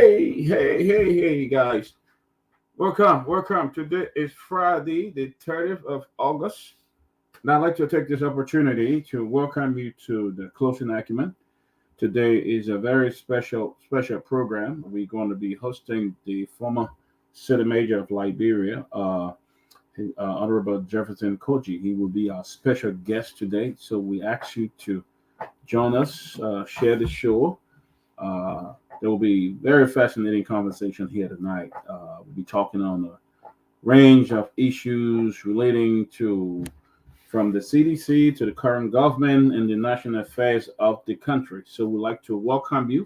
Hey, guys. Welcome. Today is Friday, the 30th of August. And I'd like to take this opportunity to welcome you to the Closing Acumen. Today is a very special program. We're going to be hosting the former city major of Liberia, Honorable Jefferson Koji. He will be our special guest today. So we ask you to join us, share the show. There will be very fascinating conversation here tonight. We'll be talking on a range of issues relating to from the CDC to the current government and the national affairs of the country. So we'd like to welcome you.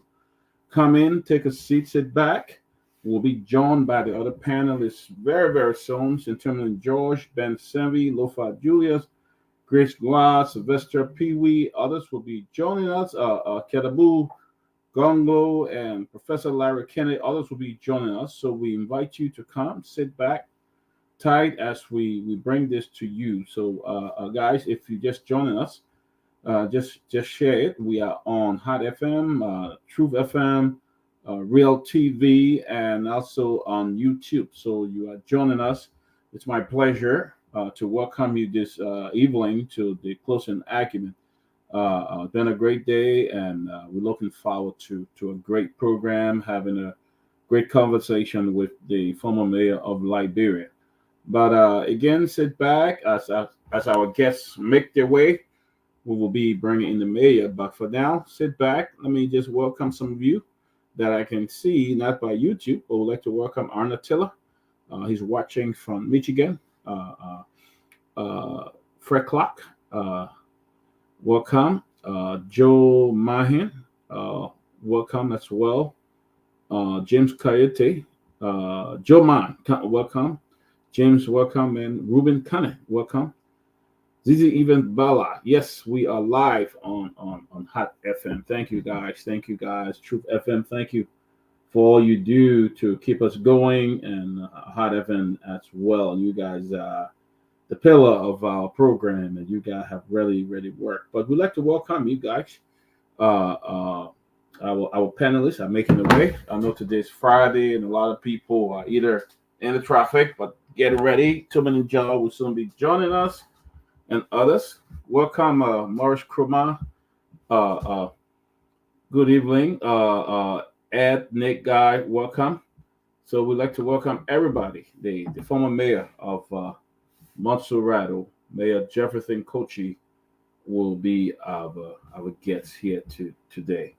Come in, take a seat, sit back. We'll be joined by the other panelists very soon. Tomalin George, Ben Sanvee, Lofa Julius, Grace Guar, Sylvester Peewee. Others will be joining us. Kedabu Gongo and Professor Larry Kennedy. Others will be joining us. So we invite you to come, sit back, tight as we bring this to you. So, guys, if you just joining us, just share it. We are on Hot FM, Truth FM, Real TV, and also on YouTube. So you are joining us. It's my pleasure to welcome you this evening to the Closing Acumen. Been a great day, and we're looking forward to a great program, having a great conversation with the former mayor of Liberia. But again, sit back as our guests make their way. We will be bringing in the mayor. But for now, sit back. Let me just welcome some of you that I can see, not by YouTube, but would like to welcome Arna Tiller. He's watching from Michigan. Fred Clark. Welcome. Joe Mahin, welcome as well. James Coyote, Joe Man, welcome. James, welcome. And Ruben Cunning, welcome. Zizi Even Bala, yes, we are live on Hot FM. Thank you, guys. Thank you, guys. Truth FM, thank you for all you do to keep us going, and Hot FM as well. You guys the pillar of our program, and you guys have really worked. But we'd like to welcome you guys. Our panelists are making their way. I know today's Friday, and a lot of people are either in the traffic, but getting ready. Too many jobs will soon be joining us, and others. Welcome, Morris Kruma. Good evening, Ed, Nick, Guy. Welcome. So we'd like to welcome everybody. The former mayor of Montserrat, Mayor Jefferson Kochi, will be our guest here today.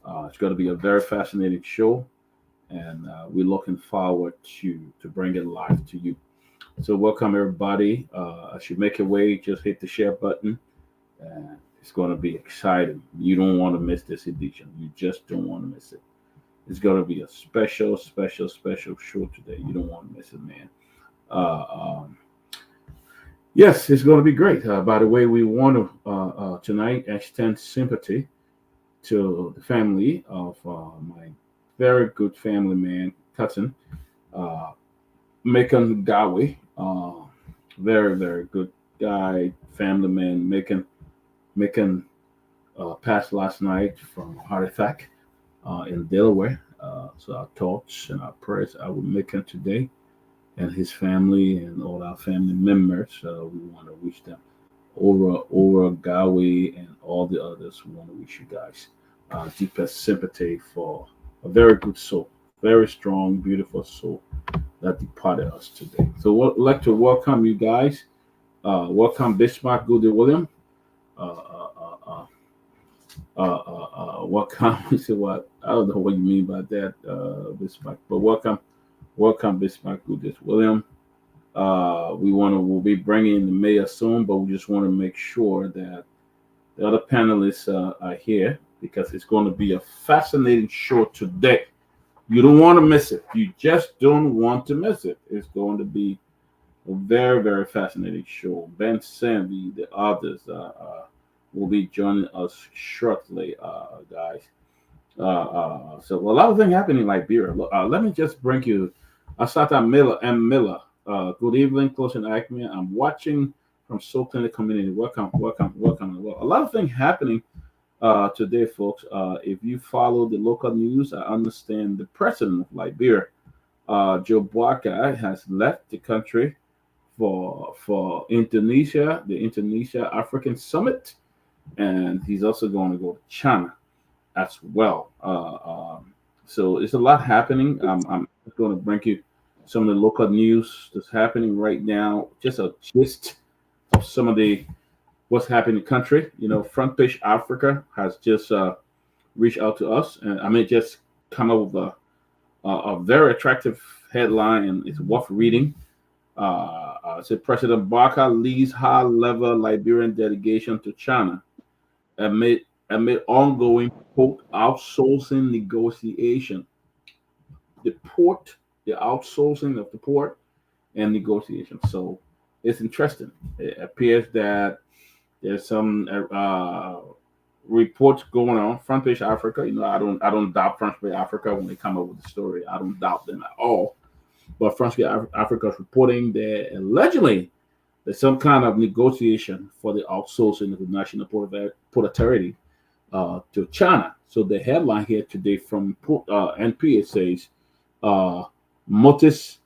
It's going to be a very fascinating show, and we're looking forward to bring it live to you. So welcome everybody. As you make your way, just hit the share button, and it's going to be exciting. You don't want to miss this edition. You just don't want to miss it. It's going to be a special show today. You don't want to miss it, man. Yes, it's going to be great. By the way, we want to tonight extend sympathy to the family of my very good family man, cousin, Macon Gawe. Very good guy, family man. Macon passed last night from heart attack in Delaware. So our thoughts and our prayers are with Macon today, and his family and all our family members. We want to wish them over Gawi and all the others. We want to wish you guys deepest sympathy for a very good soul, very strong, beautiful soul that departed us today. So we'd like to welcome you guys. Welcome Bismarck Goody William. Welcome. You see what? I don't know what you mean by that, Bismarck, but welcome Bismarck Goody William. We'll be bringing the mayor soon, but we just want to make sure that the other panelists are here because it's going to be a fascinating show today. You don't want to miss it. You just don't want to miss it. It's going to be a very fascinating show. Ben Sanvee, the others, will be joining us shortly, guys. So a lot of things happening in Liberia. Let me just bring you Asata Miller and Miller. Good evening, Closing Acme. I'm watching from Soul Clinic Community. Welcome. Well, a lot of things happening today, folks. If you follow the local news, I understand the president of Liberia, Joe Boakai, has left the country for Indonesia, the Indonesia African Summit, and he's also going to go to China as well. So it's a lot happening. I'm going to bring you some of the local news that's happening right now. Just a gist of some of the what's happening in the country. Front Page Africa has just reached out to us, and I may just come up with a very attractive headline, and it's worth reading. Said President Barker leads high-level Liberian delegation to China amid amid ongoing quote outsourcing negotiation. The port, the outsourcing of the port and negotiation. So it's interesting. It appears that there's some reports going on. Front Page Africa. I don't doubt Front Page Africa when they come up with the story. I don't doubt them at all. But Front Page Africa is reporting that allegedly there's some kind of negotiation for the outsourcing of the National Port Authority to China. So the headline here today from NPA says uh, motives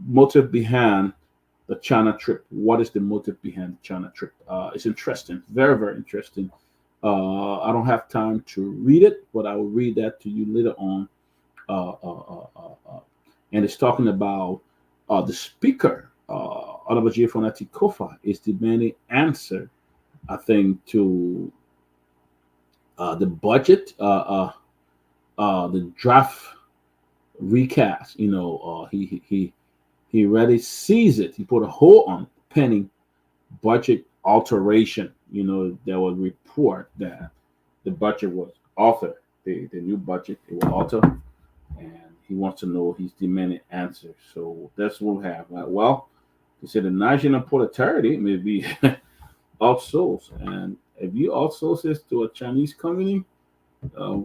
motive behind the China trip. What is the motive behind the China trip? It's interesting, very very interesting. I don't have time to read it, but I will read that to you later on. Uh, uh, uh, uh, uh, and it's talking about the speaker, Olabaji Fonati Kofa, is demanding answer, I think, to the budget, the draft recast. He already sees it. He put a hold on pending budget alteration. There was report that the budget was altered. The new budget it will alter, and he wants to know. He's demanding answers. So that's what we have. Well, he said the National Port Authority may be outsourced, and if you outsource this to a Chinese company, uh,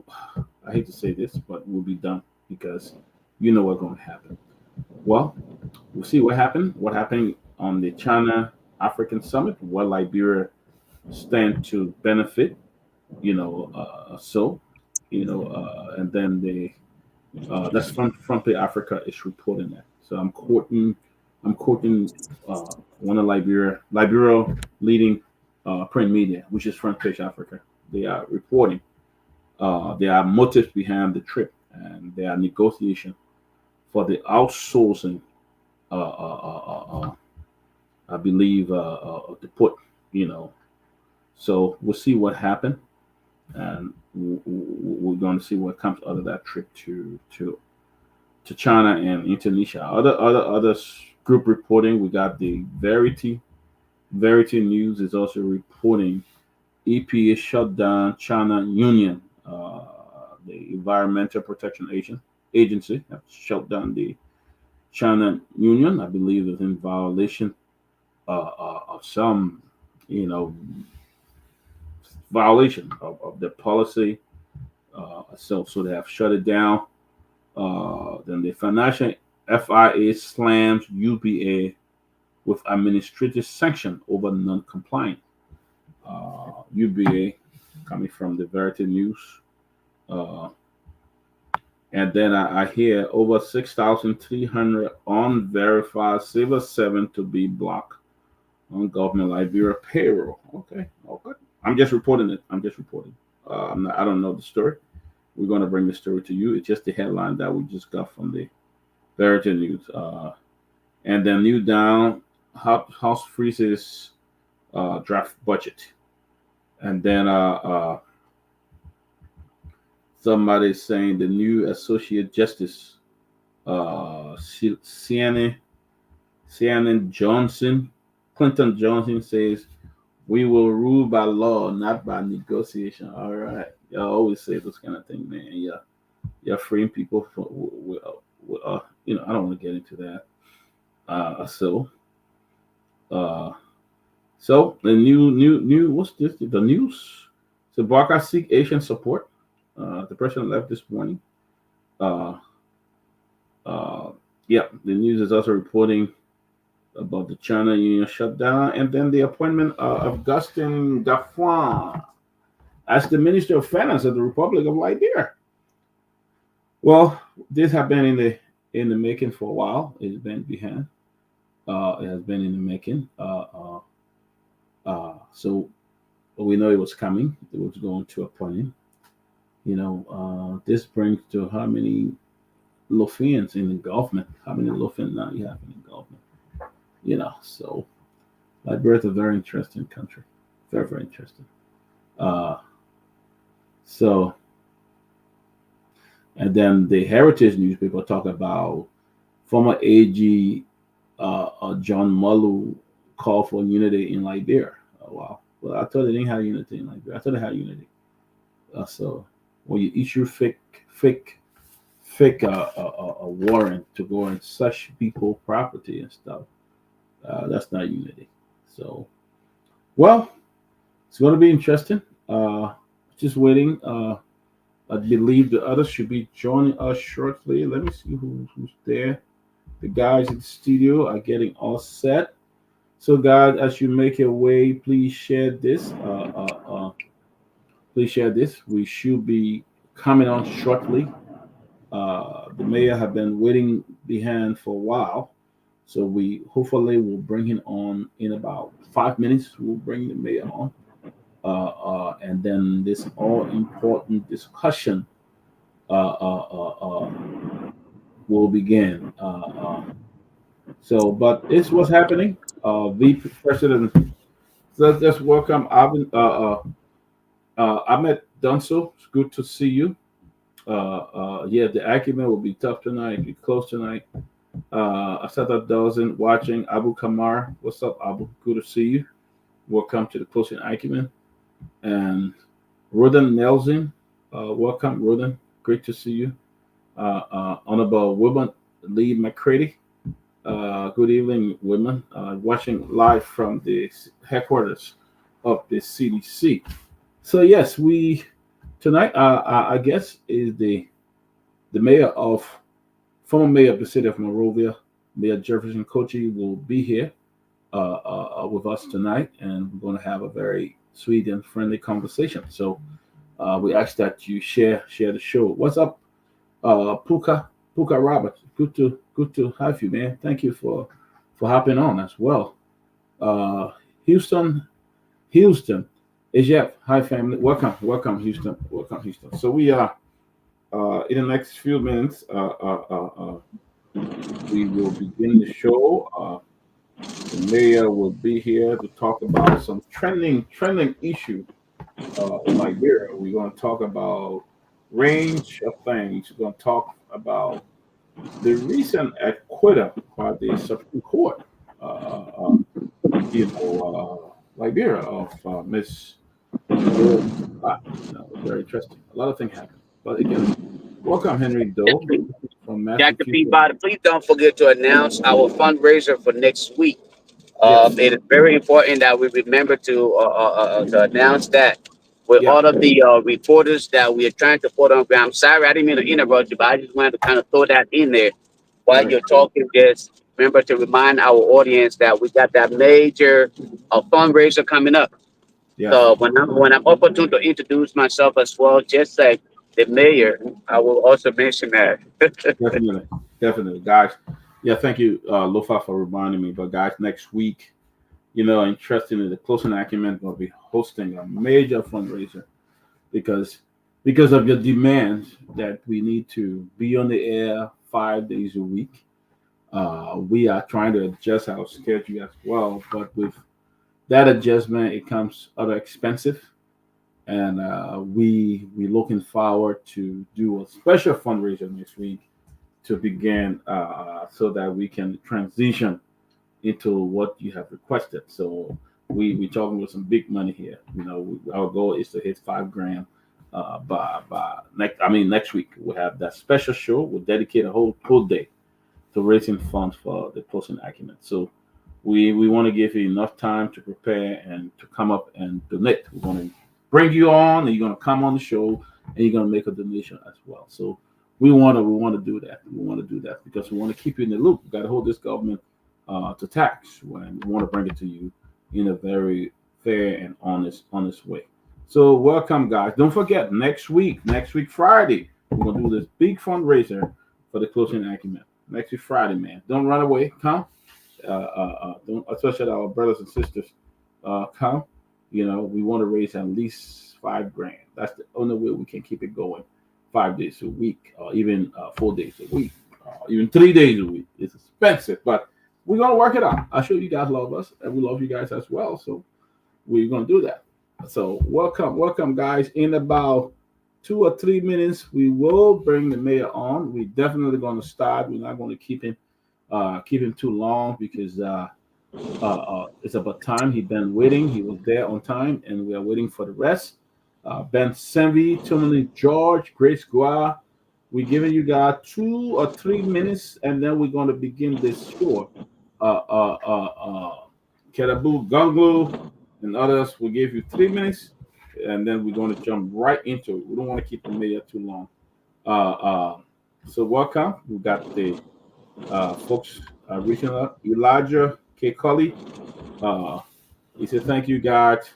I hate to say this, but we'll be done because you know what's going to happen. Well, we'll see what happened. What happened on the China African Summit? What Liberia stand to benefit? And then that's from the Africa is reporting that. So I'm quoting one of Liberia leading print media, which is Front Page Africa. They are reporting there are motives behind the trip, and there are negotiations for the outsourcing. I believe the put. You know, so we'll see what happened, and we're going to see what comes out of that trip to China and Indonesia. Other group reporting. We got the Verity News is also reporting EPA shut down China Union, the Environmental Protection Agency, have shut down the China Union. I believe is in violation of some, you know, violation of the policy. So they have shut it down. Then the financial FIA slams UBA with administrative sanction over non-compliance. UBA coming from the Verity News. Uh, and then I hear over 6,300 unverified Silver 7 to be blocked on government Liberia payroll. Okay. I'm just reporting it. I'm just reporting. I don't know the story. We're going to bring the story to you. It's just the headline that we just got from the Verity News. And then new down, House freezes draft budget. And then somebody saying the new Associate Justice, Sienna Johnson, Clinton Johnson says, we will rule by law, not by negotiation. All right. Y'all always say this kind of thing, man. Yeah. You're freeing people from, I don't want to get into that. Uh, so the new, what's this? The news. So Barker seek Asian support. The president left this morning. Uh, yeah, the news is also reporting about the China Union shutdown, and then the appointment of Augustin Gaffron as the Minister of Finance of the Republic of Liberia. Well, this has been in the making for a while. It's been behind. It has been in the making. So we know it was coming. It was going to appoint him. This brings to how many Lofians in the government? How many Lofians now you have in the government? So Liberia is a very interesting country. Very, very interesting. Uh, so, and then the Heritage newspaper talk about former AG John Mullu call for unity in Liberia. Oh, wow. Well, I thought they didn't have unity in Liberia. I thought they had unity. So when you issue fake a warrant to go and search people property and stuff, that's not unity. So, well, it's going to be interesting. Just waiting. I believe the others should be joining us shortly. Let me see who's there. The guys in the studio are getting all set. So, guys, as you make your way, please share this. Please share this. We should be coming on shortly. The mayor have been waiting behind for a while, so we hopefully will bring him on in about 5 minutes. We'll bring the mayor on, and then this all important discussion will begin. But this was happening. VP President, let's welcome Ahmed Dunso. It's good to see you. Yeah, the argument will be tough tonight. Be close tonight. Asada Dozen watching. Abu Kamar, what's up, Abu? Good to see you. Welcome to the closing argument. And Roden Nelson, welcome, Roden. Great to see you. Honorable Women Lee McCready. Good evening, women. Watching live from the headquarters of the CDC. So yes, we tonight, I guess, is the former mayor of the city of Monrovia, Mayor Jefferson Kochi, will be here with us tonight, and we're going to have a very sweet and friendly conversation. So we ask that you share the show. What's up, Puka Roberts? Good to have you, man. Thank you for hopping on as well. Houston. Jeff, hi family. Welcome, Houston. So we are in the next few minutes. We will begin the show. The mayor will be here to talk about some trending issue in Liberia. We're going to talk about range of things. We're going to talk about the recent acquittal by the Supreme Court. Liberia of Miss. Very interesting. A lot of things happen. But again, welcome, Henry Doe from Dr. Massachusetts. Peabody, please don't forget to announce our fundraiser for next week. Yes. It is very important that we remember to announce that with Yeah. all of the reporters that we are trying to put on ground. I'm sorry, I didn't mean to interrupt you, but I just wanted to kind of throw that in there while Right. you're talking. Just remember to remind our audience that we got that major fundraiser coming up. Yes. So when I'm opportune to introduce myself as well, just like the mayor, I will also mention that. Definitely, guys. Yeah, thank you, Lofa, for reminding me. But guys, next week, interestingly, the closing acumen will be hosting a major fundraiser because of your demand that we need to be on the air 5 days a week. We are trying to adjust our schedule as well, but with that adjustment, it comes other expensive, and we looking forward to do a special fundraiser next week to begin so that we can transition into what you have requested. So we talking with some big money here. Our goal is to hit $5,000 by next week. We'll have that special show. We'll dedicate a whole day to raising funds for the closing acumen. So we want to give you enough time to prepare and to come up and donate. We're going to bring you on, and you're going to come on the show, and you're going to make a donation as well. So we want to do that. We want to do that because we want to keep you in the loop. We got to hold this government to tax when we want to bring it to you in a very fair and honest way. So welcome, guys. Don't forget next week Friday, we're gonna do this big fundraiser for the closing acumen. Next week Friday, man. Don't run away. Come. Don't, especially our brothers and sisters. Come. You know, we want to raise at least 5 grand. That's the only way we can keep it going. 5 days a week, or even 4 days a week, even 3 days a week. It's expensive, but we're gonna work it out. I'm sure you guys love us, and we love you guys as well. So we're gonna do that. So welcome, guys. In about 2 or 3 minutes, we will bring the mayor on. We're definitely gonna start. We're not gonna keep him too long because it's about time. He been waiting. He was there on time, and we are waiting for the rest. Ben Sanvee, Tomalin, George, Grace Guar. We're giving you guys 2 or 3 minutes, and then we're going to begin this show. Kerabu, Gunglu, and others will give you 3 minutes, and then we're going to jump right into it. We don't want to keep the mayor too long. Uh, uh, so welcome. We got the folks reaching out. Elijah K. Cully. Uh, he said, "Thank you, guys,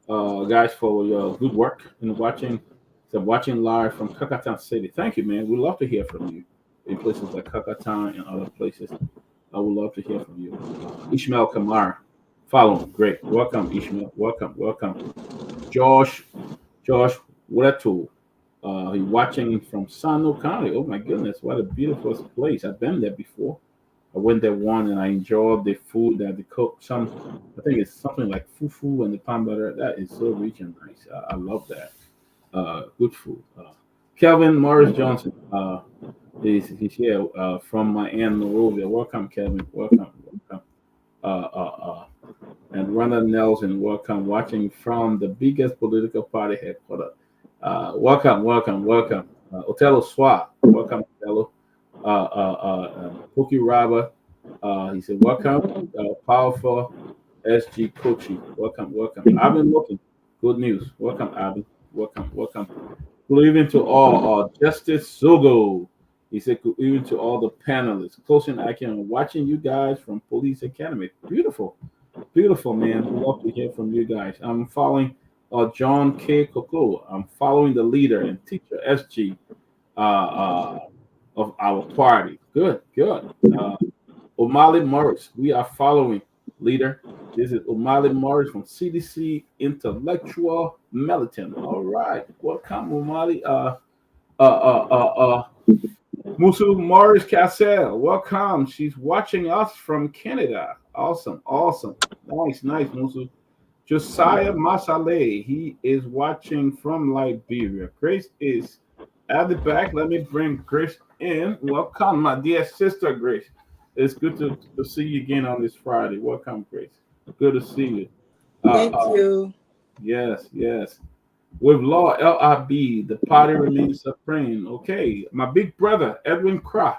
for your good work in watching. So watching live from Kakatan City. Thank you, man. We love to hear from you in places like Kakatan and other places. I would love to hear from you. Ishmael Kamar, follow. Great. Welcome, Ishmael. Welcome. Josh, Josh Wetu. He's watching from Sano County. Oh my goodness, what a beautiful place. I've been there before. I went there one and I enjoyed the food that they cook. I think it's something like fufu and the pan butter. That is so rich and nice. I love that. Good food. Kelvin Morris Johnson. He's here from my aunt Monrovia. Welcome, Kevin. Welcome. Uh, uh, uh, and Rhonda Nelson. Welcome. Watching from the biggest political party headquarters. Welcome. Otello Swat. Welcome, Otello. Pookie Robert. He said, welcome, powerful SG Kochi. Welcome. I've been looking. Good news. Welcome, Abby. Welcome. Good evening to all. Justice Sogo. He said, good evening to all the panelists. Closing I can watching you guys from Police Academy. Beautiful, man. We love to hear from you guys. I'm following John K. Coco. I'm following the leader and teacher, SG, uh, uh, of our party. Good. O'Malley Morris. We are following leader. This is O'Malley Morris from CDC Intellectual Militant. All right. Welcome, O'Malley. Musu Morris Cassell. Welcome. She's watching us from Canada. Awesome. Nice, Musu. Josiah Masale. He is watching from Liberia. Grace is at the back. Let me bring Grace in. Welcome, my dear sister Grace. It's good to see you again on this Friday. Welcome, Grace. Good to see you. Thank you. Yes. With law LIB, the party remains supreme. Okay, my big brother Edwin Craw.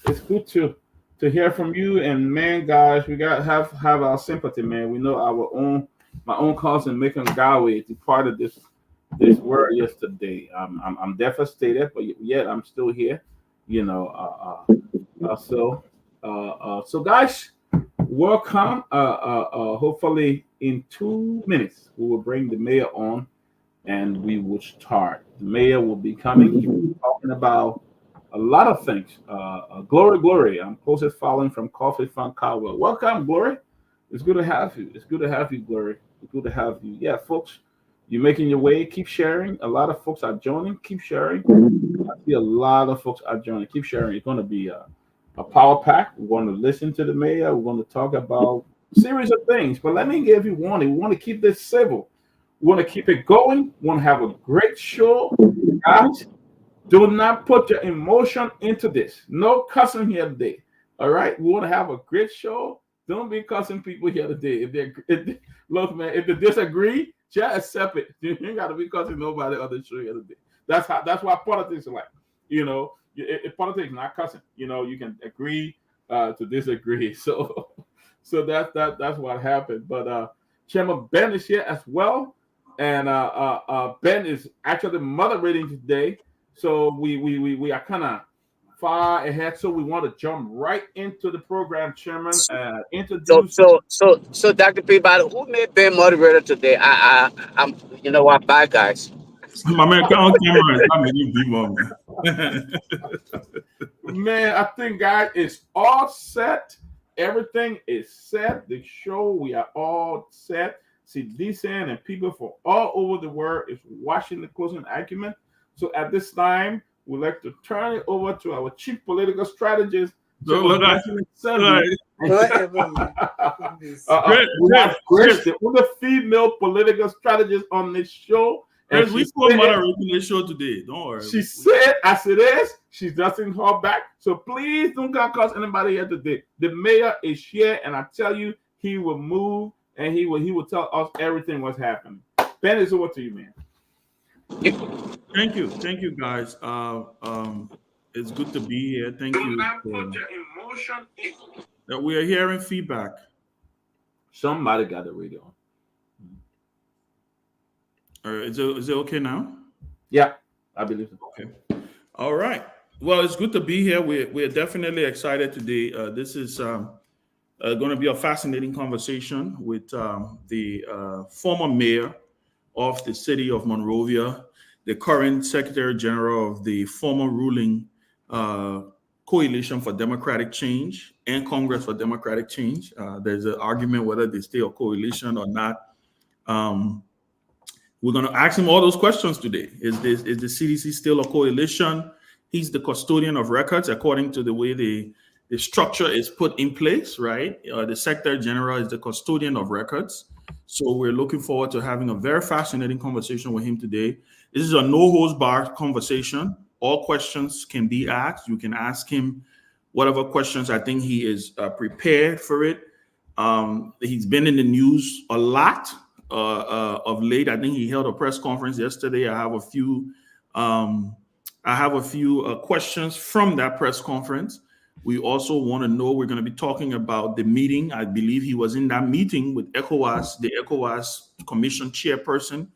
It's good to hear from you. And man, guys, we got have our sympathy, man. We know my own cousin Macon Gawe departed this world yesterday. I'm devastated, but yet I'm still here. You know. So guys, welcome. Hopefully in 2 minutes we will bring the mayor on and we will start. The mayor will be coming. He will be talking about a lot of things. Glory. I'm closest following from Coffee Fund Caldwell. Welcome, Glory. It's good to have you. Glory. It's good to have you. Yeah, folks, you're making your way. Keep sharing. A lot of folks are joining. Keep sharing. I see a lot of folks are joining. Keep sharing. It's going to be a power pack. We want to listen to the mayor. We want to talk about a series of things. But let me give you one. We want to keep this civil. We want to keep it going. We want to have a great show. Guys, do not put your emotion into this. No cussing here today. All right? We want to have a great show. Don't be cussing people here today. Look, man, if they disagree, just accept it. You ain't got to be cussing nobody on the show here today. That's why politics are like. You know, politics is not cussing. You know, you can agree to disagree. So that's what happened. But Chairman Ben is here as well, and Ben is actually moderating today. So we are kind of far ahead, so we want to jump right into the program, Chairman. So, Introduce. Dr. Peabody, who made Ben moderator today? I'm, you know what? Bye, guys. My man, on camera is not many people, man. Man, I think, guys, it's all set. Everything is set. The show, we are all set. See, decent and people from all over the world is watching the closing argument. So at this time, we'd like to turn it over to our chief political strategist. Look at Whatever, man. We have Chris, the only female political strategist on this show. And we put moderating the show today. Don't worry. She said, as it is, she's dusting her back. So please don't get cause anybody here today. The mayor is here, and I tell you, he will move and he will tell us everything what's happening. Ben, it's over to you, man. Thank you, guys. It's good to be here. Thank you. We are hearing feedback. Somebody got the radio on. Is it okay now? Yeah, I believe so. Okay. All right. Well, it's good to be here. We're definitely excited today. This is going to be a fascinating conversation with the former mayor of the city of Monrovia, the current Secretary General of the former ruling Coalition for Democratic Change and Congress for Democratic Change. There's an argument whether they stay a coalition or not. We're going to ask him all those questions today. Is the CDC still a coalition? He's the custodian of records according to the way the structure is put in place, right? The Secretary General is the custodian of records. So we're looking forward to having a very fascinating conversation with him today. This is a no-holds-barred conversation. All questions can be asked. You can ask him whatever questions. I think he is prepared for it. He's been in the news a lot of late. I think he held a press conference yesterday. I have a few questions from that press conference. We also want to know, we're going to be talking about the meeting. I believe he was in that meeting with ECOWAS, the ECOWAS Commission chairperson,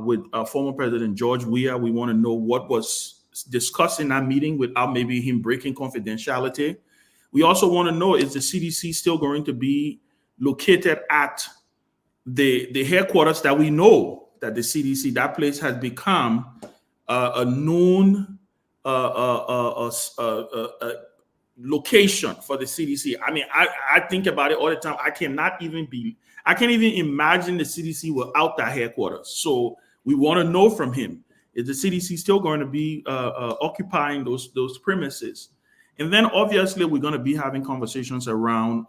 with former President George Weah. We want to know what was discussed in that meeting without maybe him breaking confidentiality. We also want to know, is the CDC still going to be located at the headquarters that we know that the CDC, that place has become a known location for the CDC. I mean, I think about it all the time. I can't even imagine the CDC without that headquarters. So we want to know from him, is the CDC still going to be occupying those premises? And then obviously we're going to be having conversations around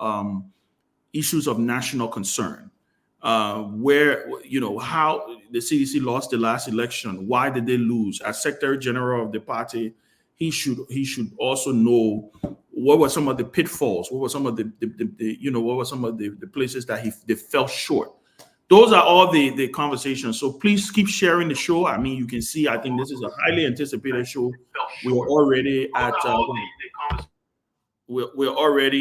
issues of national concern. Where, how the CDC lost the last election. Why did they lose? As Secretary General of the party, he should also know what were some of the pitfalls, what were some of the places that they fell short. Those are all the conversations. So please keep sharing the show. I mean, you can see, I think this is a highly anticipated show. We're already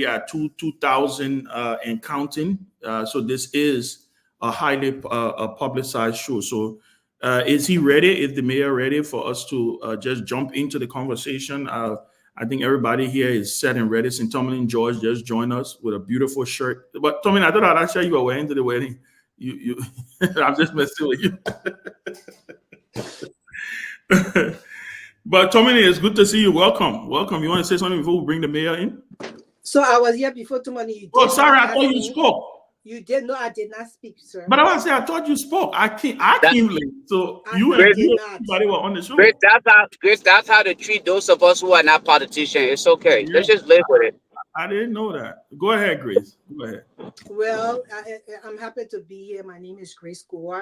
at 2,000 and counting. So this is a highly publicized show. So is he ready? Is the mayor ready for us to just jump into the conversation? I think everybody here is set and ready. St. Tomalin George just joined us with a beautiful shirt. But Tomalin, I thought I'd actually you were wearing to the wedding. You I'm just messing with you. But Tomalin, it's good to see you. Welcome. You want to say something before we bring the mayor in? So I was here before Tomalin. Oh, sorry, I thought you spoke. You did? No, I did not speak, sir. But I was saying, I thought you spoke. I came late. So you and everybody were on the show. Grace, that's how they treat those of us who are not politicians. It's okay. Yeah. Let's just live with it. I didn't know that. Go ahead, Grace. Go ahead. Well, I'm happy to be here. My name is Grace Guar.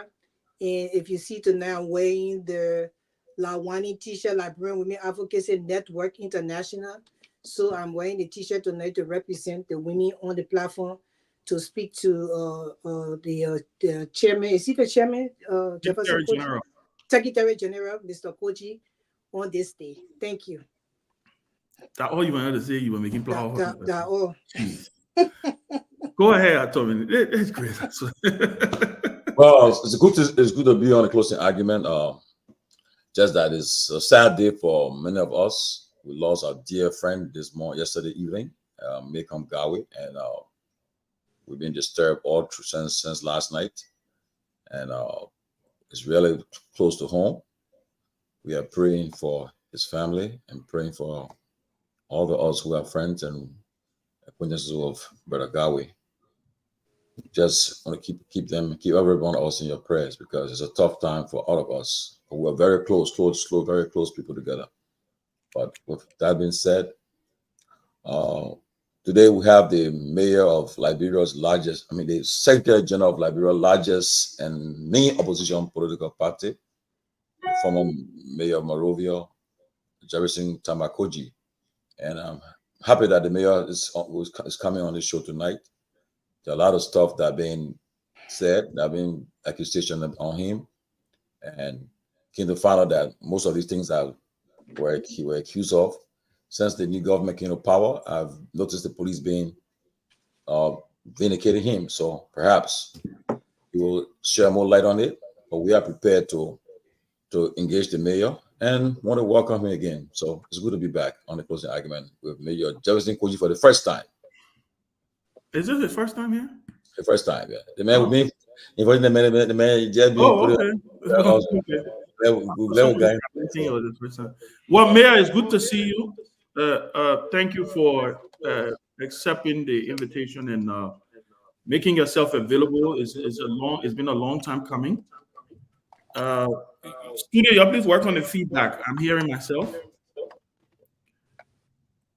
And if you see tonight, I'm wearing the Lawani t-shirt, Librarian Women Advocacy Network International. So I'm wearing the t-shirt tonight to represent the women on the platform, to speak to the chairman. Is he the chairman? Secretary General, Mr. Koji, on this day. Thank you. That all you wanted to say, you were making plans. That all. Go ahead, Tommy. It's great. Well, it's good to be on a closing argument. Just that it's a sad day for many of us. we lost our dear friend yesterday evening, Malcolm Gawi, and we've been disturbed all through since last night, and it's really close to home. We are praying for his family and praying for all the us who are friends and acquaintances of Brother Gawi. Just want to keep everyone else in your prayers, because it's a tough time for all of us. We're very close, very close people together. But with that being said, today we have the mayor of Liberia's the Secretary General of Liberia's largest and main opposition political party, the former Mayor of Monrovia, Jefferson Tamakoji. And I'm happy that the mayor is coming on the show tonight. There are a lot of stuff that been said, that been accusation on him, and came to find out that most of these things that he were accused of, since the new government came to power, I've noticed the police being vindicating him. So perhaps he will share more light on it. But we are prepared to engage the mayor and want to welcome him again. So it's good to be back on the closing argument with Mayor Jefferson Koji for the first time. Is this the first time here? The first time, yeah. The man with me, inviting the man just being Oh, okay. Well, Mayor, it's good to see you. Thank you for accepting the invitation and making yourself available. It's been a long time coming. Studio, y'all please work on the feedback. I'm hearing myself.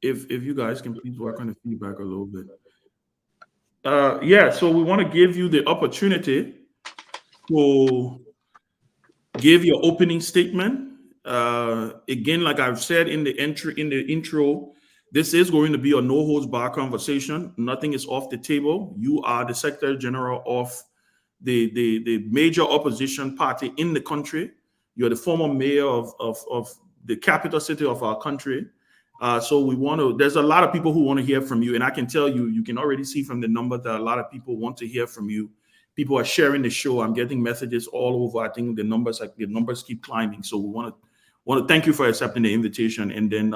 If you guys can please work on the feedback a little bit. So we want to give you the opportunity to give your opening statement. Again, like I've said in the intro, this is going to be a no holds barred conversation. Nothing is off the table. You are the Secretary General of the major opposition party in the country. You're the former mayor of the capital city of our country. So there's a lot of people who want to hear from you. And I can tell you, you can already see from the number that a lot of people want to hear from you. People are sharing the show. I'm getting messages all over. I think the numbers keep climbing. So we want to thank you for accepting the invitation and then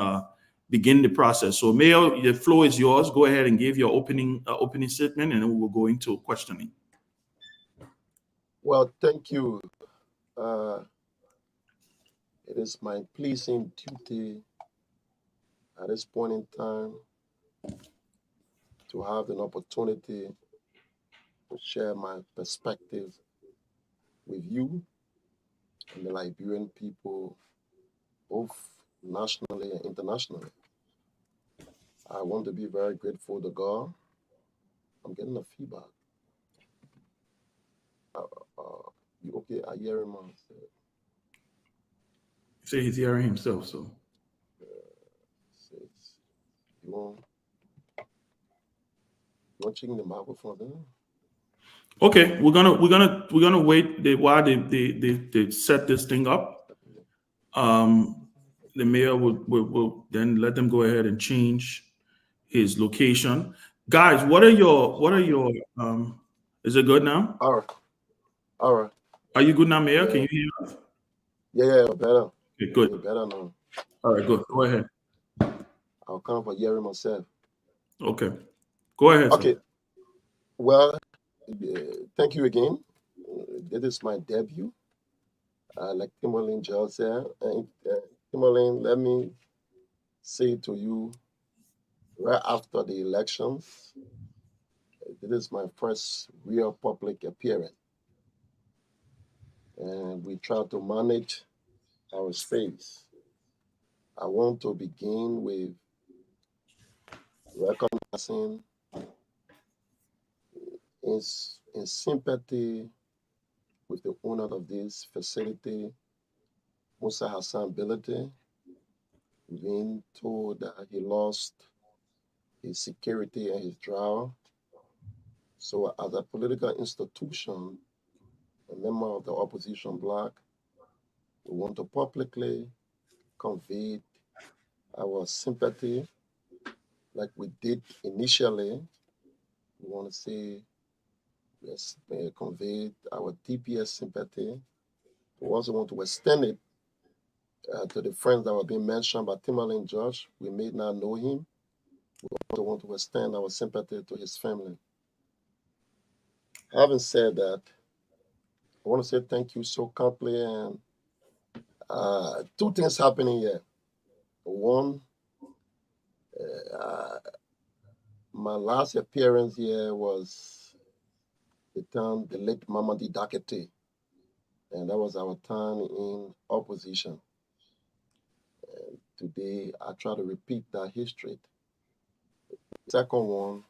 begin the process. So Mayor, the floor is yours. Go ahead and give your opening statement, and then we will go into questioning. Well, thank you. It is my pleasing duty at this point in time to have an opportunity to share my perspective with you and the Liberian people, both nationally and internationally. I want to be very grateful to God. I'm getting a feedback. You okay? I hear him. Say he's hearing himself. So you want checking the microphone then? Okay, we're gonna wait while they set this thing up. The mayor will then let them go ahead and change his location. Guys, what are your is it good now? All right. Are you good now, Mayor? Yeah. Can you hear us? Yeah, better. Okay, good. Yeah, better now. All right, good. Go ahead. I'll come for hearing myself. Okay. Go ahead. Okay. Sir. Well, thank you again. This is my debut. Like Tomalin just said. And Tomalin, let me say to you, right after the elections, this is my first real public appearance. And we try to manage our space. I want to begin with recognizing in sympathy with the owner of this facility, Musa Hassan Bility, being told that he lost his security and his job. So as a political institution, a member of the opposition bloc, we want to publicly convey our sympathy like we did initially. We want to say, yes, convey our deepest sympathy. We also want to extend it To the friends that were being mentioned by Tomalin George, we may not know him. We also want to extend our sympathy to his family. Having said that, I want to say thank you so kindly. And two things happening here. One, uh, my last appearance here was the time the late Mamadi Dakete, and that was our time in opposition. And today, I try to repeat that history. Second one,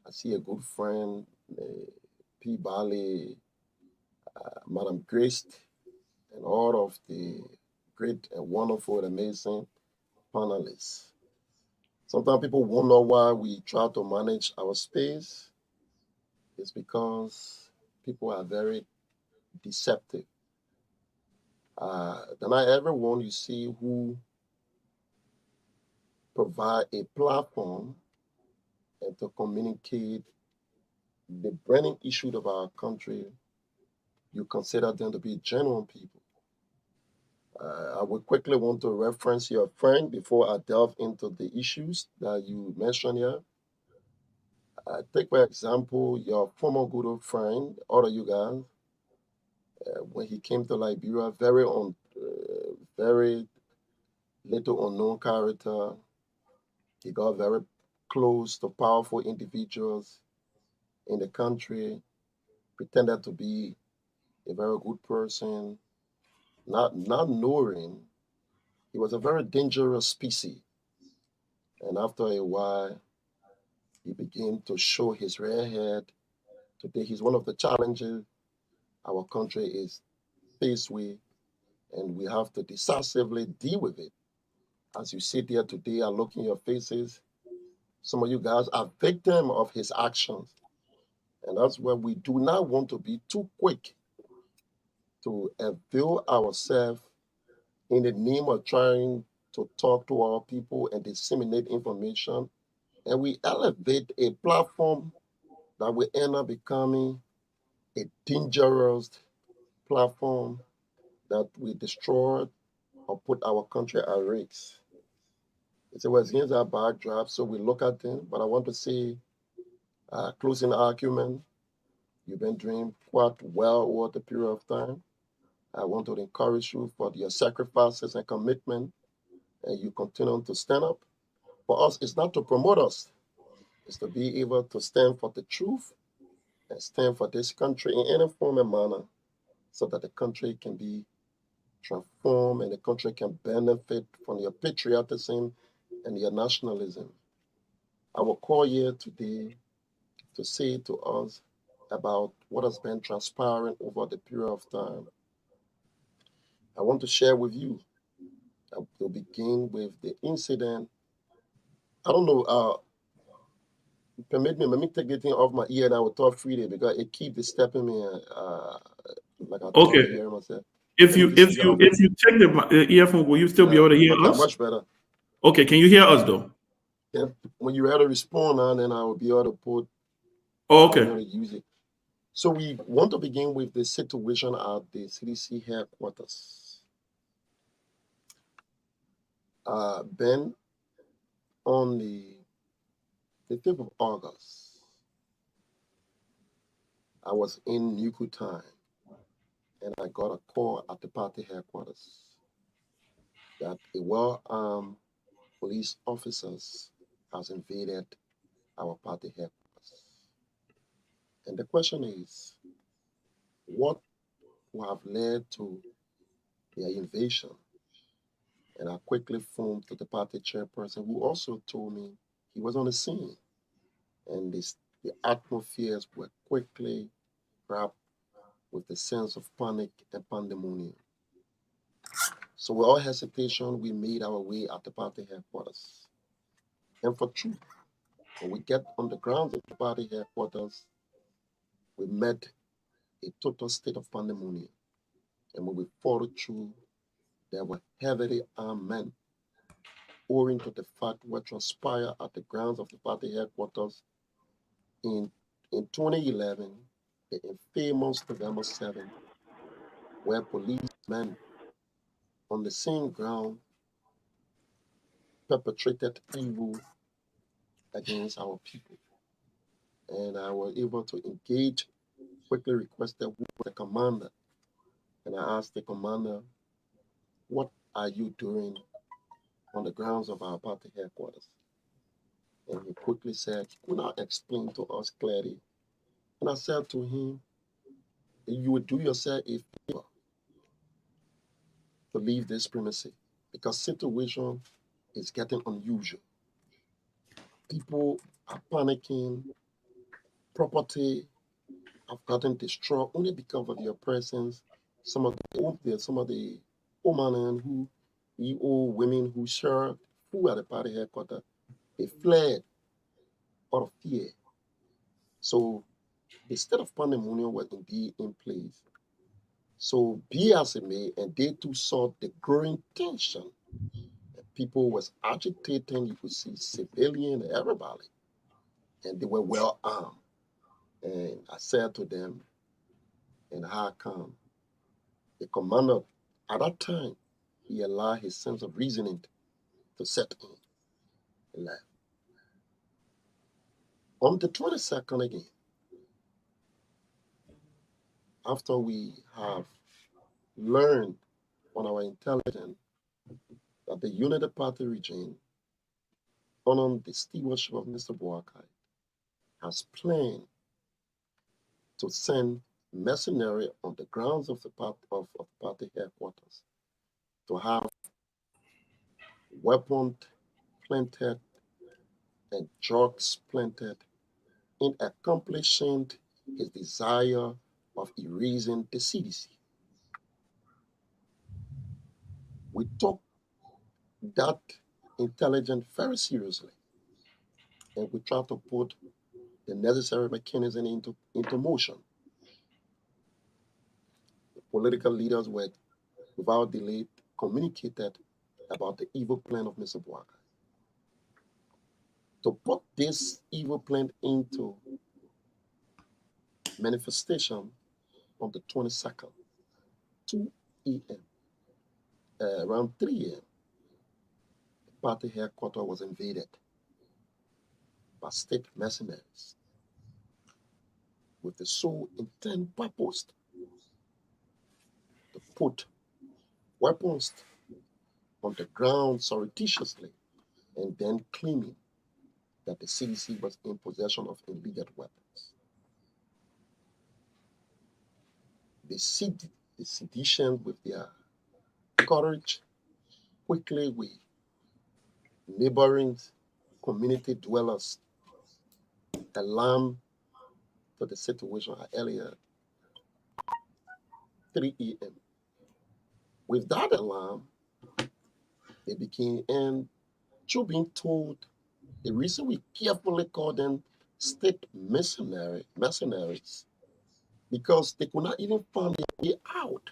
I see a good friend, Peabody, Madam Grace, and all of the great and wonderful and amazing panelists. Sometimes people wonder why we try to manage our space. It's because people are very deceptive. Not everyone you see who provide a platform and to communicate the burning issue of our country, you consider them to be genuine people. I would quickly want to reference your friend before I delve into the issues that you mentioned here. Take, for example, your former good old friend, all of you guys, when he came to Liberia, very little unknown character. He got very close to powerful individuals in the country, pretended to be a very good person, not knowing he was a very dangerous species. And after a while, he began to show his real head. Today, he's one of the challenges our country is faced with, and we have to decisively deal with it. As you sit here today, I look in your faces. Some of you guys are victims of his actions. And that's why we do not want to be too quick to avail ourselves in the name of trying to talk to our people and disseminate information. And we elevate a platform that will end up becoming a dangerous platform that we destroy or put our country at risk. It's always against our backdrop, so we look at them. But I want to say, closing argument, you've been doing quite well over the period of time. I want to encourage you for your sacrifices and commitment, and you continue to stand up. For us, it's not to promote us, it's to be able to stand for the truth and stand for this country in any form and manner so that the country can be transformed and the country can benefit from your patriotism and your nationalism. I will call here today to say to us about what has been transpiring over the period of time. I want to share with you. I will begin with the incident. I don't know, permit me, let me take the thing off my ear and I will talk freely because it keeps disturbing me. Like I talk, I Okay. hear myself. If Let me you just if take it you off. if you check the earphone, will you still be able to hear Okay, us? much better. Okay. Can you hear us though? Yeah, when you're ready to respond now, then I will be able to put, Oh, I'll be able okay. to use it. So we want to begin with the situation at the CDC headquarters. Ben, on the 5th of August, I was in Nuku time and I got a call at the party headquarters that a well-armed police officers has invaded our party headquarters. And the question is, what would have led to their invasion? And I quickly phoned to the party chairperson who also told me he was on the scene. And the atmospheres were quickly wrapped with the sense of panic and pandemonium. So without hesitation, we made our way at the party headquarters. And for truth, when we get on the grounds of the party headquarters, we met a total state of pandemonium. And when we followed through, there were heavily armed men, owing to the fact what transpired at the grounds of the party headquarters in 2011, the infamous November 7th, where policemen on the same ground perpetrated evil against our people. And I was able to engage, quickly requested who was the commander. And I asked the commander, what are you doing on the grounds of our party headquarters? And he quickly said, he could not explain to us clearly. And I said to him, you would do yourself a favor to leave this premises because situation is getting unusual. People are panicking, property have gotten destroyed only because of your presence. Some of the old men who the old women who served who at the party headquarters, they fled out of fear. So the state of pandemonium was indeed in place. So be as it may, and they too saw the growing tension. People was agitating, you could see civilian, everybody, and they were well armed. And I said to them, and how come? The commander, at that time, he allowed his sense of reasoning to set in and left. On the 22nd again, after we have learned on our intelligence that the Unity Party regime, under the stewardship of Mr. Boakai, has planned to send mercenary on the grounds of the party headquarters to have weapons planted and drugs planted in accomplishing his desire of erasing the CDC. We took that intelligence very seriously, and we tried to put the necessary mechanism into motion. The political leaders were, without delay, communicated about the evil plan of Mr. Boakai. To put this evil plan into manifestation on the 22nd, 2 a.m., around 3 a.m., the party headquarters was invaded by state mercenaries with the sole intent purpose to put weapons on the ground surreptitiously and then claiming that the CDC was in possession of illegal weapons. They see the sedition with their courage quickly with neighboring community dwellers alarmed to the situation earlier 3 a.m. With that alarm, they became, and through being told, the reason we carefully call them state mercenaries, because they could not even find their way out.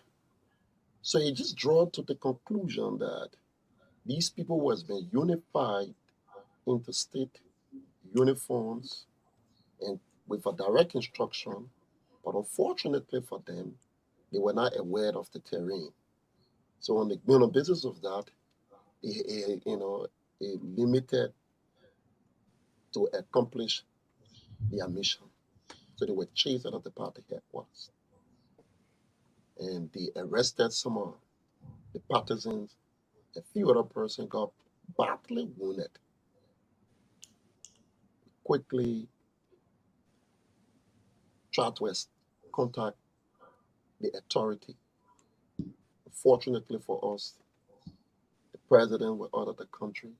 So he just draw to the conclusion that these people was being unified into state uniforms and with a direct instruction, but unfortunately for them, they were not aware of the terrain. So on the basis of that, it limited to accomplish their mission. So they were chased out of the party headquarters. And they arrested some of the partisans. A few other persons got badly wounded. Quickly tried to contact the authority. Fortunately for us, the president was out of the country.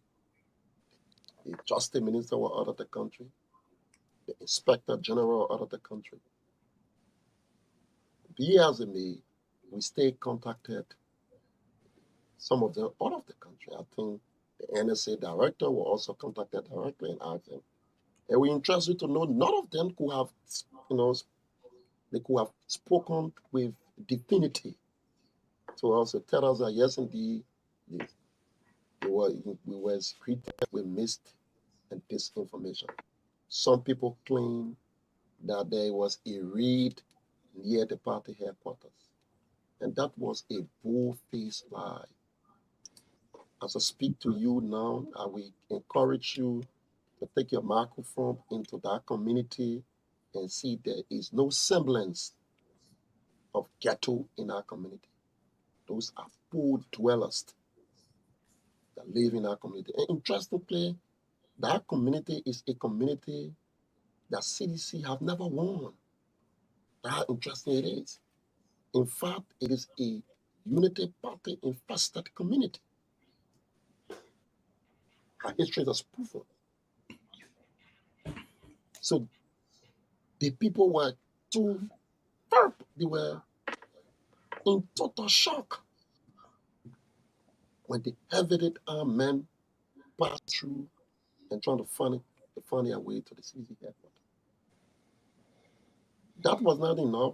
The justice minister was out of the country. The inspector general out of the country. Be as it may, we stayed contacted. Some of them out of the country. I think the NSA director was also contacted directly and asked them. And we're interested to know none of them could have, they could have spoken with divinity to also tell us that yes, indeed, we were greeted with mist and disinformation. Some people claim that there was a raid near the party headquarters, and that was a bull-faced lie. As I speak to you now, I will encourage you to take your microphone into that community and see there is no semblance of ghetto in our community. Those are full dwellers that live in our community. And interestingly, that community is a community that CDC have never won. That's how interesting it is. In fact, it is a unity party infested community. Our history has proven. So the people were too sharp. They were in total shock when the heavy armed men passed through and trying to find their way to the CDC headquarters. That was not enough.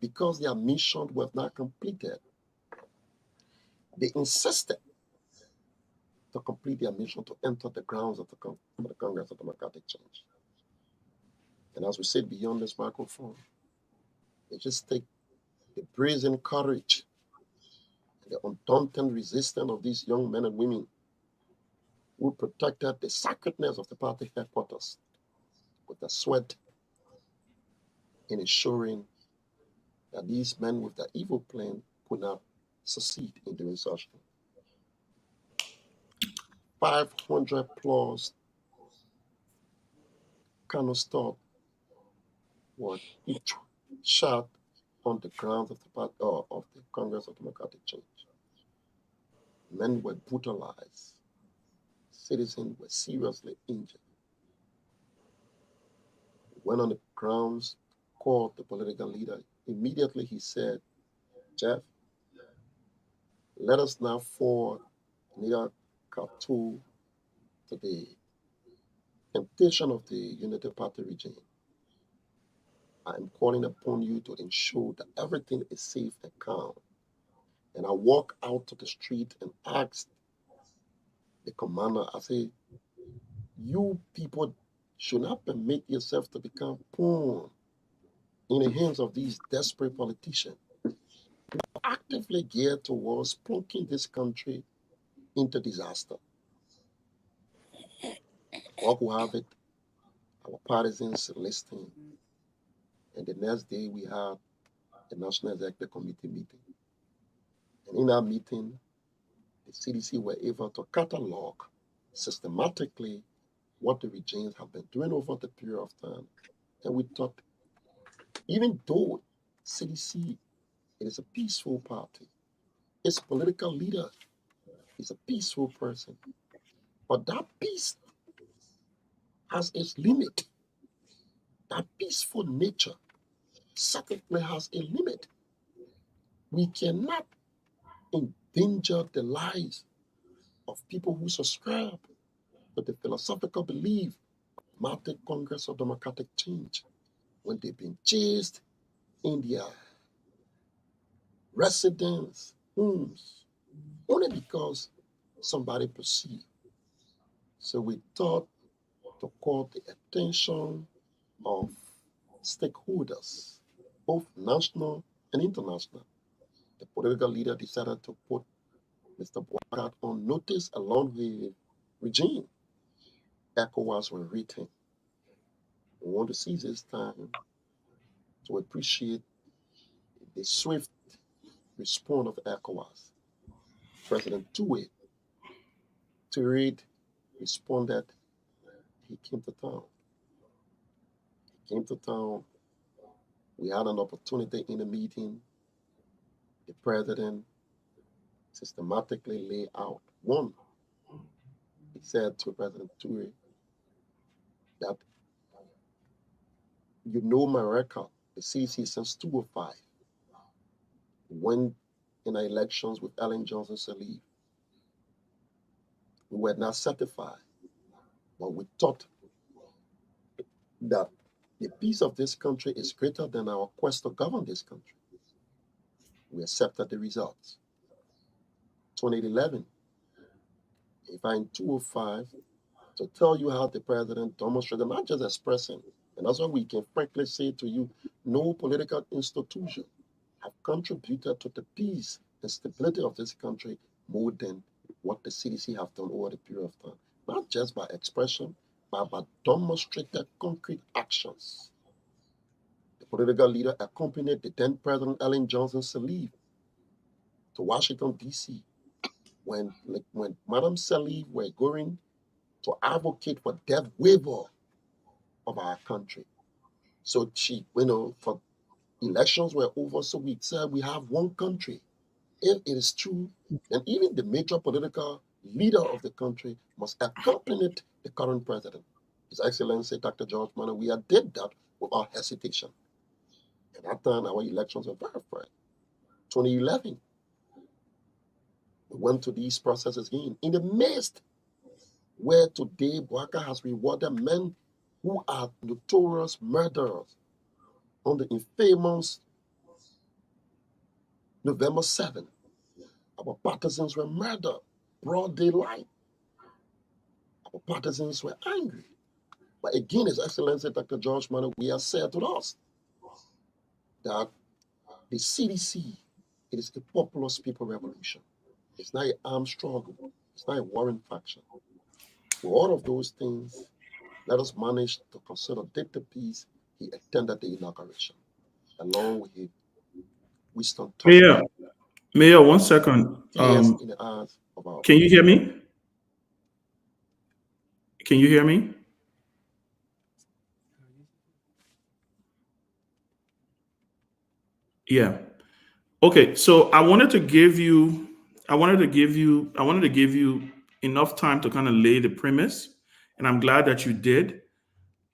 Because their mission was not completed, they insisted to complete their mission to enter the grounds of the Congress of Democratic Change. And as we said beyond this microphone, it just takes the brazen courage and the undaunted resistance of these young men and women who protected the sacredness of the party headquarters with their sweat in ensuring that these men with their evil plan could not succeed in doing such. 500 plus canister were each shot on the grounds of the Congress of Democratic Change. Men were brutalized. Citizens were seriously injured. Went on the grounds, called the political leader. Immediately he said, Jeff, let us now forward near Khartoum to the temptation of the Unity Party regime. I am calling upon you to ensure that everything is safe and calm. And I walk out to the street and asked the commander, I say, you people should not permit yourself to become pawn in the hands of these desperate politicians who are actively geared towards plunking this country into disaster. Or who have it, our partisans listening. And the next day we had a National Executive Committee meeting. And in that meeting, the CDC were able to catalog systematically what the regimes have been doing over the period of time. And we thought, even though CDC is a peaceful party, its political leader is a peaceful person, but that peace has its limit. That peaceful nature certainly has a limit. We cannot endanger the lives of people who subscribe to the philosophical belief Democratic Congress of Democratic Change when they've been chased in their residence homes only because somebody perceived. So we thought to call the attention of stakeholders, both national and international. The political leader decided to put Mr. Guar on notice along with regime. ECOWAS were written. We want to seize this time to appreciate the swift response of ECOWAS. President Toure responded. He came to town. We had an opportunity in a meeting. The president systematically laid out one. He said to President Toure that you know my record, the CDC since 2005, when in our elections with Ellen Johnson Sirleaf, we were not certified, but we thought that the peace of this country is greater than our quest to govern this country. We accepted the results. 2011, if I'm in 2005, to tell you how the president demonstrated, not just expressing, and that's why we can frankly say to you, no political institution have contributed to the peace the stability of this country more than what the CDC have done over the period of time. Not just by expression, but by demonstrated concrete actions. The political leader accompanied the then President Ellen Johnson's leave to Washington, D.C. When Madam Sirleaf were going to advocate for debt waiver of our country. So she, for elections were over, so we said we have one country. If it is true, then even the major political leader of the country must accompany the current president. His Excellency Dr. George Manneh, we did that without hesitation. At that time, our elections were verified. 2011, we went to these processes in the midst where today Bouaka has rewarded men who are notorious murderers on the infamous November 7th. Our partisans were murdered, broad daylight. Our partisans were angry. But again, His Excellency Dr. George Manneh, we have said to us that the CDC, it is a populous people revolution. It's not an armed struggle. It's not a warring faction. For all of those things, let us manage to consolidate the peace. He attended the inauguration, along with his wisdom. Mayor, 1 second. In the eyes of our can you hear me? Can you hear me? Yeah. Okay. So I wanted to give you enough time to kind of lay the premise, and I'm glad that you did.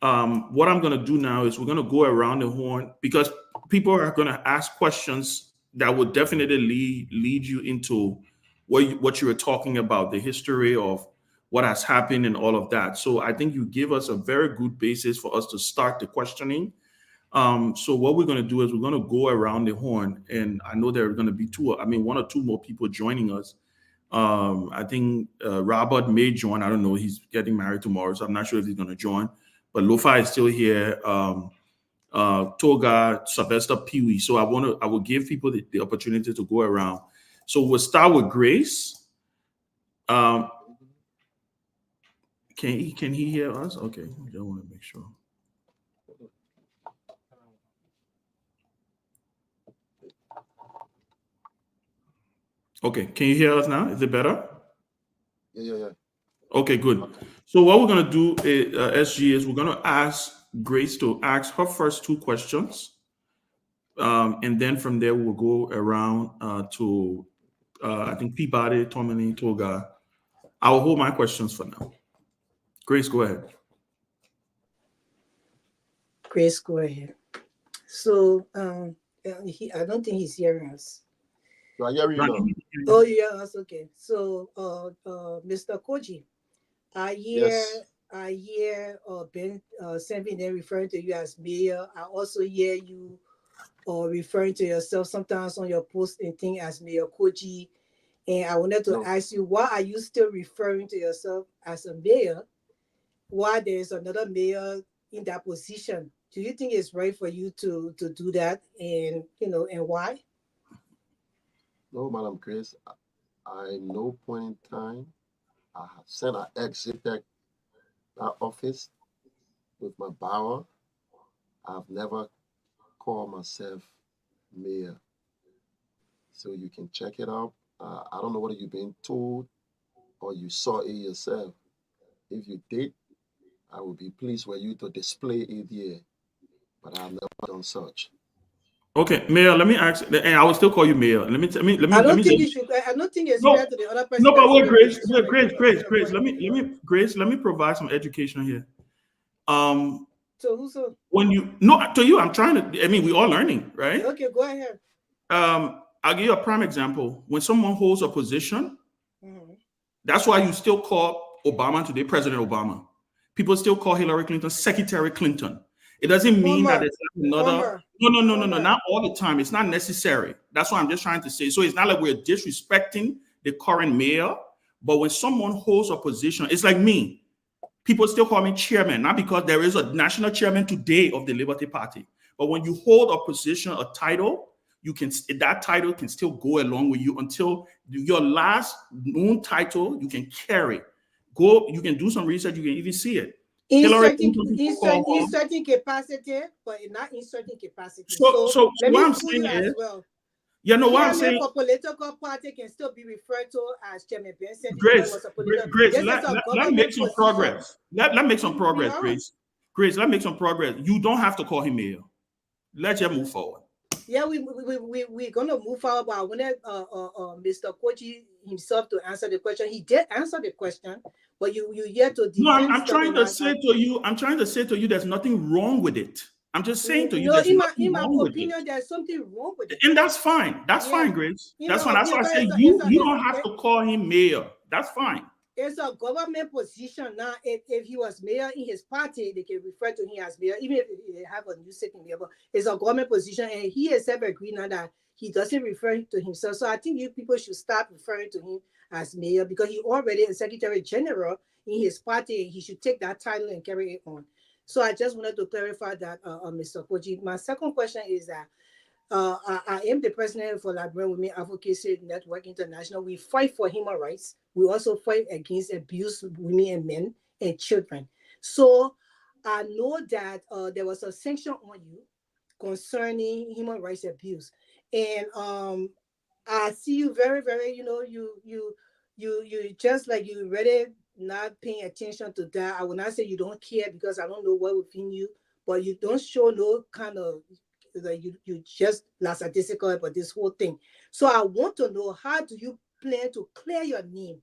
What I'm going to do now is we're going to go around the horn because people are going to ask questions that would definitely lead you into what you were talking about, the history of what has happened and all of that. So I think you give us a very good basis for us to start the questioning. So what we're going to do is we're going to go around the horn, and I know there are going to be one or two more people joining us. I think Robert may join. I don't know. He's getting married tomorrow, so I'm not sure if he's going to join. But Lofa is still here. Toga, Sylvester, Pee-wee. So I will give people the opportunity to go around. So we'll start with Grace. Can he hear us? Okay, I don't want to make sure. Okay, can you hear us now? Is it better? Yeah. Okay, good. So what we're going to do, SG, is we're going to ask Grace to ask her first two questions. And then from there, we'll go around to, I think, Peabody, Tomalin, Toga. I will hold my questions for now. Grace, go ahead. Grace, go ahead. So I don't think he's hearing us. I hear you now. Oh, yeah, that's okay. So, Mr. Koji, I hear Ben Sanvee referring to you as mayor. I also hear you referring to yourself sometimes on your post and thing as Mayor Koji. And I wanted to ask you, why are you still referring to yourself as a mayor? Why there is another mayor in that position? Do you think it's right for you to do that? And and why? No, Madam Grace, I no point in time I have said I exited that office with my power. I've never called myself mayor. So you can check it out. I don't know whether you've been told or you saw it yourself. If you did, I would be pleased for you to display it here. But I've never done such. Okay, Mayor, let me ask, and I will still call you Mayor. Let me. I don't think you should. I don't think it's fair to the other person. No, but wait, Grace. Grace. Let me provide some education here. So who's so? To you, I'm trying to. I mean, we're all learning, right? Okay, go ahead. I'll give you a prime example. When someone holds a position, that's why you still call Obama today President Obama. People still call Hillary Clinton Secretary Clinton. It doesn't mean that it's another. No, not all the time. It's not necessary. That's what I'm just trying to say. So it's not like we're disrespecting the current mayor, but when someone holds a position, it's like me. People still call me chairman, not because there is a national chairman today of the Liberty Party, but when you hold a position, a title, that title can still go along with you until your last known title you can carry. You can do some research, you can even see it. In Hillary certain, Clinton in, people call certain, in her. certain capacity, but not in certain capacity. So So let what me I'm school saying you as is, well. what I'm Chairman saying, for political party can still be referred to as Chairman Ben Sanvee because it Grace, was a political. Grace, This is a let make government some position. progress. Let make some progress, Yeah. Grace. Grace, let's make some progress. You don't have to call him mayor. Let's just move forward. Yeah, we're gonna move forward, but I wanted Mr. Koji himself to answer the question. He did answer the question, but you yet to defend. No, I'm stuff, trying to say to you, there's nothing wrong with it. I'm just saying to you, No, there's in my nothing wrong with it. opinion, there's something wrong with it. And that's fine. That's Yeah. fine, Grace. In That's my fine. That's why I opinion, say it's you don't have to call him mayor. That's fine. It's a government position now. If he was mayor in his party, they can refer to him as mayor, even if they have a new sitting mayor. But it's a government position, and he has ever agreed now that he doesn't refer to himself. So I think you people should stop referring to him as mayor because he already is Secretary General in his party. He should take that title and carry it on. So I just wanted to clarify that, Mr. Koji. My second question is that I am the president for Liberian Women Advocacy Network International. We fight for human rights. We also fight against abuse of women and men and children. So I know that there was a sanction on you concerning human rights abuse, and I see you very, very. You just like you really not paying attention to that. I will not say you don't care because I don't know what within you, but you don't show no kind of that you just lackadaisical about this whole thing. So I want to know, how do you plan to clear your name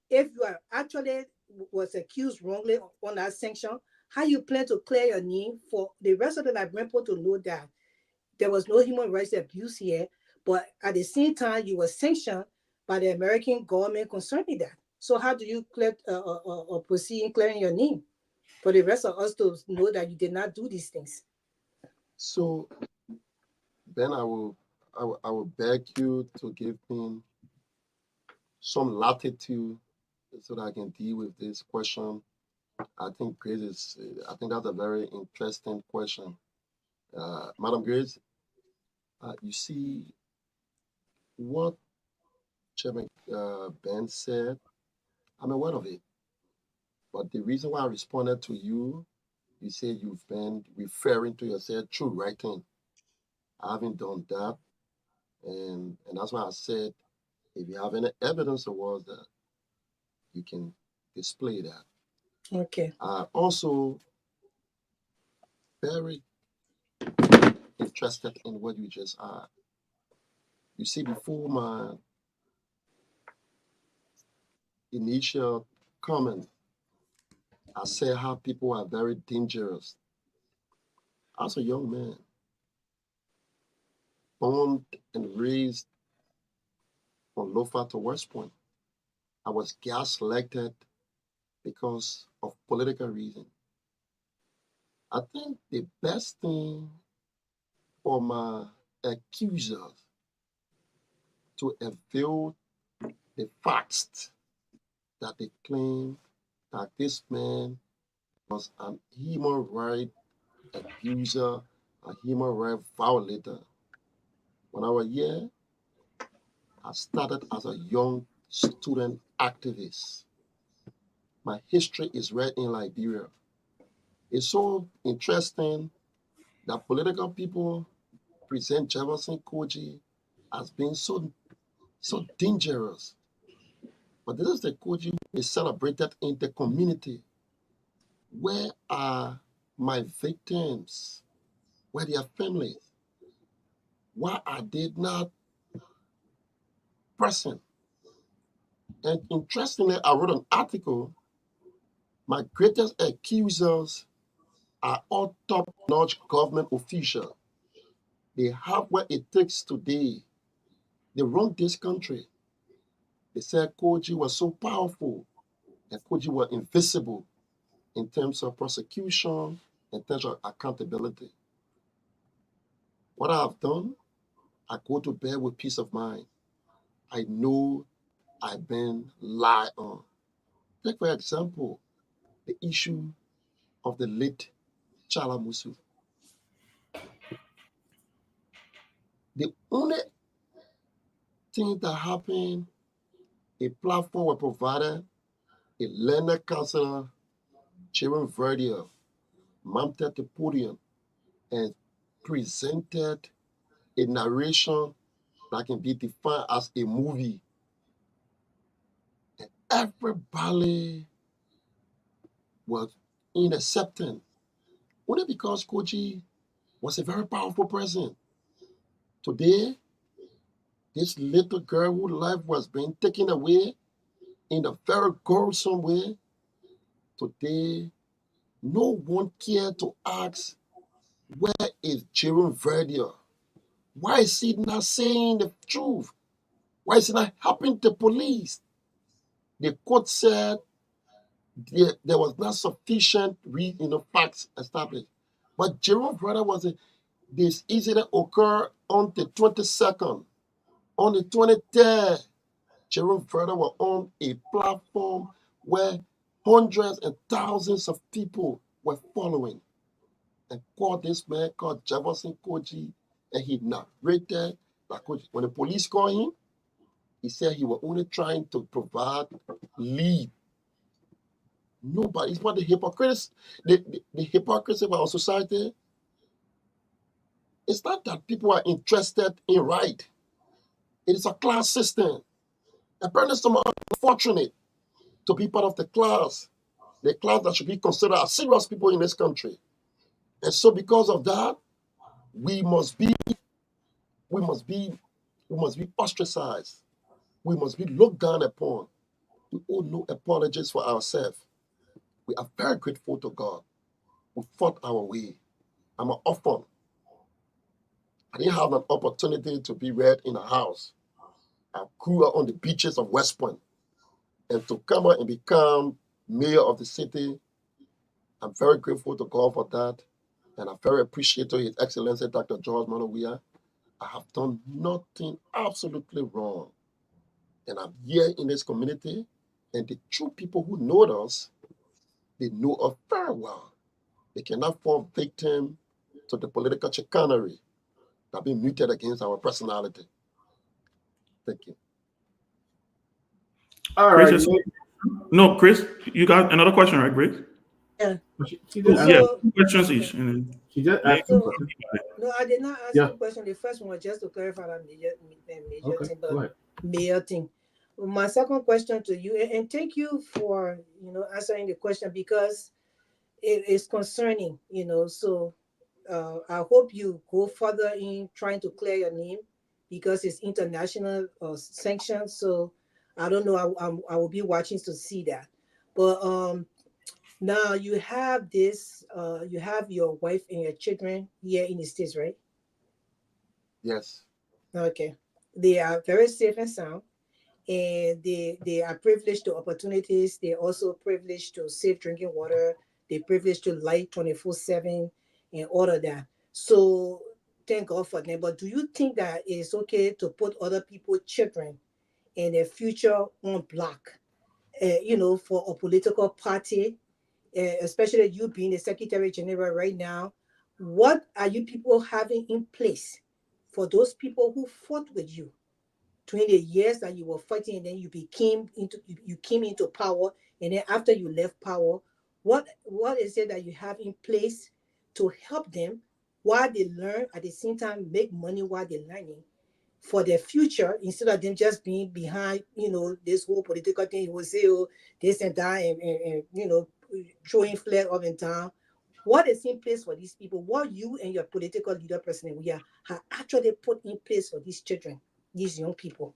if you are actually was accused wrongly on that sanction? How you plan to clear your name for the rest of the Liberian people to know that there was no human rights abuse here, but at the same time you were sanctioned by the American government concerning that. So how do you clear proceed in clearing your name for the rest of us to know that you did not do these things? So then I will beg you to give me some latitude so that I can deal with this question. I think that's a very interesting question. Madam Grace, you see what Chairman Ben said, I'm aware of it. But the reason why I responded to you, you said you've been referring to yourself through writing. I haven't done that. And that's why I said, if you have any evidence towards that, you can display that. Okay. Also very interested in what you just asked. You see, before my initial comment, I said how people are very dangerous. As a young man, born and raised from Lofa to West Point, I was gas-selected because of political reasons. I think the best thing for my accusers to avail the facts that they claim that this man was an human rights abuser, a human rights violator. When I was here, I started as a young student activist. My history is right in Liberia. It's so interesting that political people present Jefferson Koji as being so dangerous. But this is the Koji who is celebrated in the community. Where are my victims? Where are their families? Why are they not present? And interestingly, I wrote an article. My greatest accusers are all top-notch government officials. They have what it takes today. They run this country. They said Koji was so powerful and Koji was invisible in terms of prosecution, in terms of accountability. What I have done, I go to bed with peace of mind. I know I've been lied on. Take, for example, the issue of the late Chala Musu. The only thing that happened, a platform was provided, a learner counselor, Sharon Verdier, mounted the podium and presented a narration that can be defined as a movie. And everybody was in acceptance, only because Koji was a very powerful person. Today, this little girl whose life was being taken away in a very gruesome way, today, no one cared to ask, where is Jerome Verdier? Why is he not saying the truth? Why is he not helping the police? The court said there was not sufficient facts established. But Jerome Verdier this incident occurred on the 22nd. On the 23rd, Jerome Verdier was on a platform where hundreds and thousands of people were following and called this man called Jefferson Koji, and he narrated that Koji, when the police called him, he said he was only trying to provide lead. Nobody, it's what the hypocrites, the hypocrisy of our society. It's not that people are interested in right. It is a class system. Apparently, some are unfortunate to be part of the class that should be considered as serious people in this country. And so because of that, we must be ostracized. We must be looked down upon. We owe no apologies for ourselves. We are very grateful to God. We fought our way. I'm an orphan. I didn't have an opportunity to be reared in a house. I grew up on the beaches of West Point. And to come out and become mayor of the city, I'm very grateful to God for that. And I'm very appreciative of His Excellency Dr. George Monowia. I have done nothing absolutely wrong. And I'm here in this community, and the true people who know us, they know us very well. They cannot fall victim to the political chicanery that been muted against our personality. Thank you. All Chris, right. no, Chris, you got another question, right, Chris? Yeah. She just Yeah, So, 2 questions okay. each. And then She just Nick, asked two So, questions. no, I did not ask Yeah. you a question. The first one was just to clarify that major Okay. thing, Go but ahead. mayor thing. My second question to you, and thank you for answering the question, because it is concerning. So I hope you go further in trying to clear your name, because it's international sanctions. So I don't know. I will be watching to see that. But now you have this. You have your wife and your children here in the States, right? Yes. Okay. They are very safe and sound, and they are privileged to opportunities. They're also privileged to safe drinking water. They're privileged to light 24/7 and all of that. So thank God for them. But do you think that it's okay to put other people's children and their future on block, for a political party, especially you being the Secretary General right now? What are you people having in place for those people who fought with you 20 years that you were fighting, and then you came into power, and then after you left power, what is it that you have in place to help them while they learn, at the same time make money while they're learning, for their future, instead of them just being behind this whole political thing? You will say, oh, this and that, and throwing flag up and down. What is in place for these people? What you and your political leader, President Weah, have actually put in place for these children, these young people?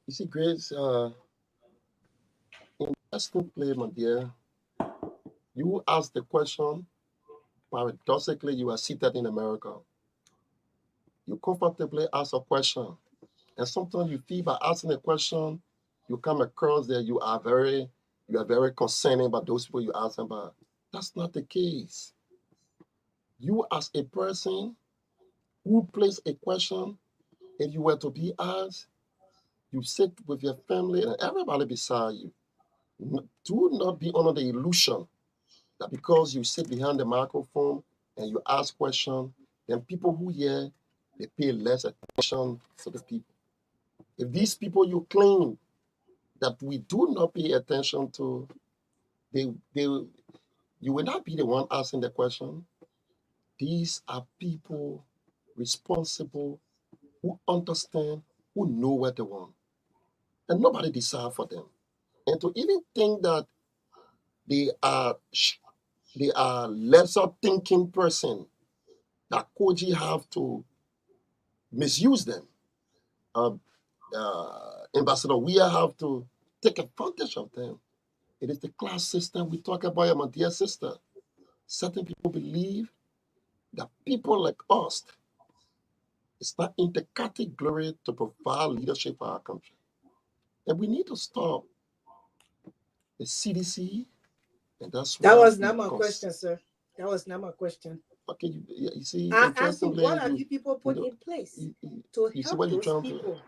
You see, Grace, in personal play, my dear, you ask the question, paradoxically, you are seated in America. You comfortably ask a question. And sometimes you feel by asking a question, you come across that you are very concerning about those people you ask about. That's not the case. You as a person who plays a question, if you were to be asked, you sit with your family and everybody beside you. Do not be under the illusion that because you sit behind the microphone and you ask questions, then people who hear They pay less attention to the people. If these people you claim that we do not pay attention to, you will not be the one asking the question. These are people responsible, who understand, who know what they want. And nobody decide for them. And to even think that they are lesser thinking person, that Koji have to misuse them. Ambassador, we have to take advantage of them. It is the class system we talk about, my dear sister. Certain people believe that people like us, it's not in the category to provide leadership for our country. And we need to stop the CDC, and that's That why was not my question, sir. That was not my question. Okay, you see, I asked you, what have you people put in place to you see help what you're those trying people? to.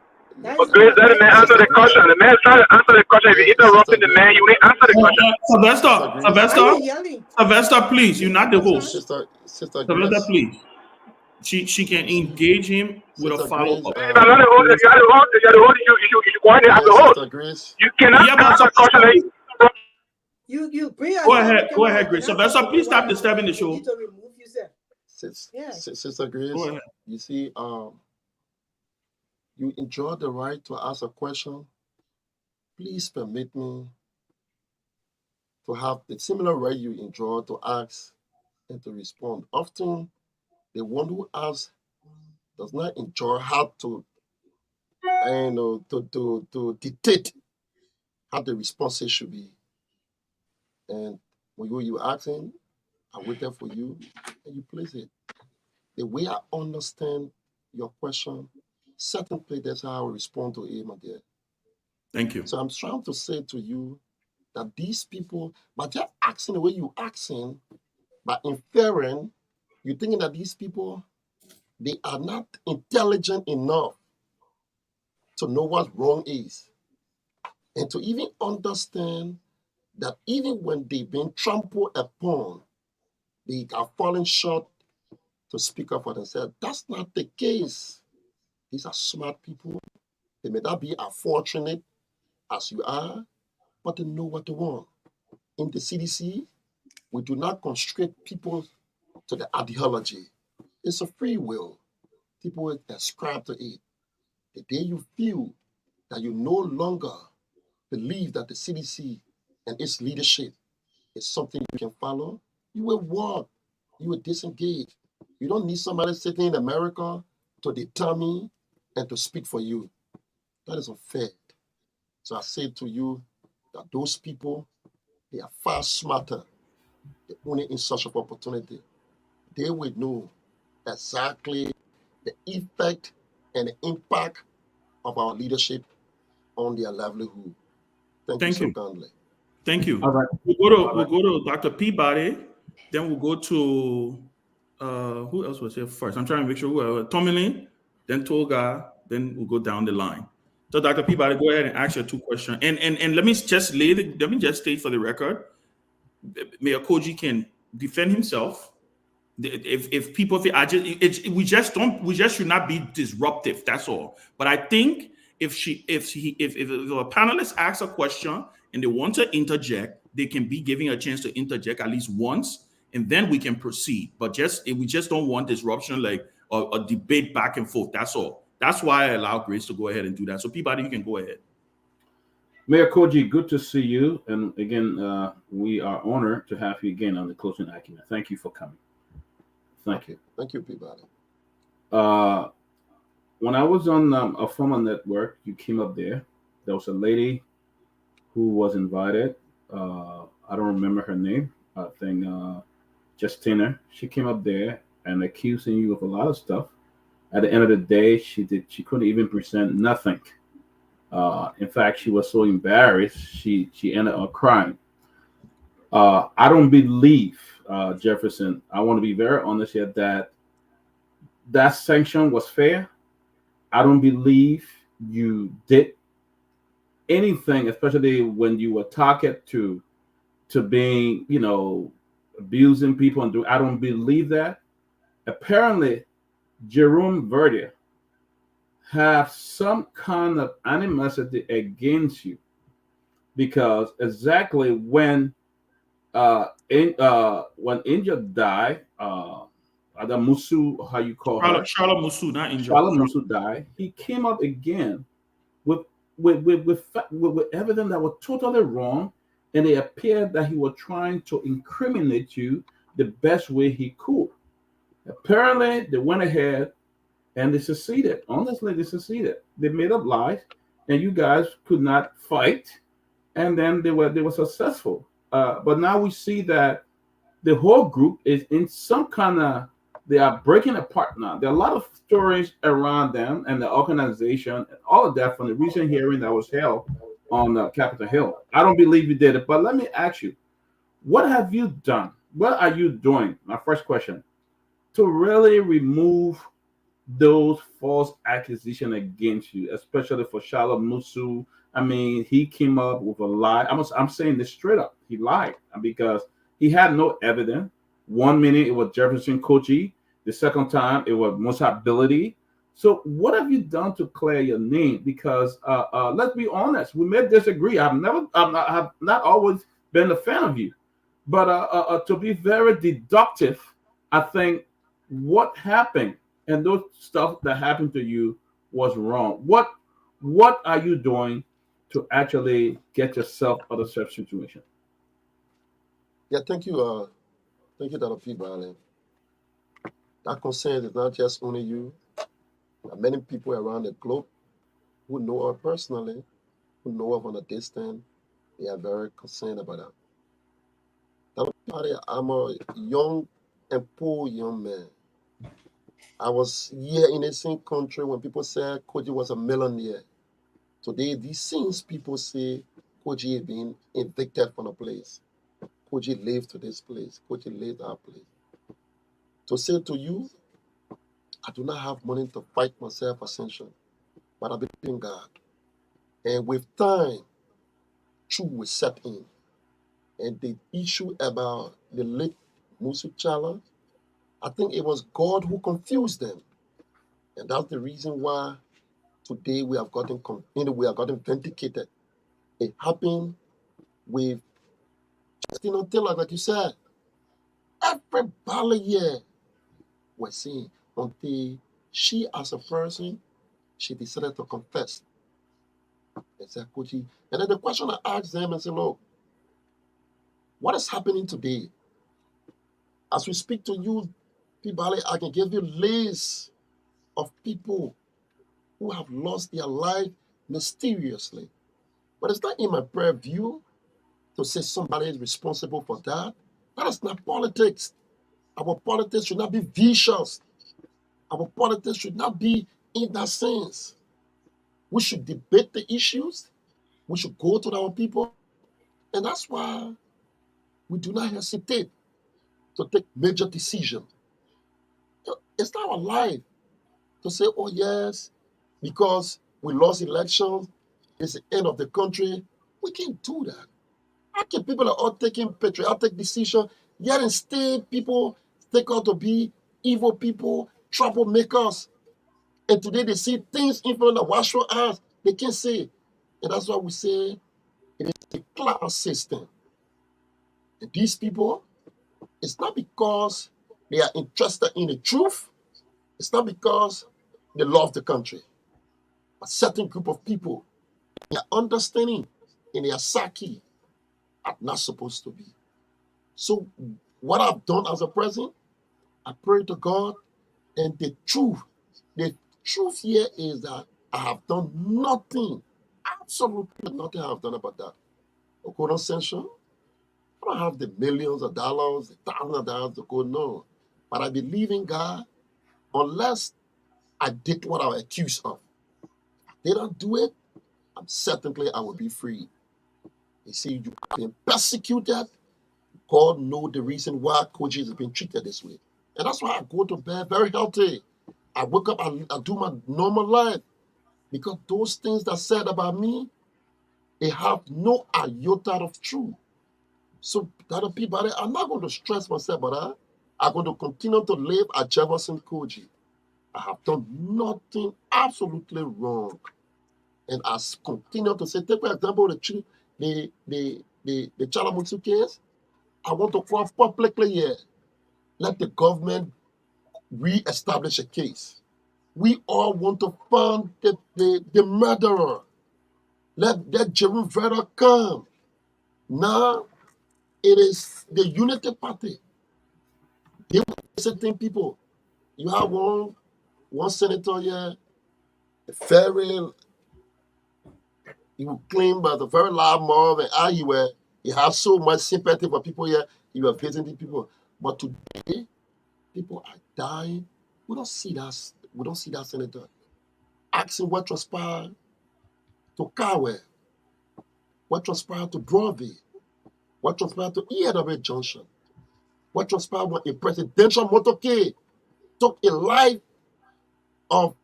That But is Grace, let the man answer the Sister Grace. question. The man's trying to answer the question. If you're interrupting the man, you ain't answer the question. Sylvester, Grace. Why are Sylvester, you yelling? Sylvester, please. You're not the host. Sister Sylvester, Grace. please. She can engage him with a Sister follow Grace, up. If I'm not the host, if you're the host, you should go ahead and ask the host. Sister Grace. You cannot Yeah, but answer a question that You bring us Go ahead, Grace. Sylvester, please stop the disturbing the show. You need to remove yourself. Yeah. Sister Grace, Go ahead. you see, you enjoy the right to ask a question. Please permit me to have the similar right you enjoy to ask and to respond. Often, the one who asks does not enjoy how to, to dictate how the responses should be. And when you asking, I waited for you, and you place it. The way I understand your question, certain place that's how I will respond to it, my dear. Thank you. So I'm trying to say to you that these people, by just asking the way you asking, by inferring, you're thinking that these people, they are not intelligent enough to know what wrong is. And to even understand that even when they've been trampled upon, they are falling short to speak up for themselves. That's not the case. These are smart people. They may not be as fortunate as you are, but they know what they want. In the CDC, we do not constrict people to the ideology. It's a free will. People ascribe to it. The day you feel that you no longer believe that the CDC and its leadership is something you can follow, you will walk. You will disengage. You don't need somebody sitting in America to determine and to speak for you. That is unfair. So I say to you that those people, they are far smarter. They're only in search of opportunity. They will know exactly the effect and the impact of our leadership on their livelihood. Thank you so kindly. Thank you. All right. We'll go to Dr. Peabody, then we'll go to who else was here first? I'm trying to make sure Tomalin, then Tolga, then we'll go down the line. So Dr. Peabody, go ahead and ask your two questions. And let me just state for the record, Mayor Koji can defend himself. If people feel we just should not be disruptive. That's all. But I think if a panelist asks a question and they want to interject, they can be giving a chance to interject at least once, and then we can proceed. But we just don't want disruption, like a debate back and forth. That's all. That's why I allow Grace to go ahead and do that. So Peabody, you can go ahead. Mayor Koji, good to see you. And again, we are honored to have you again on the Closing Acumen. Thank you for coming. Thank you. Thank you, Peabody. When I was on a former network, you came up there. There was a lady who was invited. I don't remember her name. I think Justina. She came up there and accusing you of a lot of stuff. At the end of the day, she couldn't even present nothing. In fact, she was so embarrassed, she ended up crying. I don't believe, Jefferson, I want to be very honest here, that sanction was fair. I don't believe you did anything, especially when you were talking to being, abusing people I don't believe that. Apparently, Jerome Verdi have some kind of animosity against you because exactly when India died, the Musu, how you call her, Charlotte Musu, not Angel. Charlotte Musu died. He came up again with with evidence that was totally wrong, and it appeared that he was trying to incriminate you the best way he could. Apparently, they went ahead and they succeeded. Honestly, they succeeded. They made up lies, and you guys could not fight, and then they were successful. But now we see that the whole group is in some kind of they are breaking apart now. There are a lot of stories around them and the organization and all of that from the recent hearing that was held on Capitol Hill. I don't believe you did it, but let me ask you, what have you done? What are you doing? My first question to really remove those false accusations against you, especially for Shalom Musu. I mean, he came up with a lie. I'm saying this straight up. He lied because he had no evidence. 1 minute it was Jefferson Kochi. The second time it was Musa Ability. So what have you done to clear your name? Because let's be honest, we may disagree. I've not always been a fan of you, but to be very deductive, I think what happened and those stuff that happened to you was wrong. What are you doing to actually get yourself out of such situation? Yeah, thank you, Dr. Peabody. That concern is not just only you. There are many people around the globe who know her personally, who know her from a distance. They are very concerned about that. Dr. Peabody, I'm a young and poor young man. I was here in the same country when people said Koji was a millionaire. Today, these same people say Koji is being evicted from a place. Koji lived to this place. Koji lived that place. To say to you, I do not have money to fight myself ascension, but I believe in God. And with time, truth will set in. And the issue about the late Musu Chala, I think it was God who confused them. And that's the reason why today we have gotten vindicated. It happened with Justina Taylor, like you said. Everybody here was saying until she, as a person, she decided to confess. And said, Koji. And then the question I asked them and said, look, what is happening today? As we speak to you, Peabody, I can give you lists of people who have lost their life mysteriously. But it's not in my purview to say somebody is responsible for that. That is not politics. Our politics should not be vicious. Our politics should not be in that sense. We should debate the issues. We should go to our people. And that's why we do not hesitate to take major decisions. It's not our life to say, oh, yes, because we lost elections, it's the end of the country. We can't do that. How can people are all taking patriotic decisions, yet instead people take out to be evil people, troublemakers, and today they see things in front of wash your eyes, they can't say. And that's why we say it is a class system. And these people, it's not because they are interested in the truth, it's not because they love the country. A certain group of people, their understanding in their psyche are not supposed to be. So what I've done as a president, I pray to God, and the truth here is that I have done nothing, absolutely nothing I have done about that. Okoro Ascension, I don't have the millions of dollars, the thousands of dollars to go, no. But I believe in God unless I did what I was accused of. If I didn't do it, I'm certainly I will be free. You see, you have been persecuted. God knows the reason why coaches have been treated this way. And that's why I go to bed very healthy. I wake up, I do my normal life. Because those things that said about me, they have no iota of truth. So other people, I'm not going to stress myself about that. I'm going to continue to live at Jefferson Koji. I have done nothing absolutely wrong. And I continue to say, take for example the Chalamutu case. I want to call publicly here. Let the government re-establish a case. We all want to find the murderer. Let that jury verdict come. Now it is the Unity Party. They were visiting people. You have one senator here, he would claim by the very loud mob and how he has so much sympathy for people here. He was visiting people. But today, people are dying. We don't see that senator. Asking what transpired to Kawe, what transpired to Broadway, what transpired to EW Junction, what transpired when a presidential motorcade took a life of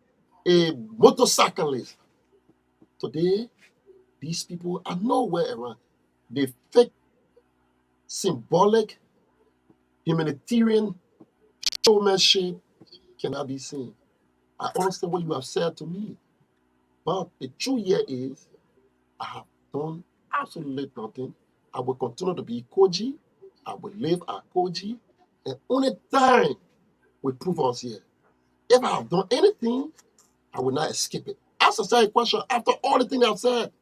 a motorcyclist. Today, these people are nowhere around. The fake, symbolic, humanitarian showmanship cannot be seen. I understand what you have said to me, but the truth here is I have done absolutely nothing. I will continue to be Koji. I will live at Koji, and only time will prove us here. If I have done anything, I will not escape it. Ask a second question after all the things I've said.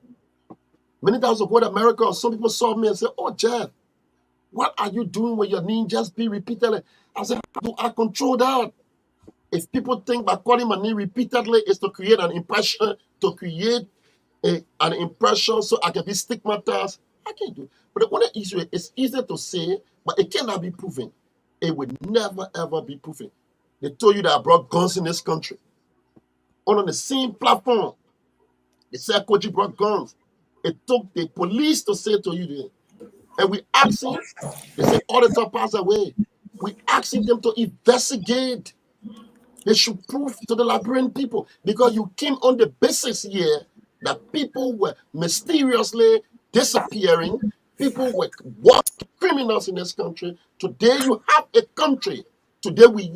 Many times ago in America, some people saw me and said, "Oh, Jeff, what are you doing with your name just be repeatedly?" I said, "How do I control that?" If people think by calling my name repeatedly is to create an impression, to create an impression so I can be stigmatized, I can't do it. But the only issue is it's easy to say, but it cannot be proven. It will never, ever be proven. They told you that I brought guns in this country. On the same platform, they said Koji brought guns. It took the police to say to you there. And we asking, they say auditor passed away. We asking them to investigate. They should prove to the Liberian people because you came on the basis here that people were mysteriously disappearing. People were criminals in this country. Today you have a country. Today we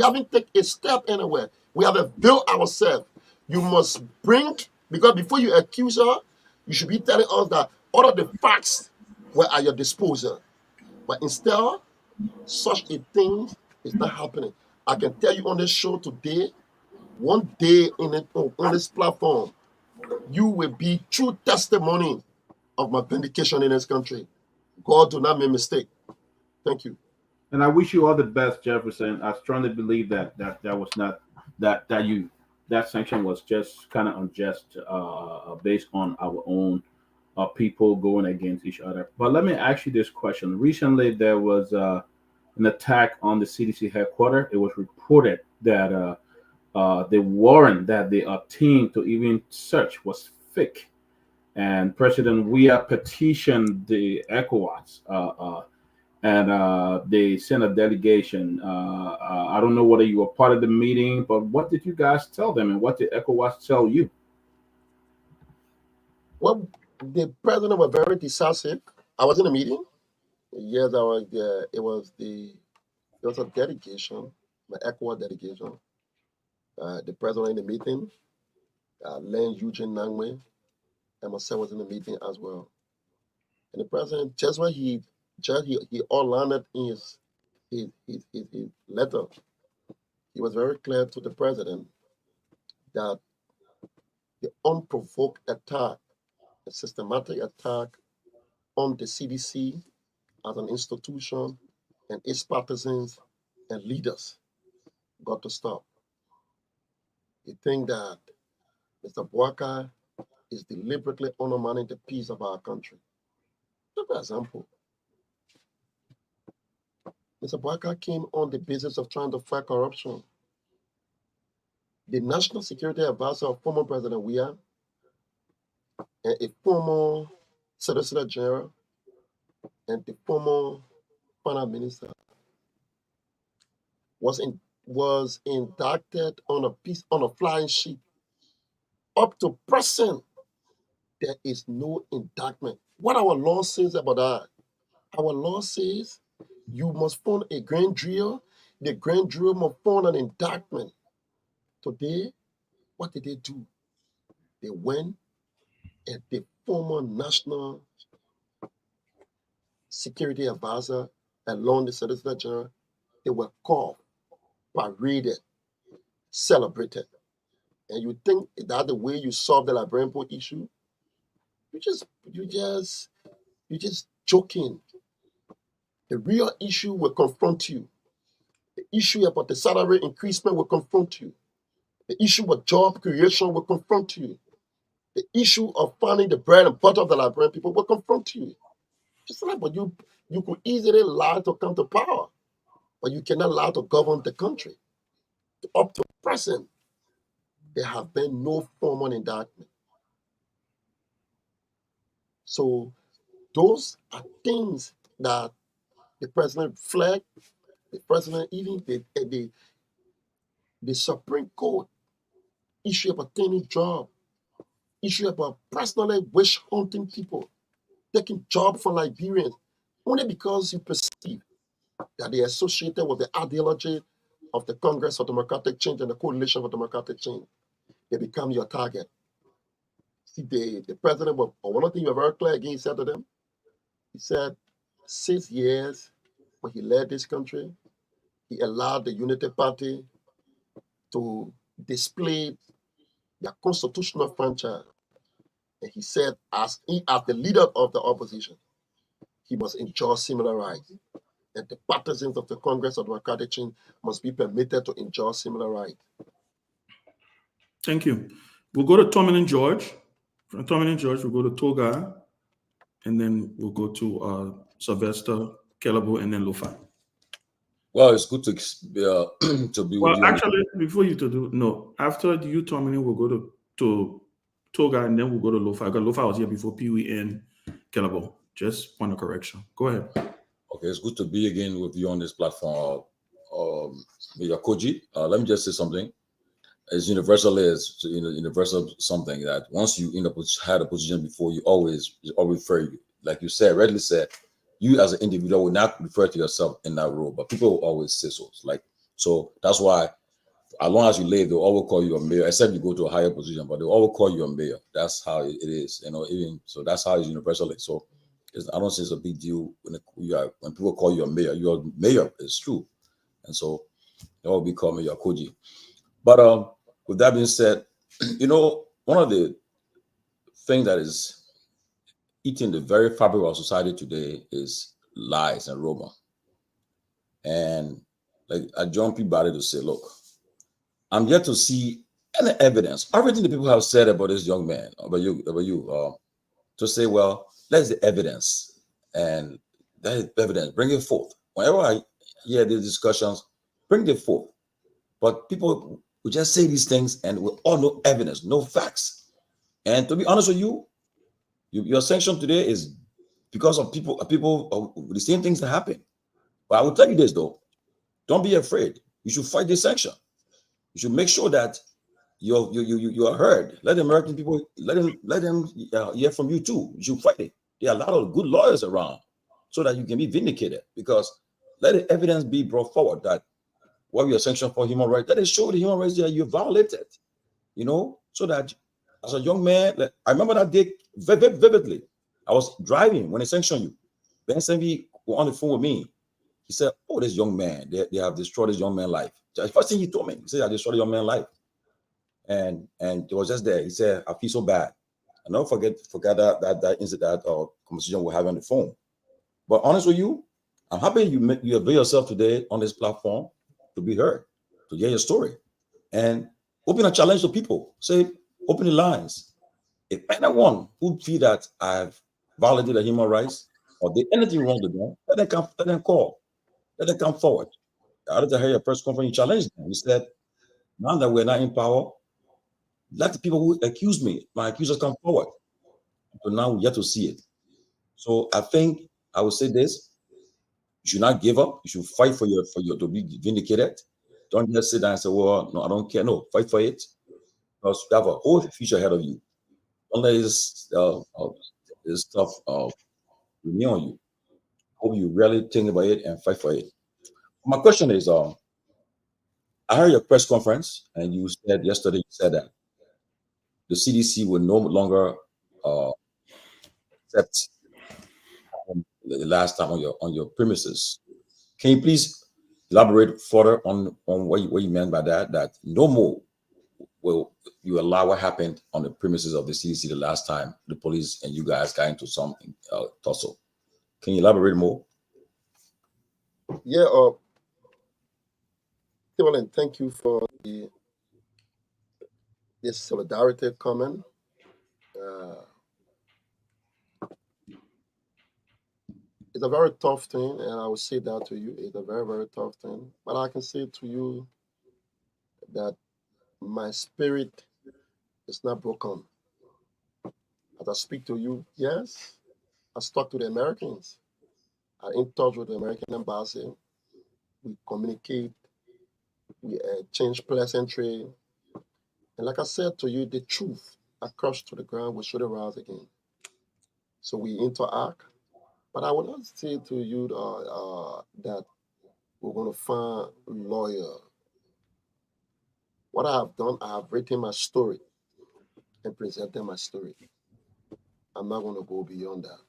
haven't taken a step anywhere. We have built ourselves. You must bring, because before you accuse her, you should be telling us that all of the facts were at your disposal. But instead, such a thing is not happening. I can tell you on this show today, one day on this platform, you will be true testimony of my vindication in this country. God do not make mistake. Thank you. And I wish you all the best, Jefferson. I strongly believe that was not that sanction was just kind of unjust, based on our own people going against each other. But let me ask you this question. Recently, there was an attack on the CDC headquarters. It was reported that the warrant that they obtained to even search was fake. And President Weah petitioned the ECOWAS, and they sent a delegation. I don't know whether you were part of the meeting, but what did you guys tell them, and what did ECOWAS tell you? Well, the president was very decisive. I was in a meeting. Yes, I was there. It was a delegation, my ECOWAS delegation. The president in the meeting, Len Eugene Nangwe, and myself was in the meeting as well. And the president, just when he all landed in his letter, he was very clear to the president that the unprovoked attack, a systematic attack on the CDC as an institution and its partisans and leaders got to stop. He think that Mr. Boakai is deliberately undermining the peace of our country. Just for example, Mr. Boakai came on the basis of trying to fight corruption. The National Security Advisor of former President Weah and a former Solicitor General and the former Finance Minister was indicted on a flying sheet. Up to present, there is no indictment. What our law says about that? Our law says you must form a grand jury. The grand jury must form an indictment. Today, what did they do? They went and the former national security advisor along the Solicitor General, they were called, paraded, celebrated. And you think that the way you solve the Liberian port issue? You just joking. The real issue will confront you. The issue about the salary increasement will confront you. The issue of job creation will confront you. The issue of finding the bread and butter of the Liberian people will confront you. Just like, but you could easily lie to come to power, but you cannot lie to govern the country. Up to present, there have been no formal indictment. So those are things that the president flagged. The president, even the Supreme Court, issue about obtaining job, issue about personally wish hunting people, taking job from Liberians, only because you perceive that they are associated with the ideology of the Congress for Democratic Change and the Coalition for Democratic Change. They become your target. See, the president, or one of the things you were very clear again, he said to them, he said, 6 years when he led this country, he allowed the Unity Party to display their constitutional franchise. And he said, as the leader of the opposition, he must enjoy similar rights. And the partisans of the Congress of Democratic Change must be permitted to enjoy similar rights. Thank you. We'll go to Tomalin George. From Tomalin George, we'll go to Toga, and then we'll go to Sylvester, Kelabo, and then Lofa. Well, it's good to be Well, with you. actually, before you to do, no, after you, Tomalin, we'll go to Toga, and then we'll go to Lofa. Because Lofa was here before Pee-wee and Kelabo. Just point of correction. Go ahead. Okay, it's good to be again with you on this platform. With your Koji. Let me just say something. As universal is universal something that once you had a position before, you always refer you. Like you said, readily said, you as an individual will not refer to yourself in that role, but people will always say so. So that's why, as long as you live, they'll always call you a mayor, except you go to a higher position, but they'll always call you a mayor. That's how it is, even so that's how it's universally. So I don't say it's a big deal when people call you a mayor. You're a mayor, it's true. And so they will be calling me Yakoji. But with that being said, one of the things that is eating the very fabric of society today is lies and rumor. And like I joined Peabody to say, look, I'm yet to see any evidence. Everything the people have said about this young man, about you, to say, well, there's the evidence, and that is evidence. Bring it forth. Whenever I hear these discussions, bring it forth. But people will just say these things, and with all no evidence, no facts. And to be honest with you, your sanction today is because of people the same things that happen. But I will tell you this though: don't be afraid. You should fight this sanction. You should make sure that you are heard. Let the American people let them hear from you too. You should fight it. There are a lot of good lawyers around, so that you can be vindicated. Because let the evidence be brought forward that what we are sanctioned for human rights. Let it show the human rights that you violated. So that as a young man, I remember that day vividly. I was driving when they sanctioned you. Ben Sanvee was on the phone with me. He said, "Oh, this young man, they have destroyed this young man's life." The first thing he told me, he said, "I destroyed the young man's life." And it was just there. He said, "I feel so bad." I never forget that incident or conversation we have on the phone. But honest with you, I'm happy you avail yourself today on this platform to be heard, to hear your story, and open a challenge to people. Say, open the lines. If anyone who feel that I've violated the human rights or did anything wrong to them, let them call. Let them come forward. I had to hear your press conference, you challenged them. You said, now that we're not in power, let the people who accuse me, my accusers, come forward. So now we get to see it. So I think I would say this: you should not give up. You should fight for your to be vindicated. Don't just sit down and say, "Well, no, I don't care." No, fight for it, because you have a whole future ahead of you. Don't let this stuff remain on you. Hope you really think about it and fight for it. My question is, I heard your press conference, and you said yesterday, you said that the CDC will no longer accept the last time on your premises. Can you please elaborate further on what you meant by that? That no more will you allow what happened on the premises of the CDC the last time the police and you guys got into some tussle. Can you elaborate more? Yeah, Tomalin, thank you for this solidarity comment. It's a very tough thing, and I will say that to you. It's a very, very tough thing. But I can say to you that my spirit is not broken. As I speak to you, yes, I talk to the Americans. I'm in touch with the American embassy. We communicate, we exchange pleasantry. And like I said to you, the truth I crushed to the ground will surely rise again. So we interact. But I will not say to you that we're going to find a lawyer. What I have done, I have written my story and presented my story. I'm not going to go beyond that.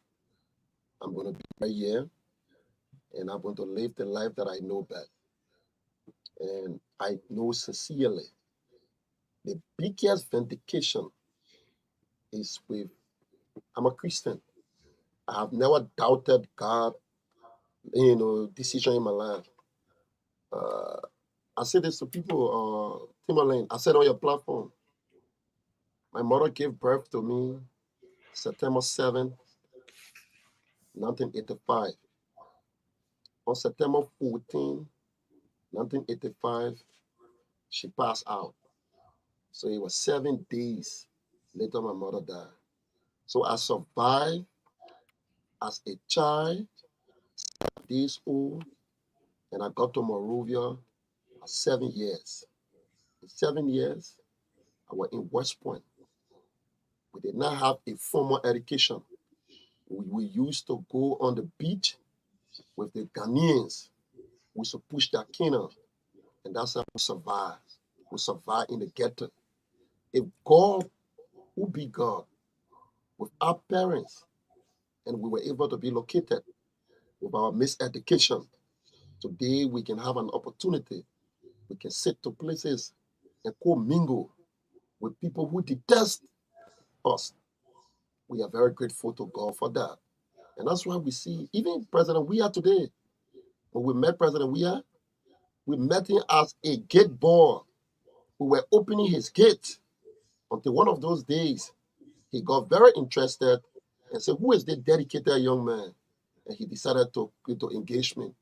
I'm going to be right here, and I'm going to live the life that I know best. And I know sincerely the biggest vindication is with I'm a Christian. I have never doubted God, decision in my life. I say this to people, Tomalin, I said on your platform, my mother gave birth to me September 7th, 1985. On September 14th, 1985, she passed out. So it was 7 days later my mother died. So I survived as a child, 7 days old, and I got to Monrovia at 7 years. In 7 years, I was in West Point. We did not have a formal education. We used to go on the beach with the Ghanaians. We used to push their canoe, and that's how we survived. We survived in the ghetto. If God would be God with our parents, and we were able to be located with our miseducation, today we can have an opportunity. We can sit to places and co-mingle with people who detest us. We are very grateful to God for that. And that's why we see, even President Weah today, when we met President Weah, we met him as a gate boy. We were opening his gate until one of those days, he got very interested and said, who is this dedicated young man? And he decided to engage me.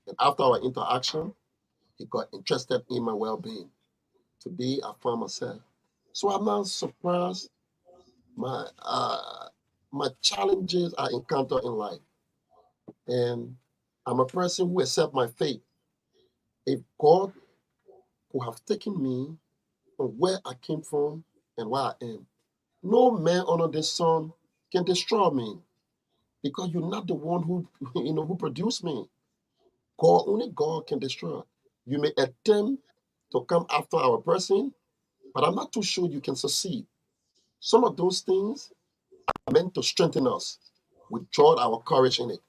And after our interaction, he got interested in my well-being. Today, I found myself. So I'm not surprised my challenges I encounter in life. And I'm a person who accepts my fate. If God could have taken me from where I came from and where I am, no man under the sun can destroy me because you're not the one who who produced me. God, only God can destroy. You may attempt to come after our person, but I'm not too sure you can succeed. Some of those things are meant to strengthen us. We draw our courage in it.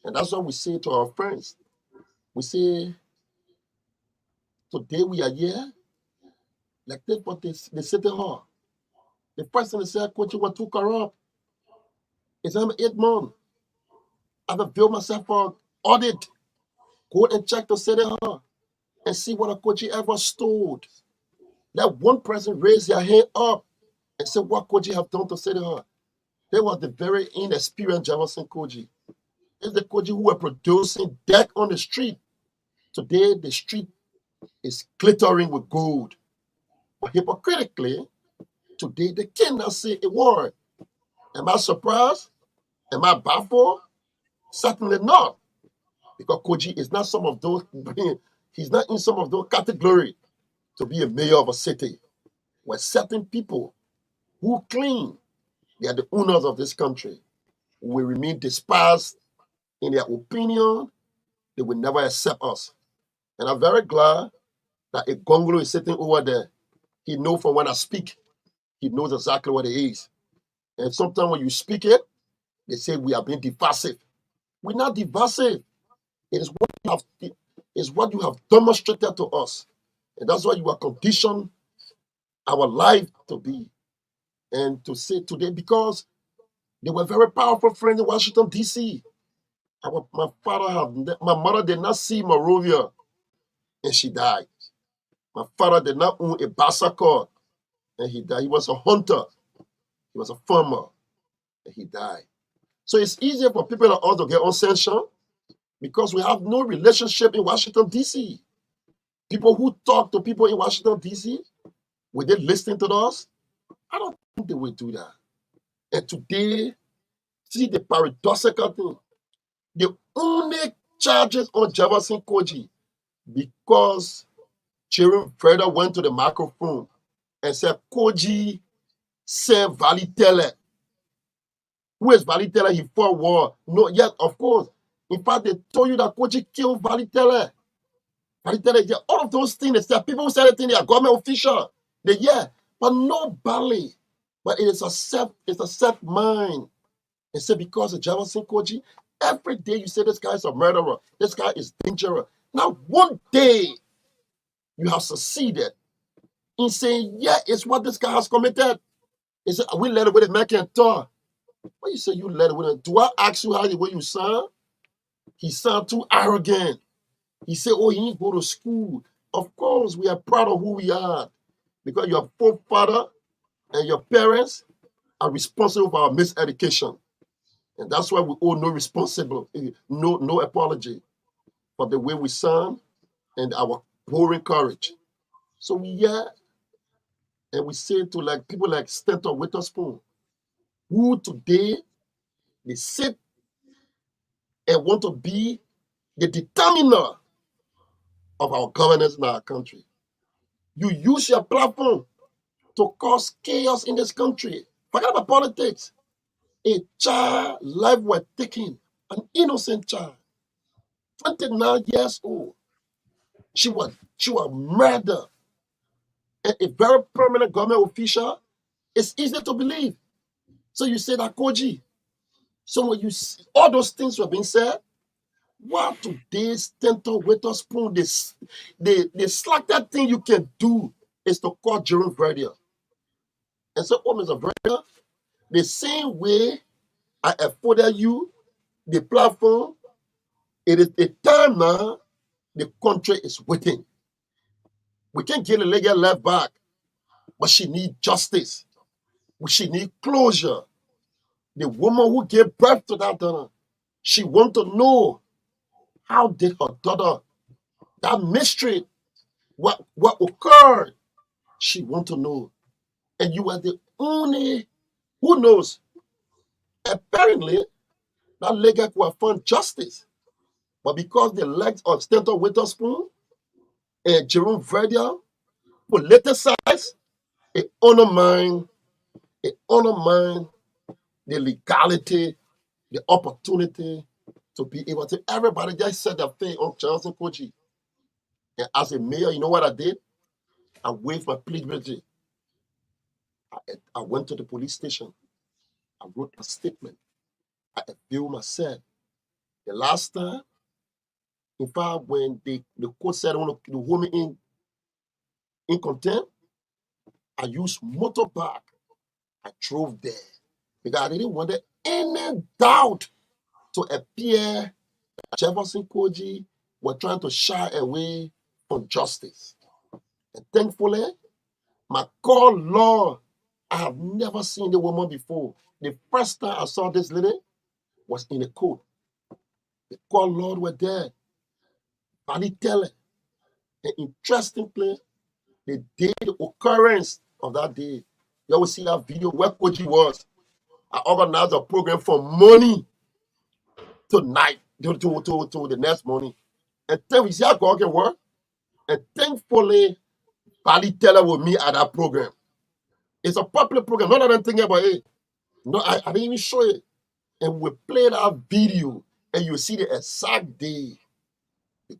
And that's what we say to our friends. We say, today we are here, like this, but they sit in hall. The person said, Coach, you were too corrupt. It's I'm 8 months. I've availed myself for audit. Go and check the city hall and see what a coach ever stole. Let one person raise their hand up and say, what could you have done to City Hall? They were the very inexperienced Jefferson Koji. It's the Koji who were producing deck on the street. Today, the street is glittering with gold. But hypocritically, today they cannot say a word. Am I surprised? Am I baffled? Certainly not. Because Koji is not some of those, he's not in some of those categories to be a mayor of a city where certain people who claim they are the owners of this country will remain despised in their opinion. They will never accept us. And I'm very glad that a gongolo is sitting over there. He knows from when I speak, he knows exactly what it is. And sometimes when you speak it, they say we are being divisive. We're not divisive. It is what you have demonstrated to us. And that's why you are conditioned our life to be. And to say today, because they were very powerful friends in Washington, D.C. My mother did not see Morovia, and she died. My father did not own a bicycle, and he died. He was a hunter. He was a farmer, and he died. So it's easier for people like us to get unsanctioned because we have no relationship in Washington, D.C. People who talk to people in Washington, D.C., were they listening to us? I don't think they will do that. And today, see the paradoxical thing. The only charges on Jefferson Koji because Jerome Freda went to the microphone and said, Koji said Valitele. Who is Valitele? He fought war. No, yet, of course. In fact, they told you that Koji killed Valitele. Valitele, all of those things, people who said it, they are government official. But nobody. But it is a set mind. And say because of Jefferson Koji, every day you say this guy is a murderer, this guy is dangerous. Now one day you have succeeded in saying, yeah, it's what this guy has committed. He said, we let it with a McIntyre. What you say you let it with him? Do I ask you how the way you sound? He sound too arrogant. He said, oh, he didn't go to school. Of course, we are proud of who we are because your forefather and your parents are responsible for our miseducation. And that's why we owe no apology for the way we sound and our pouring courage. So we and we say to like people like Stanton Witherspoon, who today they sit and want to be the determiner of our governance in our country. You use your platform to cause chaos in this country. Forget about politics. A child life was taken, an innocent child, 29 years old. She was murdered. And a very prominent government official, it's easy to believe. So you say that Koji. So when you see all those things were being said, what today's Stanton Witherspoon, the slackest thing you can do is to call Jerome Verdier. And so, Mr. Verdier, the same way I afforded you the platform, it is a time now the country is waiting. We can't get a legal left back, but she needs justice. She needs closure. The woman who gave birth to that daughter, she wants to know how did her daughter, that mystery, what occurred, she wants to know. And you are the only, who knows, apparently, that lady could have found justice. But because the legs of Stanton Witherspoon and Jerome Verdier politicized, it undermined the legality, the opportunity to be able to, everybody just said their thing on Johnson Koji. And as a mayor, you know what I did? I waived my plea guilty. I went to the police station. I wrote a statement. I appealed myself. The last time, in fact, when the court said I want to hold me in contempt, I used motorbike. I drove there because I didn't want any doubt to appear Jefferson Koji were trying to shy away from justice. And thankfully, my God, Lord, I have never seen the woman before. The first time I saw this lady was in a court. The God, Lord, were there. Valitele, an interesting place. The day, the occurrence of that day. You always see that video where Koji was. I organized a program from morning to night, to the next morning. And then we see how God can work. And thankfully, Valitele with me at that program. It's a popular program. None of them thinking about it. No, I didn't even show it. And we played that video, and you see the exact day.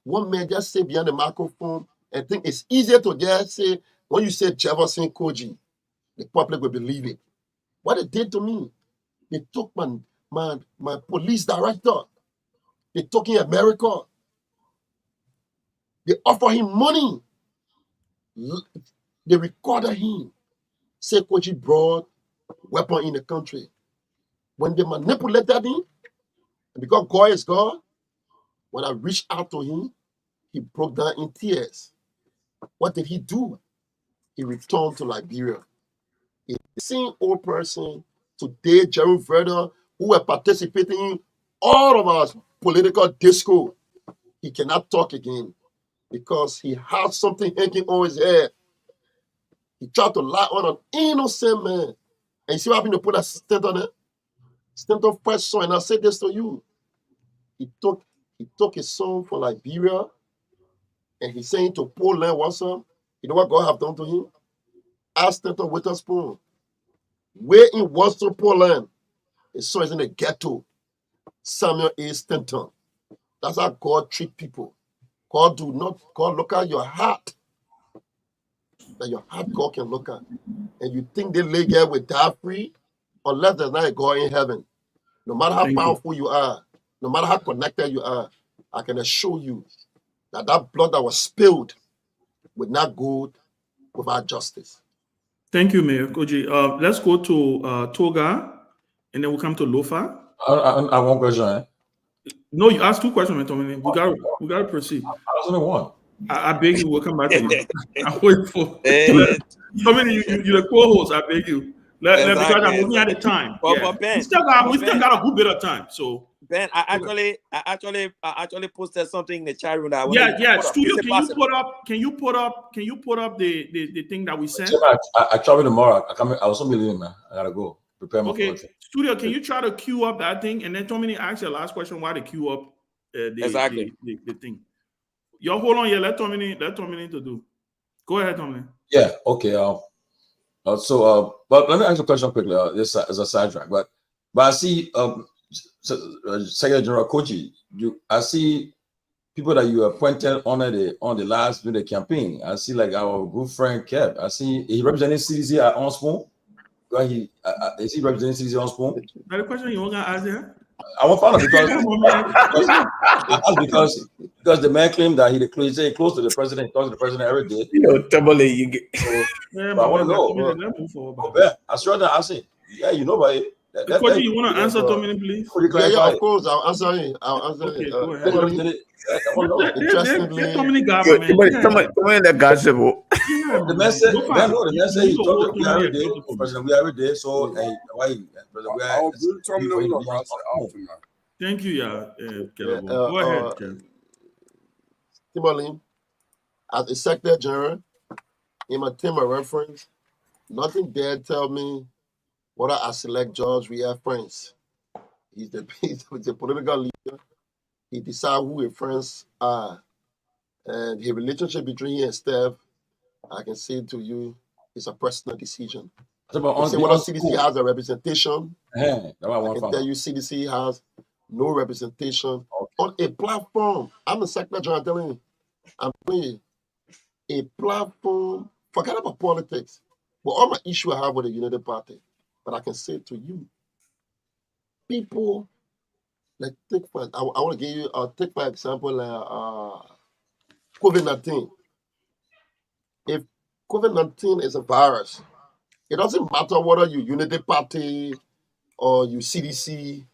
One man just sit behind the microphone I think it's easier to just say, when you say Jefferson Koji, the public will believe it. What they did to me, they took my police director. They took him America. They offer him money. They recorded him. Say Koji brought weapon in the country. When they manipulated him, because God is God, when I reached out to him, he broke down in tears. What did he do? He returned to Liberia. A same old person today, Jerry Verder, who were participating in all of our political disco, he cannot talk again because he had something hanging on his head. He tried to lie on an innocent man. And you see what happened to put a stent on it? Stent on first son. And I said this to you. He took his son from Liberia and he's saying to Poland, what's up? You know what God have done to him? I Stanton with a spoon. Where in Western Poland, his son is in the ghetto. Samuel A. Stanton. That's how God treat people. God look at your heart. That your heart God can look at. And you think they lay there with die free, unless there's not a God in heaven. No matter how powerful you are, no matter how connected you are, I can assure you that blood that was spilled would not go without justice. Thank you, Mayor Koji. Let's go to Toga, and then we'll come to Lofa. I have one question. Eh? No, you asked two questions, Tomalin. We got to proceed. I was only one. I beg you, we'll come back to you. I'm waiting for Tomalin. You're the co-host. I beg you. Because I'm looking at the time. But Ben, we still got a good bit of time. So Ben, I actually posted something in the chat room that Studio, can you put up the thing that we sent? I travel tomorrow. I was only leaving, man. I gotta go prepare my project. Studio, can you try to queue up that thing? And then Tommy ask your last question why they queue up the thing. Yo, hold on here. Let Tommy to do. Go ahead, Tommy. Yeah. Okay. But let me ask you a question quickly. This is a sidetrack, but I see Secretary General Koji. I see people that you appointed on the last during the campaign. I see like our good friend Kev. I see he representing CDC at On Spoon. Is he representing CDC On Spoon? That's the question you want to ask here? I want to find out because the man claimed that he close to the president, he talks to the president every day. You know, Tomalin, you get. I want to know. I sure that I say, yeah, you know, but Koji, you want to answer Tomalin, please? Yeah, of course. I'll answer it. Okay, go ahead. Interestingly, Tomalin, that gossip. The man said he talked to every day. President, we every day. So why? Thank you, Go ahead, Tomalin, as a Secretary General, in my term of reference, nothing there tell me whether I select George, we have friends. He's the political leader. He decides who his friends are. And his relationship between he and Steph, I can say to you, it's a personal decision. Say whether CDC has a representation, I can tell you CDC has no representation on a platform. I'm a Secretary General telling you, I'm playing a platform, forget about politics, but all my issue I have with the United Party. But I can say to you, people, like I want to give you, take for example, COVID-19. If COVID-19 is a virus, it doesn't matter whether you Unity Party or you CDC.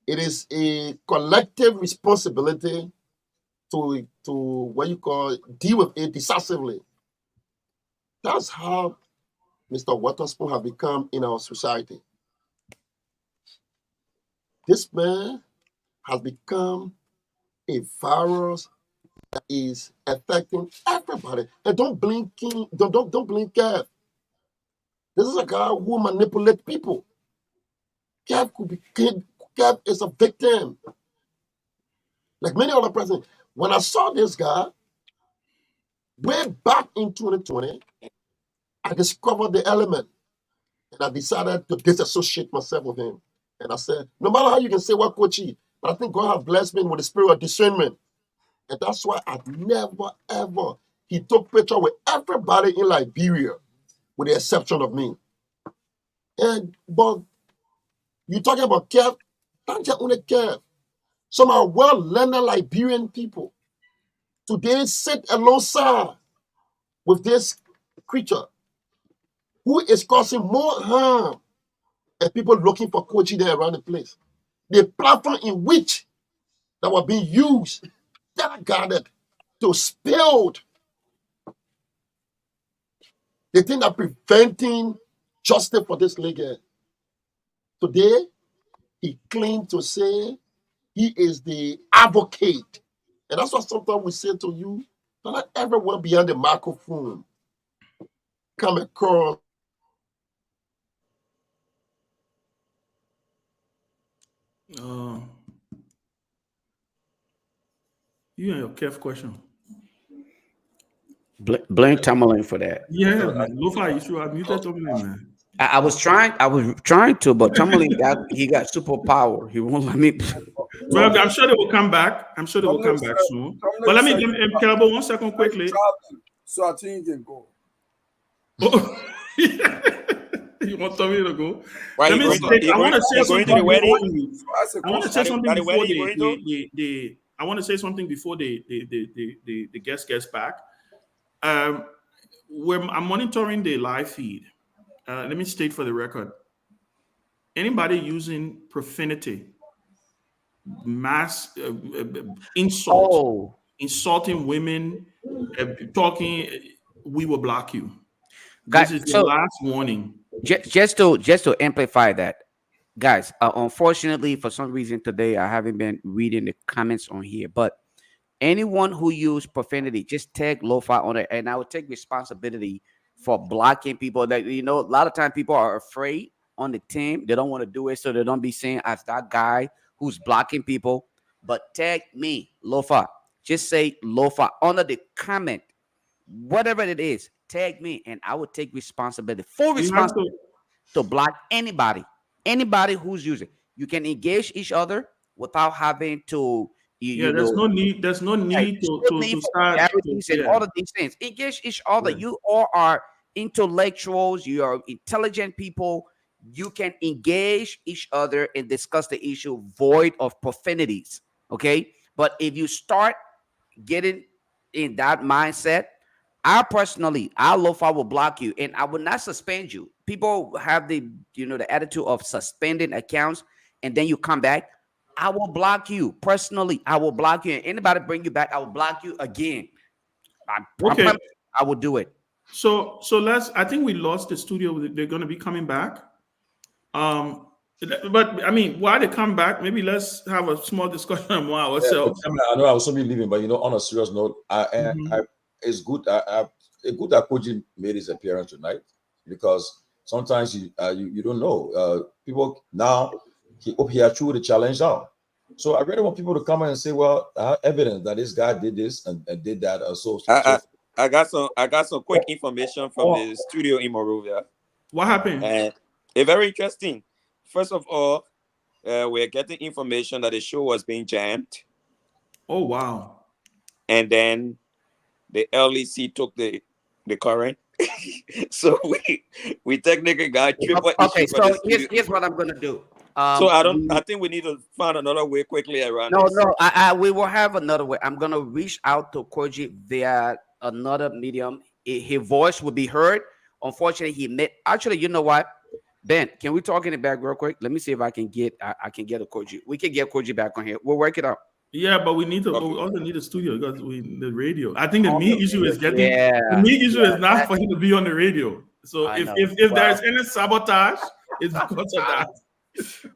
It is a collective responsibility to what you call deal with it decisively. That's how Mr. Waterspoon have become in our society. This man has become a virus that is affecting everybody. And don't blink Kev. This is a guy who manipulates people. Kev is a victim. Like many other presidents. When I saw this guy, way back in 2020, I discovered the element. And I decided to disassociate myself with him. And I said, no matter how you can say what Kochi, but I think God has blessed me with the spirit of discernment. And that's why I never, ever he took picture with everybody in Liberia, with the exception of me. But you talking about Kev, not just only Kev. Some are well-learned Liberian people today sit alongside with this creature who is causing more harm and people looking for coaching there around the place. The platform in which that were being used, that are gathered to spill the thing that preventing justice for this lady. Today, he claimed to say he is the advocate. And that's what sometimes we say to you, not everyone behind the microphone come across. You and your Kev question. Blame Tomalin for that. Yeah, man. Lofa, you should have muted Tomalin, man. I was trying to, but Tomalin got superpower. He won't let me. Well, I'm sure they will come back. I'm sure they will come back soon. But let me Calabo 1 second quickly. So I think you can go. You want Tommy to go? Why Let you me going say, to- I want to say you going something to the before wedding? you. So I said, I want to say something the before wedding you going the I want to say something before the guest gets back. I'm monitoring the live feed. Let me state for the record: anybody using profanity, mass insult, insulting women, talking, we will block you. This is the last warning. Just to amplify that, guys. Unfortunately, for some reason today, I haven't been reading the comments on here. But anyone who use profanity, just tag Lofa on it, and I would take responsibility for blocking people. That a lot of times people are afraid on the team; they don't want to do it, so they don't be seen as that guy who's blocking people. But tag me, Lofa. Just say Lofa under the comment, whatever it is. Tag me, and I would take responsibility, full responsibility, to block anybody who's using. You can engage each other without having to. There's no need. There's no need to start. And all of these things. Engage each other. Yeah. You all are intellectuals. You are intelligent people. You can engage each other and discuss the issue void of profanities. Okay, but if you start getting in that mindset, I Lofa will block you, and I will not suspend you. People have the attitude of suspending accounts, and then you come back. I will block you personally. I will block you. And anybody bring you back, I will block you again. I will do it. So I think we lost the studio. They're going to be coming back. But I mean, while they come back, maybe let's have a small discussion among ourselves. I know I was be leaving, but on a serious note, it's good. It's good that Koji made his appearance tonight, because sometimes you don't know. People now he threw the challenge out. So I really want people to come and say, well, I have evidence that this guy did this and did that. I got some quick information from the studio in Monrovia. What happened? It's very interesting. First of all, we're getting information that the show was being jammed. Oh wow! And then the LEC took the current. So we technically got triple issue. Okay, so here's what I'm gonna do. So I think we need to find another way quickly around this. No, we will have another way. I'm gonna reach out to Koji via another medium. His voice will be heard. Unfortunately, actually, you know what? Ben, can we talk in the back real quick? Let me see if I can get a Koji. We can get Koji back on here. We'll work it out. Yeah, but we also need a studio because the radio. I think the main issue is the main issue is not for him to be on the radio. So if there's any sabotage, it's because of that.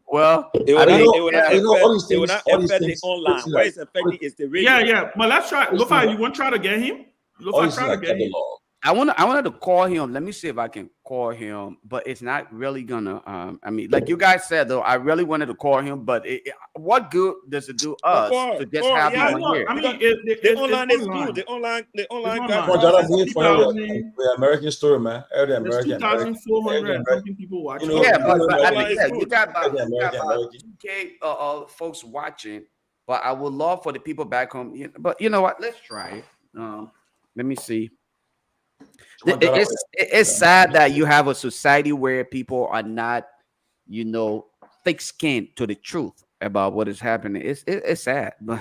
Well, it will not affect the online. What is affecting is the radio. Yeah. But let's try. Lofa, you want to try to get him? Lofa, try to get him. I wanted to call him. Let me see if I can call him, but it's not really gonna. I mean, like you guys said though, I really wanted to call him, but what good does it do us to just have him on here? I mean, the online is good. The online guy. American story, man. There's 2,400 something people watching. Yeah, but you got about 2K folks watching. But I would love for the people back home. But you know what? Let's try it. Let me see. It's sad that you have a society where people are not, thick-skinned to the truth about what is happening. It's sad, but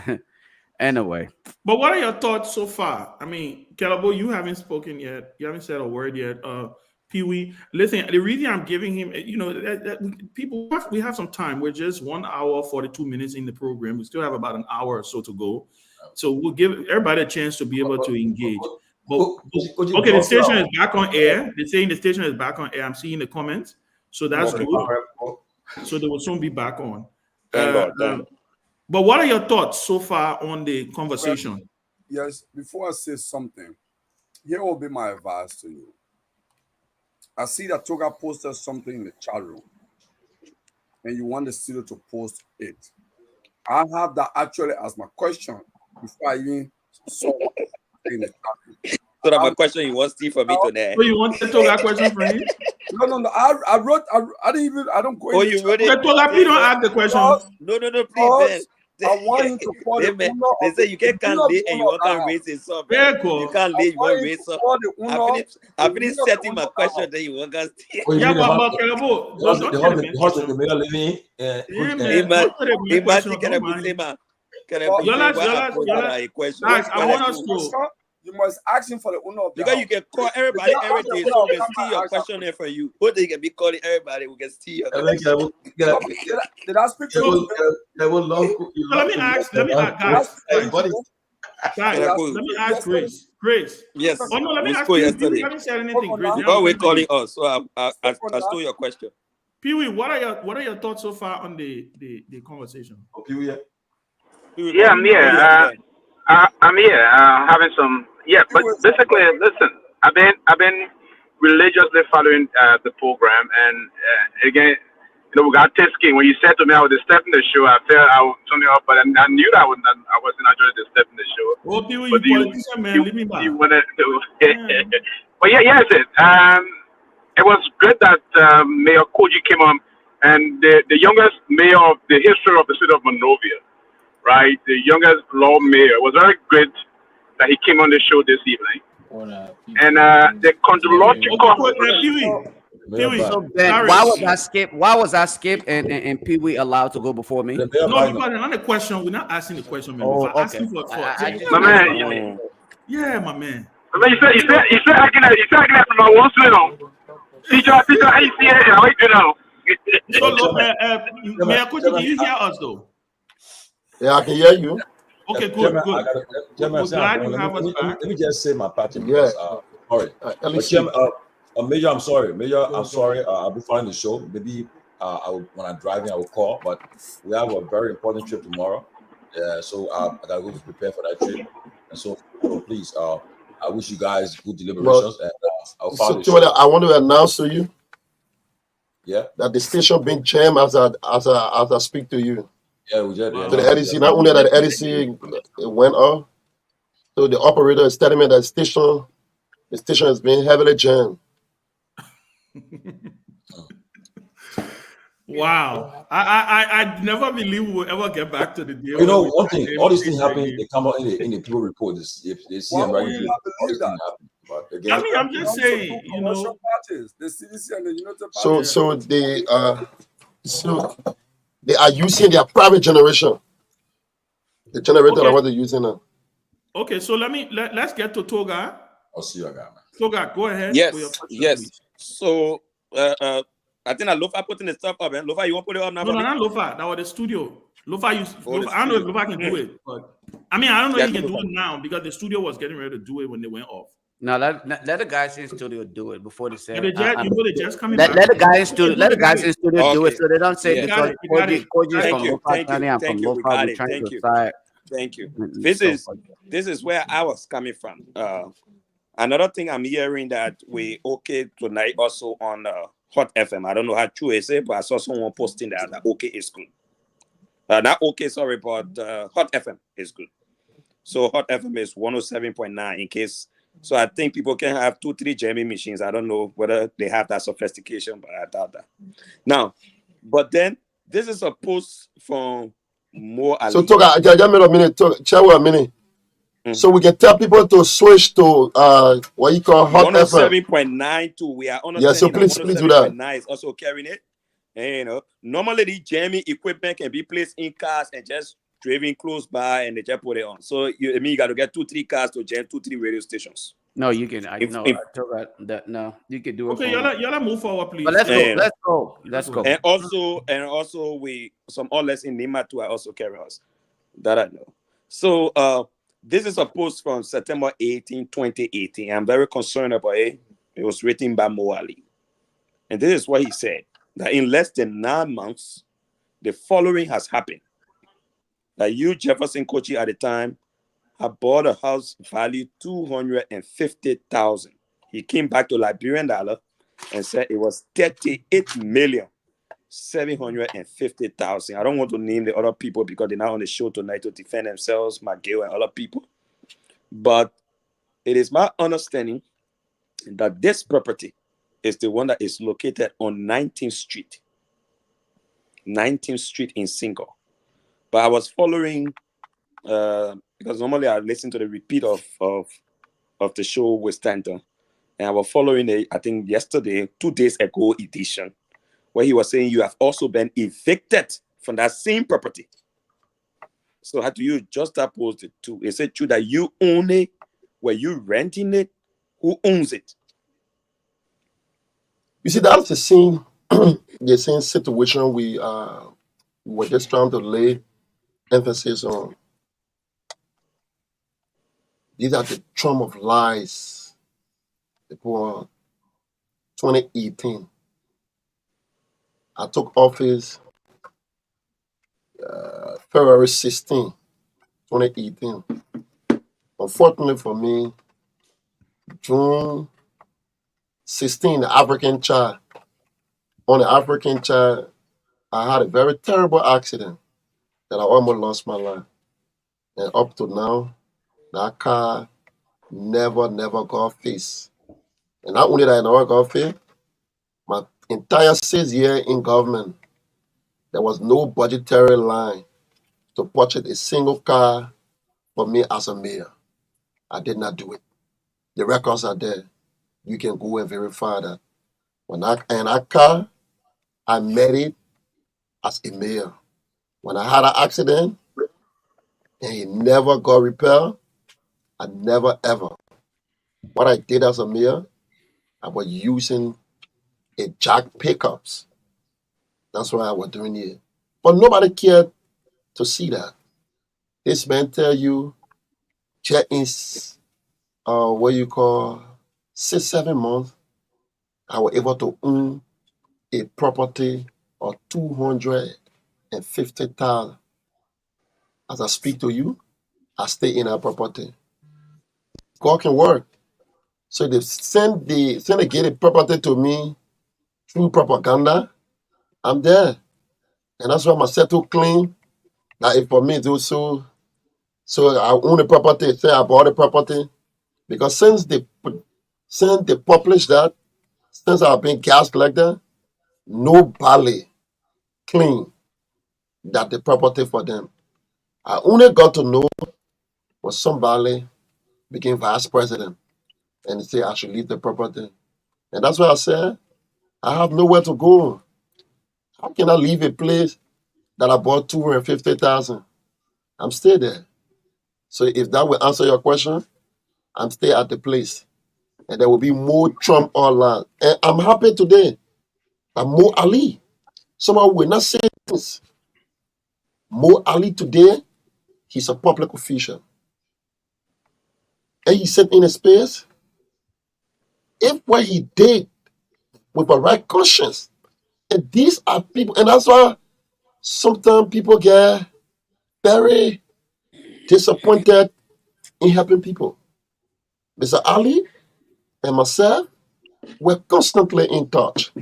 anyway. But what are your thoughts so far? I mean, Calabo, you haven't spoken yet. You haven't said a word yet. Pee Wee, listen. The reason I'm giving him, we have some time. We're just 1 hour 42 minutes in the program. We still have about an hour or so to go. So we'll give everybody a chance to be able to engage. But okay, the station is back on air. They're saying the station is back on air. I'm seeing the comments, so that's good. So they will soon be back on. But what are your thoughts so far on the conversation? Yes, before I say something, here will be my advice to you. I see that Toga posted something in the chat room, and you want the studio to post it. I have that actually as my question before I even saw in the chat room. So that my question you want Steve for me today. So you want the Toga question for him? No. I wrote. I don't go. Oh, you wrote it. Toga, please don't ask the question. No, please. I want him to call they say you can't late and you can't raise it up. You can't late, you want to raise up. I finished setting my question, then you want to stay. Yeah, but Calabo, you must ask him for the owner of the because house. You can call everybody everything, so we can steal your question there for you. Who they can be calling everybody, we can steal your question. Did I speak to you? Let me ask, guys. Let me ask Grace. Grace. Yes. Oh no, let me ask you. You haven't said anything, Grace. You always calling us, so I stole your question. Pee Wee, what are your thoughts so far on the conversation? Yeah, I'm here. I'm here having some. Yeah, but basically, listen. I've been religiously following the program, and again, we got testing. When you said to me I was stepping the show, I felt I was turning off, but I knew that I wasn't actually stepping the show. Oh, Pee Wee, you politician, man. Leave me back. You wanted to. But yes, it was great that Mayor Koji came on, and the youngest mayor of the history of the city of Monrovia, right? The youngest law mayor. It was very great that he came on the show this evening. And the chronological. So Ben, why was I skipped and Pee Wee allowed to go before me? No, because on the question, we're not asking the question, man. Oh, okay. Asking for My man. Yeah, my man. I mean, you said I can from my one swing. Teacher, how you see it? How you know? So look, Mayor Koji, can you hear us though? Yeah, I can hear you. Okay, good. We're glad you have us back. Let me just say my party. Yeah. All right. Major, I'm sorry. I'll be following the show. Maybe when I'm driving, I will call. But we have a very important trip tomorrow. So I gotta go to prepare for that trip. And so please, I wish you guys good deliberations. And I'll follow the show. I want to announce to you. Yeah. That the station being jammed as I speak to you. Yeah, we did. To the EDC, not only that the EDC went off, so the operator is telling me that the station is being heavily jammed. Wow, I never believe we will ever get back to the deal. You know, one thing, all these things happen. They come out in the people report. If they see them right, But again, I mean, I'm just saying, parties, the CDC and the United Parties. So they are using their private generation. The generator that what they're using now. Okay, so let's get to Toga. I'll see you again. Toga, go ahead. Yes. So I think that Lofa putting the stuff up, man. Lofa, you want to put it up now? No, not Lofa. That was the studio. Lofa, I don't know if Lofa can do it, but I mean, I don't know if he can do it now because the studio was getting ready to do it when they went off. No, let the guys in studio do it before they say. The just coming back. Let the guys in studio do it so they don't say because Koji is from Lofa County and from Lofa. We're trying to decide. Thank you. This is where I was coming from. Another thing I'm hearing that we okay tonight also on Hot FM. I don't know how true it is, but I saw someone posting that okay is good. Not okay, sorry, but Hot FM is good. So Hot FM is 107.9 in case. So I think people can have 2-3 jamming machines. I don't know whether they have that sophistication, but I doubt that. Now, but then this is a post from Mo Ali. So Toga, just a minute. Check a minute. So we can tell people to switch to what you call Hot FM. 107.92. We are Yeah, so understanding that please do that. 107.9 is also carrying it. And you know, normally the jamming equipment can be placed in cars and just driving close by and they just put it on. So you got to get 2-3 cars to jam 2-3 radio stations. No, you can. I If- know. if- I told that. No, you can do it. Okay, from, y'all move forward, please. but let's go. And- Let's go. Let's go. And also we some outlets in Nima too are also carry us. That I know. So this is a post from September 18, 2018. I'm very concerned about it. It was written by Mo Ali. And this is what he said. That in less than 9 months, the following has happened. That you, Jefferson Kochi, at the time, had bought a house valued $250,000. He came back to Liberian dollar and said it was 38,750,000. I don't want to name the other people because they're not on the show tonight to defend themselves, McGill and other people. But it is my understanding that this property is the one that is located on 19th Street. 19th Street in Single. But I was following, because normally I listen to the repeat of the show with Stanton. And I was following I think yesterday, 2 days ago edition, where he was saying you have also been evicted from that same property. So how do you just oppose it to? Is it true that you own it? Were you renting it? Who owns it? You see, that's the same situation we were just trying to lay emphasis on. These are the trump of lies for 2018. I took office February 16, 2018. Unfortunately for me, June 16, the African child. On the African child, I had a very terrible accident that I almost lost my life. And up to now, that car never got fixed. And not only that I never got fixed, my entire 6 years in government, there was no budgetary line to purchase a single car for me as a mayor. I did not do it. The records are there. You can go and verify that. And that car, I met it as a mayor. When I had an accident and it never got repaired, I never ever. What I did as a mayor, I was using a jack pickups. That's what I was doing here. But nobody cared to see that. This man tell you, check in, what you call 6-7 months, I was able to own a property of 250,000. As I speak to you, I stay in that property. God can work. So they send the gated property to me through propaganda. I'm there. And that's why my settle clean. That if for me to so I own the property, say I bought the property. Because since they published that, since I've been gas collector, nobody clean that the property for them. I only got to know when somebody became vice president and they say I should leave the property. And that's why I said, I have nowhere to go. How can I leave a place that I bought 250,000? I'm still there. So if that will answer your question, I'm still at the place. And there will be more Trump online. And I'm happy today that Mo Ali, someone will not say this. Mo Ali today, he's a public official. And he said in a space, if what he did with a right conscience, and these are people, and that's why sometimes people get very disappointed in helping people. Mr. Ali and myself were constantly in touch.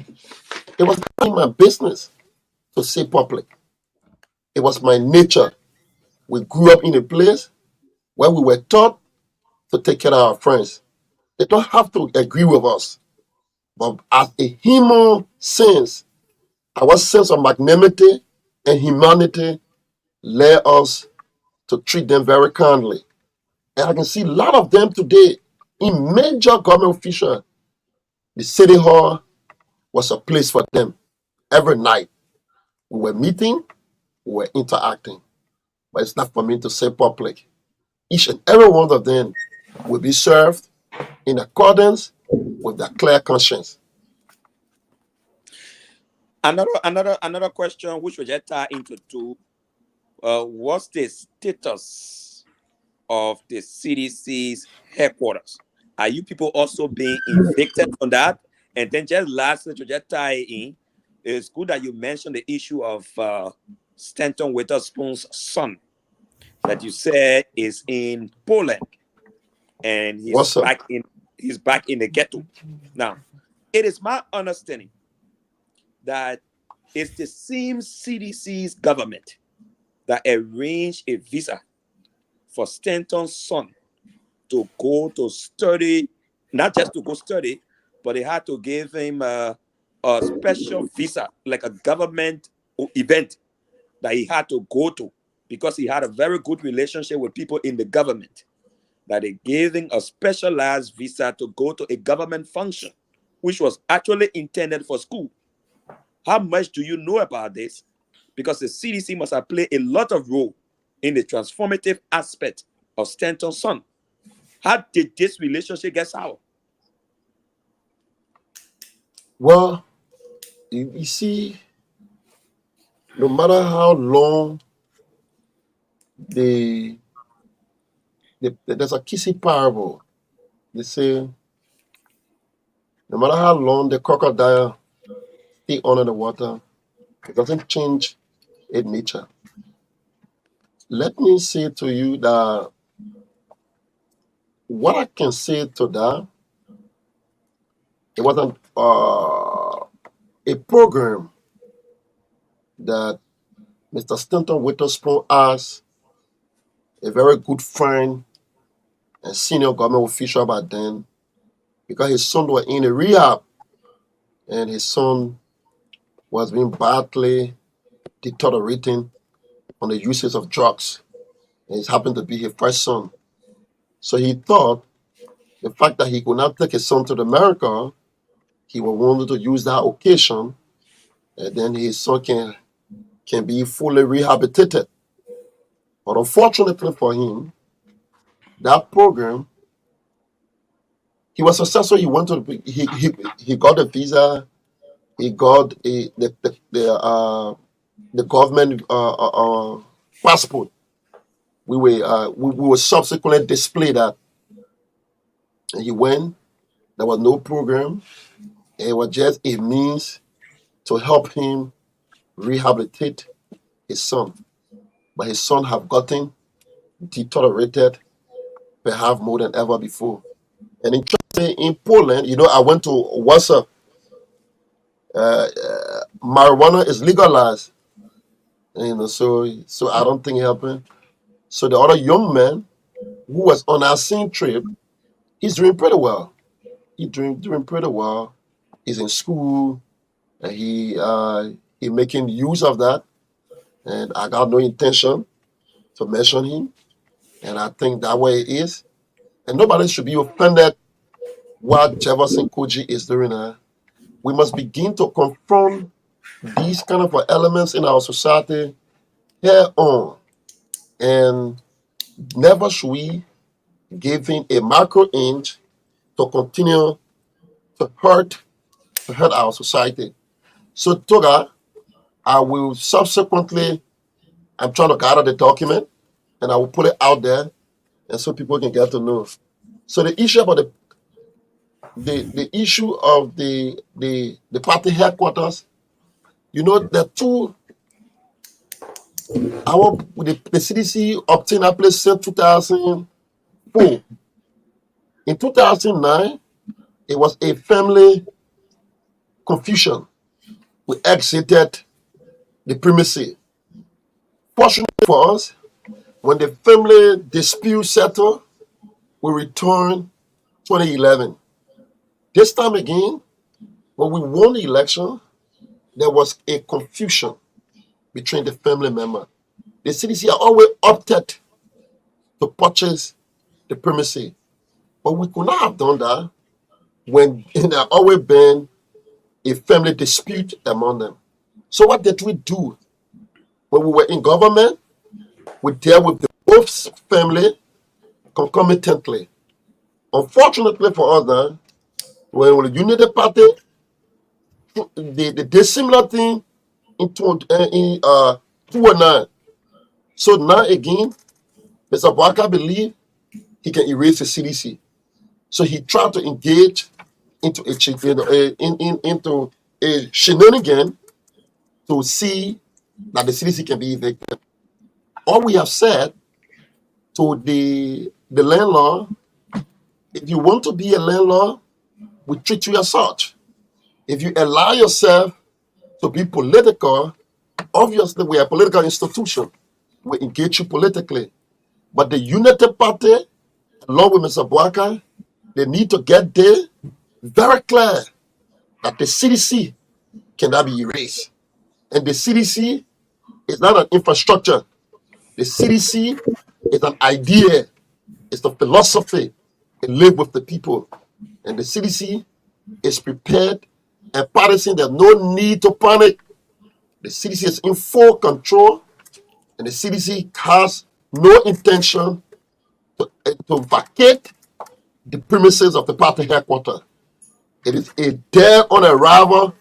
It was not my business to say public. It was my nature. We grew up in a place where we were taught to take care of our friends. They don't have to agree with us. But as a human sense, our sense of magnanimity and humanity led us to treat them very kindly. And I can see a lot of them today in major government officials. The city hall was a place for them. Every night we were meeting, we were interacting. But it's not for me to say public. Each and every one of them will be served in accordance with their clear conscience. Another question which we just tie into two. What's the status of the CDC's headquarters? Are you people also being evicted on that? And then just lastly, to just tie in, it's good that you mentioned the issue of Stanton Witherspoon's son that you said is in Poland, and he's back in the ghetto. Now, it is my understanding that it's the same CDC's government that arranged a visa for Stanton's son to go to study, not just to go study, but they had to give him a special visa, like a government event that he had to go to because he had a very good relationship with people in the government, that they gave him a specialized visa to go to a government function, which was actually intended for school. How much do you know about this? Because the CDC must have played a lot of role in the transformative aspect of Stanton's son. How did this relationship get sour? Well, you see, no matter how long there's a kissy parable. They say, no matter how long the crocodile stay under the water, it doesn't change its nature. Let me say to you that what I can say to that, it was a program that Mr. Stanton Witherspoon asked a very good friend and senior government official back then, because his son was in a rehab and his son was being badly deteriorating on the usage of drugs. And it happened to be his first son. So he thought the fact that he could not take his son to America, he would want to use that occasion, and then his son can be fully rehabilitated. But unfortunately for him, that program, he was successful. He went to he got a visa, he got the government passport. We were subsequently displayed that, and he went. There was no program. It was just a means to help him rehabilitate his son. But his son have gotten deteriorated, perhaps more than ever before. And in Poland, I went to Warsaw. Marijuana is legalized, so I don't think it happened. So the other young man who was on our same trip, he's doing pretty well. He's doing pretty well. He's in school, and he making use of that. And I got no intention to mention him. And I think that way it is. And nobody should be offended what Jefferson Koji is doing. We must begin to confront these kind of elements in our society head on. And never should we give him a macro inch to continue to hurt our society. So Toga, I will subsequently, I'm trying to gather the document and I will put it out there and so people can get to know. So the issue about the issue of the party headquarters, the two, the CDC obtained a place in 2004. In 2009, it was a family confusion. We exited the premises. Fortunately for us, when the family dispute settled, we returned 2011. This time again, when we won the election, there was a confusion between the family members. The CDC always opted to purchase the primacy. But we could not have done that when there always been a family dispute among them. So what did we do? When we were in government, we dealt with the both family concomitantly. Unfortunately for us, when we unity party, they did similar thing in 2009. So now again, Mr. Barker believed he can erase the CDC. So he tried to engage into into a shenanigan to see that the CDC can be evicted. All we have said to the landlord, if you want to be a landlord, we treat you as such. If you allow yourself to be political, obviously we are a political institution. We engage you politically. But the Unity Party, along with Mr. Boaka, they need to get there very clear that the CDC cannot be erased. And the CDC is not an infrastructure. The CDC is an idea. It's a philosophy. It lives with the people. And the CDC is prepared and partisan. There's no need to panic. The CDC is in full control. And the CDC has no intention to vacate the premises of the party headquarters. It is a dead on arrival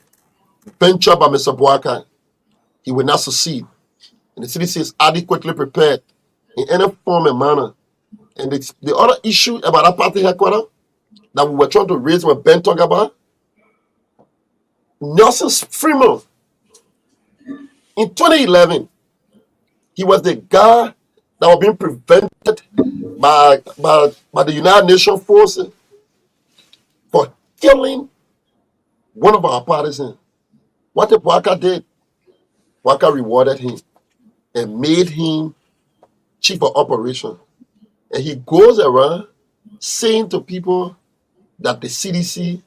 venture by Mr. Boaka. He will not succeed. And the CDC is adequately prepared in any form and manner. And the other issue about our party headquarters that we were trying to raise when Ben talked about, Nelson Freeman, in 2011, he was the guy that was being prevented by the United Nations forces for killing one of our partisans. What the Boaka did, Boaka rewarded him and made him chief of operation. And he goes around saying to people that the CDC,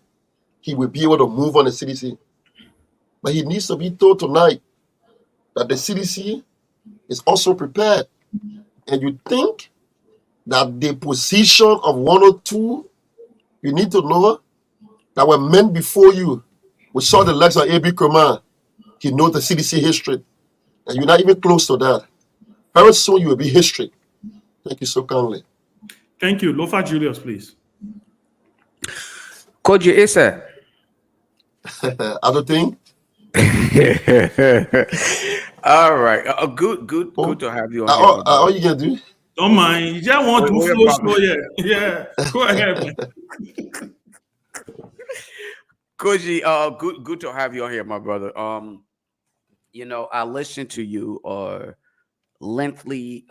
he will be able to move on the CDC. But he needs to be told tonight that the CDC is also prepared. And you think that the position of 102, you need to know that when men before you, we saw the legs of A.B. Coman, he knows the CDC history. And you're not even close to that. Very soon you will be history. Thank you so kindly. Thank you. Lofa Julius, please. Coach Issa. Other thing? All right. Good to have you on here. All you can do? Don't mind. You just want to flow slow, yeah. Yeah. Go ahead, man. Koji, good to have you on here, my brother. I listened to you lengthily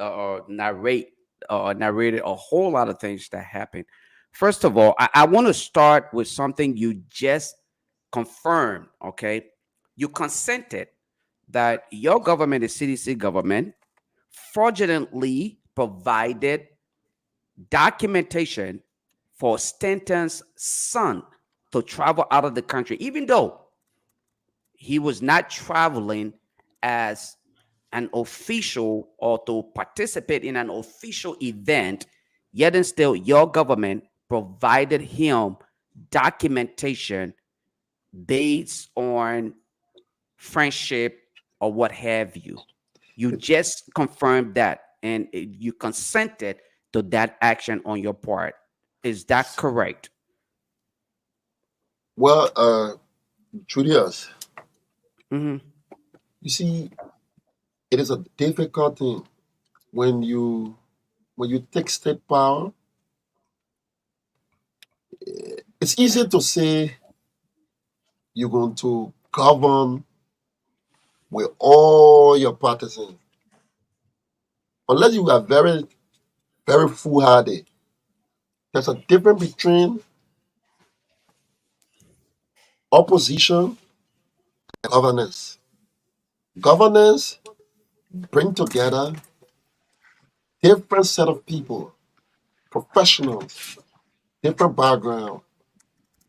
narrated a whole lot of things that happened. First of all, I want to start with something you just confirmed. Okay, you consented that your government, the CDC government, fraudulently provided documentation for Stanton's son to travel out of the country, even though he was not traveling as an official or to participate in an official event, yet and still your government provided him documentation based on friendship or what have you. You just confirmed that and you consented to that action on your part. Is that correct? Well, Julius, Mm-hmm. you see, it is a difficult thing when you take state power. It's easy to say you're going to govern with all your partisans, unless you are very, very foolhardy. There's a difference between opposition and governance. Governance bring together different set of people, professionals, different background.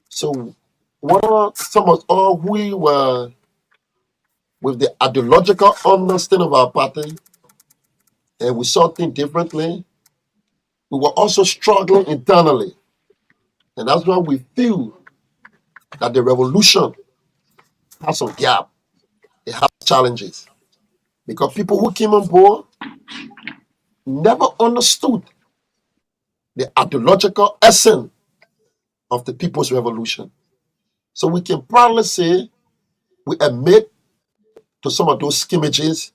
So some of all we were with the ideological understanding of our party, and we saw things differently, we were also struggling internally. And that's why we feel that the revolution has some gap. It has challenges. Because people who came on board never understood the ideological essence of the people's revolution. So we can proudly say we admit to some of those skimmages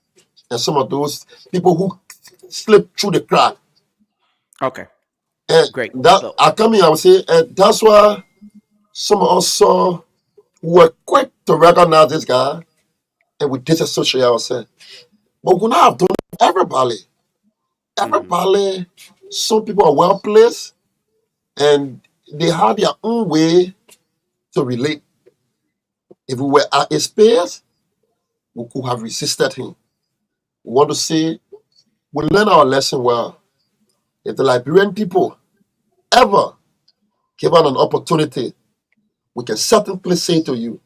and some of those people who slipped through the crack. Okay, And great. that So I come here, I would say, and that's why some of us saw were quick to recognize this guy and we disassociate ourselves. But we could not have done it for everybody. mhm. Everybody, some people are well placed and they have their own way to relate. If we were at his pace, we could have resisted him. We want to say we learn our lesson well. If the Liberian people ever given an opportunity, we can certainly say to you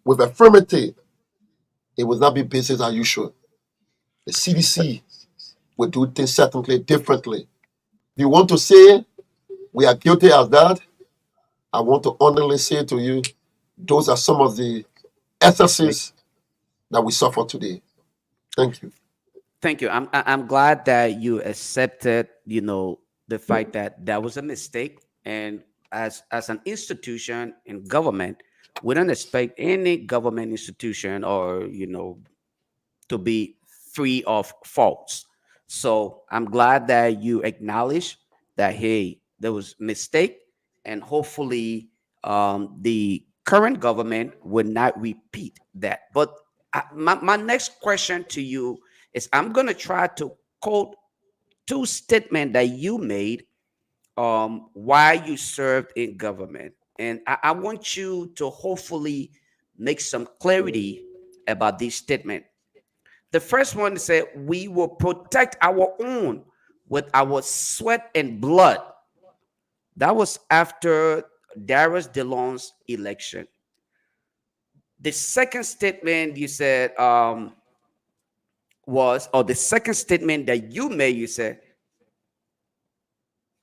with affirmative, it will not be business as usual. The CDC will do things certainly differently. If you want to say we are guilty of that, I want to honestly say to you, those are some of the excesses that we suffer today. Thank you. Thank you. I'm glad that you accepted, the fact that that was a mistake. And as an institution in government, we don't expect any government institution or to be free of faults. So I'm glad that you acknowledge that hey, there was mistake, and hopefully the current government will not repeat that. But my next question to you is I'm going to try to quote two statements that you made while you served in government. And I want you to hopefully make some clarity about this statement. The first one said, we will protect our own with our sweat and blood. That was after Darius DeLong's election. The second statement you said or the second statement that you made, you said,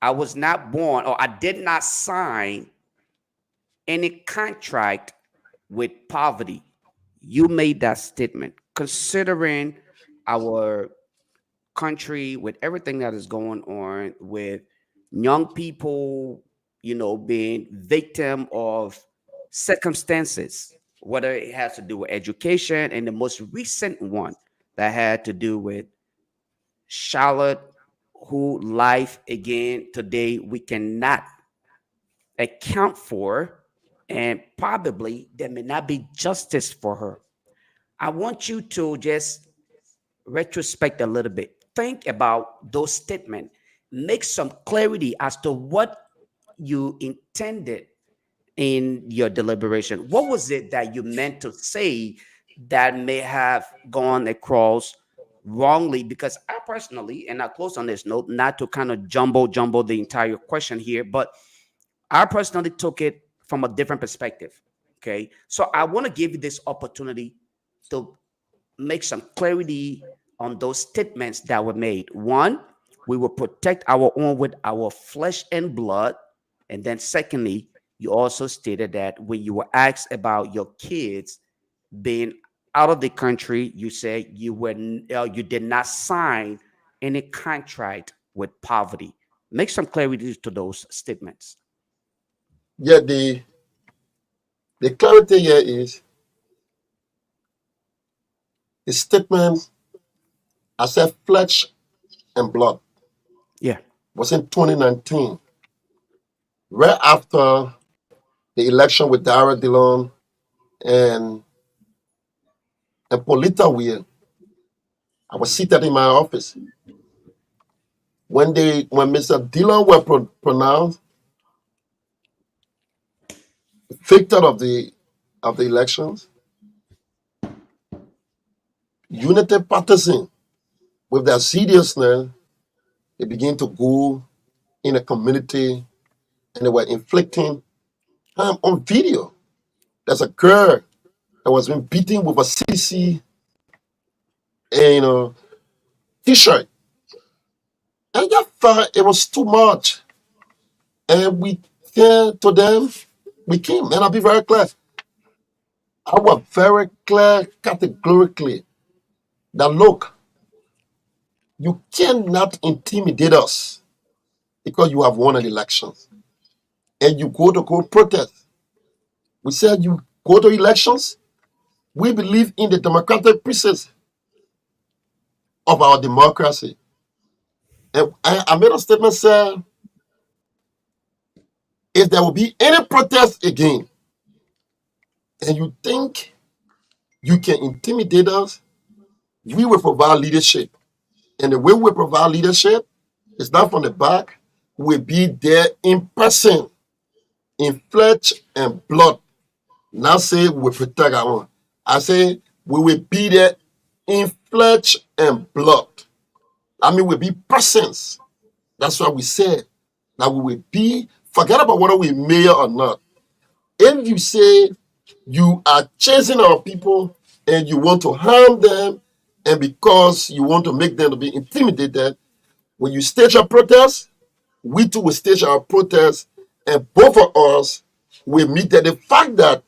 I was not born or I did not sign any contract with poverty. You made that statement. Considering our country, with everything that is going on, with young people, being victim of circumstances, whether it has to do with education, and the most recent one that had to do with Charlotte, who life again today we cannot account for, and probably there may not be justice for her. I want you to just retrospect a little bit. Think about those statements. Make some clarity as to what you intended in your deliberation. What was it that you meant to say that may have gone across wrongly? Because I personally, and I close on this note, not to kind of jumbo the entire question here, but I personally took it from a different perspective. Okay. So I want to give you this opportunity to make some clarity on those statements that were made. One, we will protect our own with our flesh and blood. And then secondly, you also stated that when you were asked about your kids being out of the country, you said you did not sign any contract with poverty. Make some clarity to those statements. Yeah, the clarity here is the statement I said flesh and blood Yeah. was in 2019, right after the election with Dara Dillon and Polita Weir. I was seated in my office. When Mr. Dillon were pronounced victor of the elections, Unity Partisan, with their seriousness, they began to go in a community and they were inflicting harm on video. There's a girl that was being beaten with a CC and, t-shirt. And I just thought it was too much. And we came to them, we came, and I'll be very clear. I was very clear categorically that look, you cannot intimidate us because you have won an election and you go protest. We said you go to elections. We believe in the democratic process of our democracy. And I made a statement saying, if there will be any protest again, and you think you can intimidate us, we will provide leadership. And the way we provide leadership is not from the back. We'll be there in person, in flesh and blood. Now say we will protect our own. I say we will be there in flesh and blood. I mean, we'll be persons. That's why we said that we will be, forget about whether we're mayor or not. If you say you are chasing our people and you want to harm them, and because you want to make them to be intimidated, when you stage a protest, we too will stage our protest, and both of us will meet that the fact that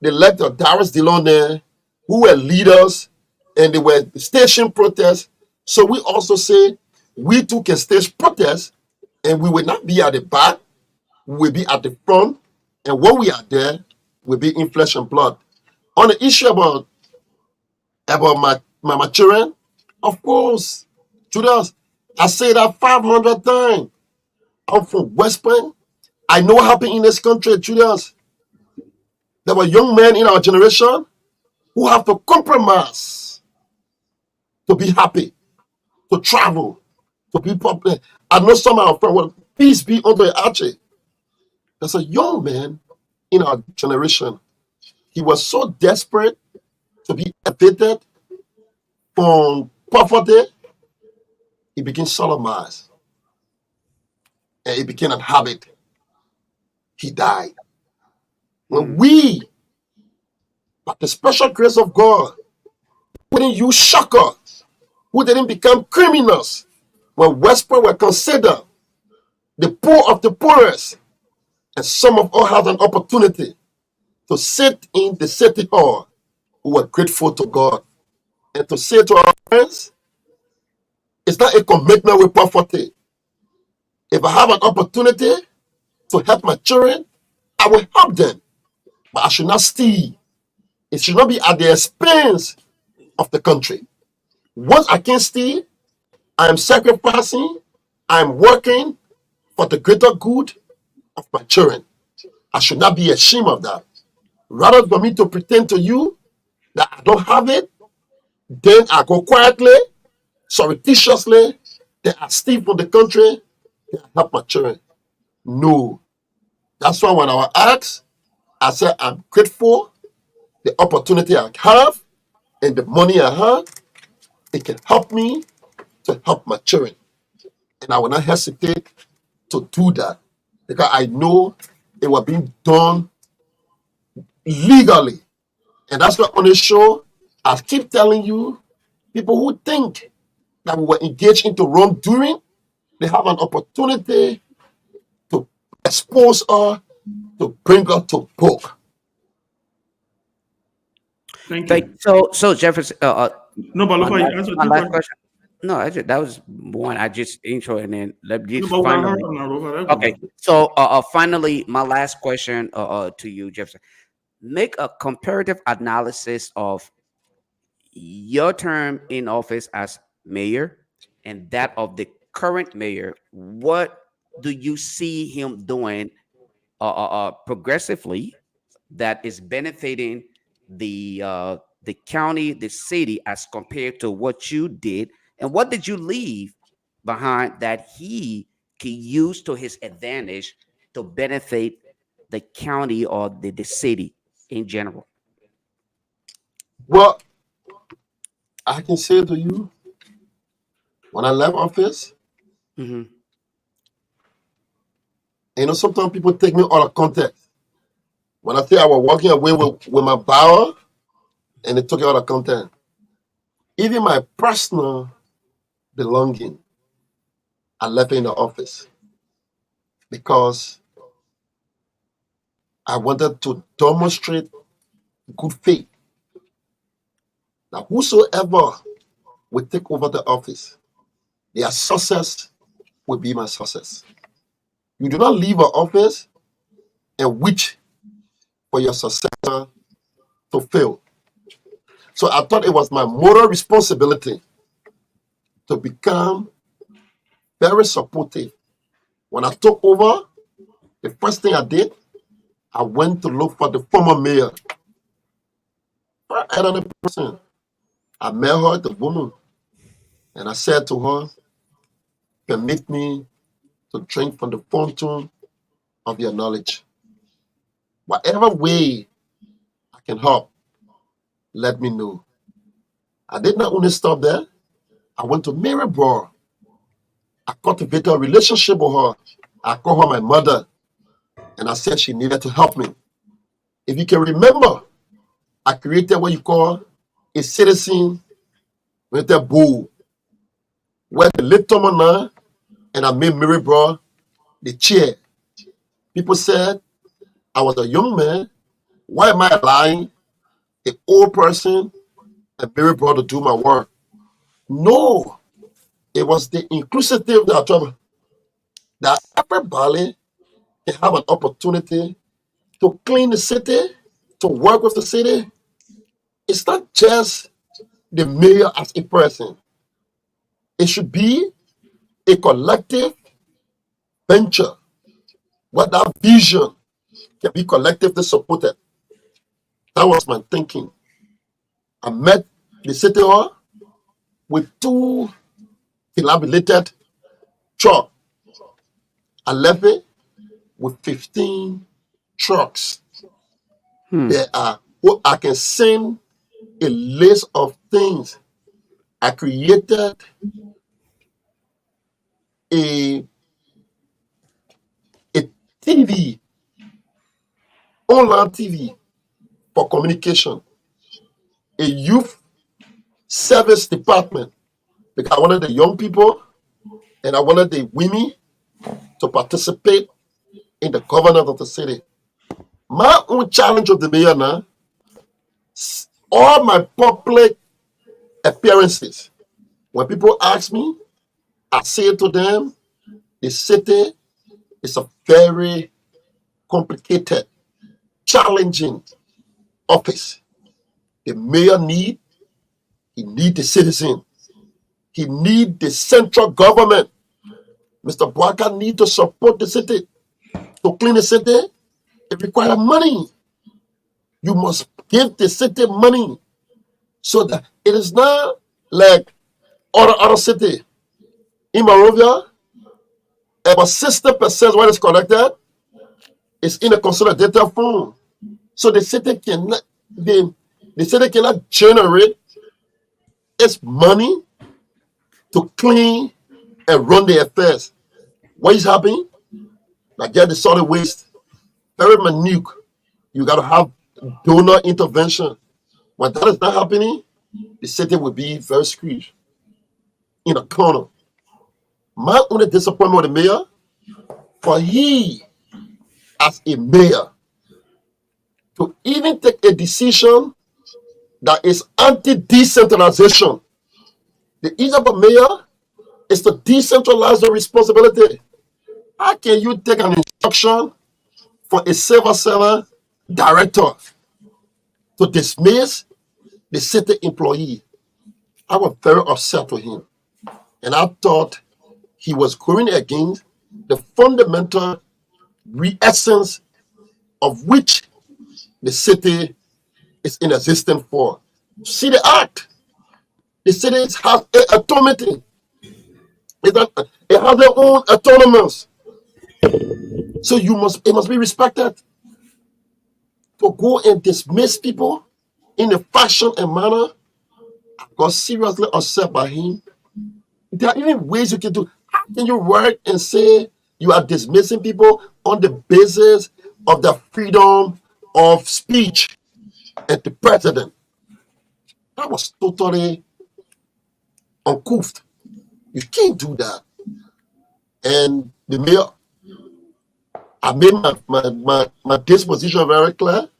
they let the Darius Dillon there, who were leaders, and they were staging protests. So we also say we too can stage protests, and we will not be at the back, we will be at the front, and when we are there, we'll be in flesh and blood. On the issue about my children, of course, Judas, I say that 500 times. I'm from West Point. I know what happened in this country, Julius. There were young men in our generation who have to compromise to be happy, to travel, to be popular. I know some of our friends, well, peace be unto Archie. There's a young man in our generation. He was so desperate to be evicted from poverty, he became solemnized. And it became a habit. He died. When we, by the special grace of God, wouldn't use shockers who didn't become criminals when West Point were considered the poor of the poorest, and some of us had an opportunity to sit in the city hall, we were grateful to God. And to say to our friends, it's not a commitment with poverty. If I have an opportunity to help my children, I will help them. But I should not steal. It should not be at the expense of the country. Once I can steal, I am sacrificing, I am working for the greater good of my children. I should not be ashamed of that. Rather for me to pretend to you that I don't have it, then I go quietly, surreptitiously, then I steal from the country, then I help my children. No. That's why when I was asked, I said I'm grateful the opportunity I have and the money I have, it can help me to help my children. And I will not hesitate to do that because I know it was being done legally. And that's why on the show, I keep telling you, people who think that we were engaged into wrongdoing, they have an opportunity to expose us, to bring us to book. Thank you. So Jefferson, No, but look, my you last, answered my two last questions. question. No, that was one I just intro, and then let me No, just but we got finally. her now, Lofa. That's Okay, good. so finally, my last question to you, Jefferson. Make a comparative analysis of your term in office as mayor and that of the current mayor. What do you see him doing progressively that is benefiting the county, the city, as compared to what you did, and what did you leave behind that he can use to his advantage to benefit the county or the city in general? Well, I can say to you, when I left office, Mm-hmm. sometimes people take me out of context. When I say I was walking away with my power, and they took it out of context. Even my personal belonging, I left in the office because I wanted to demonstrate good faith that whosoever will take over the office, their success will be my success. You do not leave an office and wish for your successor to fail. So I thought it was my moral responsibility to become very supportive. When I took over, the first thing I did, I went to look for the former mayor. I had another person. I met her, the woman, and I said to her, permit me to drink from the fountain of your knowledge. Whatever way I can help, let me know. I did not only stop there. I went to Mary Broad. I cultivated a relationship with her. I called her my mother, and I said she needed to help me. If you can remember, I created what you call a citizen with a bowl, where the late Tomalin and I made Mary Broad the chair. People said I was a young man. Why am I allowing an old person and Mary Broad to do my work? No, it was the inclusivity that I told me that everybody can have an opportunity to clean the city, to work with the city. It's not just the mayor as a person. It should be a collective venture where that vision can be collectively supported. That was my thinking. I met the city hall with 2 dilapidated trucks. I left it with 15 trucks. There are, well, I can send a list of things. I created a TV, online TV for communication, a youth service department, because I wanted the young people and I wanted the women to participate in the governance of the city. My own challenge of the mayor now, all my public appearances, when people ask me, I say to them, the city is a very complicated, challenging office. The mayor he need the citizen. He need the central government. Mr. Boaka need to support the city. To clean the city, it requires money. You must give the city money so that it is not like other city. In Monrovia, about 60% what is collected is in a consolidated form. So the city cannot generate its money to clean and run the affairs. What is happening? Like get the solid waste, very minute. You got to have donor intervention. When that is not happening, the city will be very squeezed in a corner. My only disappointment with the mayor, for he, as a mayor, to even take a decision that is anti-decentralization. The issue of a mayor is to decentralize the responsibility. How can you take an instruction for a civil servant director to dismiss the city employee? I was very upset with him. And I thought he was going against the fundamental essence of which the city is in existence for. See the act. The city has autonomy. It has their own autonomous. So it must be respected. To go and dismiss people in a fashion and manner, I got seriously upset by him. There are even ways you can do. How can you work and say you are dismissing people on the basis of the freedom of speech and the president? That was totally uncouth. You can't do that. And the mayor, I made my disposition very clear.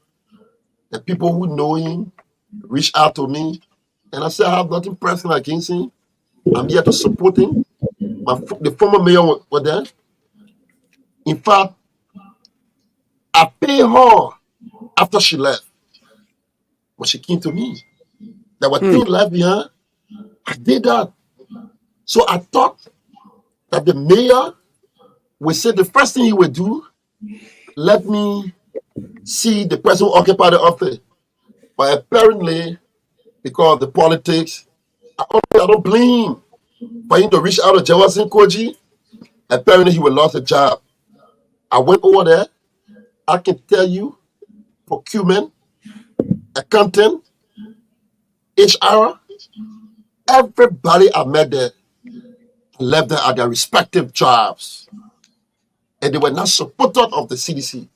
The people who know him reached out to me, and I said I have nothing personal against him. I'm here to support him. The former mayor was there. In fact, I paid her after she left. When she came to me, there were things left behind. I did that. So I thought that the mayor would say the first thing he would do, let me see the person who occupied the office. But apparently, because of the politics, I don't blame him for him to reach out to Jefferson Koji. Apparently, he would lost a job. I went over there. I can tell you, procurement, accounting, HR, everybody I met there left there at their respective jobs. And they were not supporters of the CDC.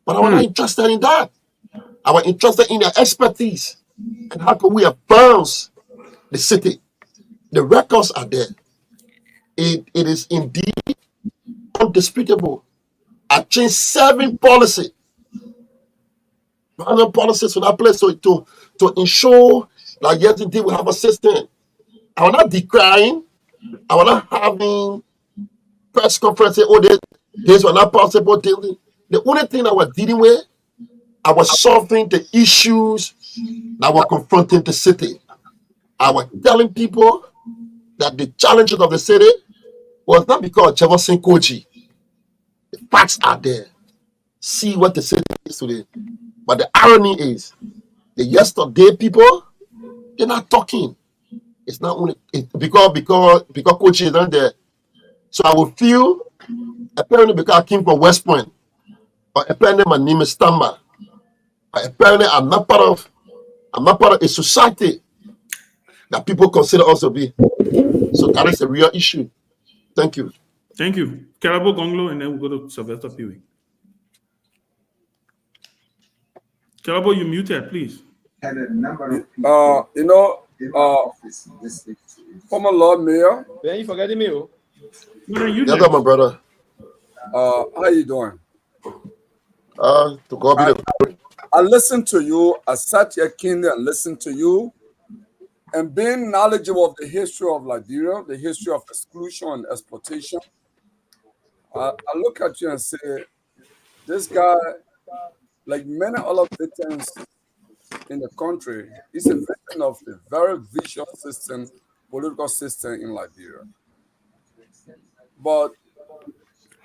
But I was not interested in that. I was interested in their expertise and how can we advance the city. The records are there. It is indeed undisputable. I changed 7 policies, random policies for that place to ensure that yes, indeed we have a system. I was not decrying. I was not having press conferences. Oh, this were not possible. The only thing I was dealing with, I was solving the issues that were confronting the city. I was telling people that the challenges of the city was not because of Jefferson Koji. The facts are there. See what the city is today. But the irony is, the yesterday people, they're not talking. It's not only because Koji is not there. So I will feel, apparently because I came from West Point, or apparently my name is Tamba, or apparently I'm not part of a society that people consider us to be. So that is a real issue. Thank you. Thank you. Karabo Gonglo, and then we'll go to Sylvester Peewee. Karabo, you muted, please. Former Lord Mayor. Ben, you forgetting me? Oh? Yeah, my brother. How you doing? To God be the glory. I listened to you. I sat here keenly and listened to you. And being knowledgeable of the history of Liberia, the history of exclusion and exploitation, I look at you and say, this guy, like many other victims in the country, is a victim of the very vicious system, political system in Liberia. But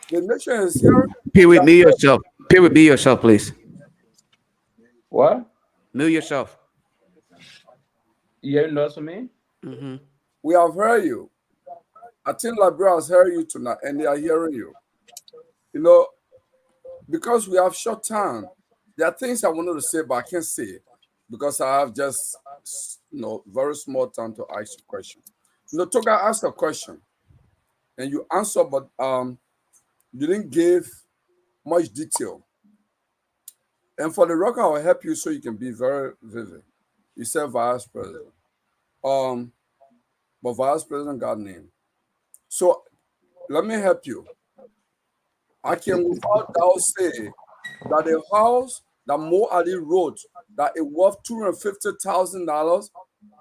the nation is here. Peewee, mute yourself. Peewee, mute yourself, please. What? Mute yourself. You hearing noise from me? Mm-hmm. We have heard you. I think Liberia has heard you tonight, and they are hearing you. You know, because we have short time, there are things I wanted to say, but I can't say it because I have just, very small time to ask you a question. Toga asked a question, and you answered, but you didn't give much detail. And for the record, I will help you so you can be very vivid. You said vice president. But vice president got name. So let me help you. I can without doubt say that the house that Mo Ali wrote that it worth $250,000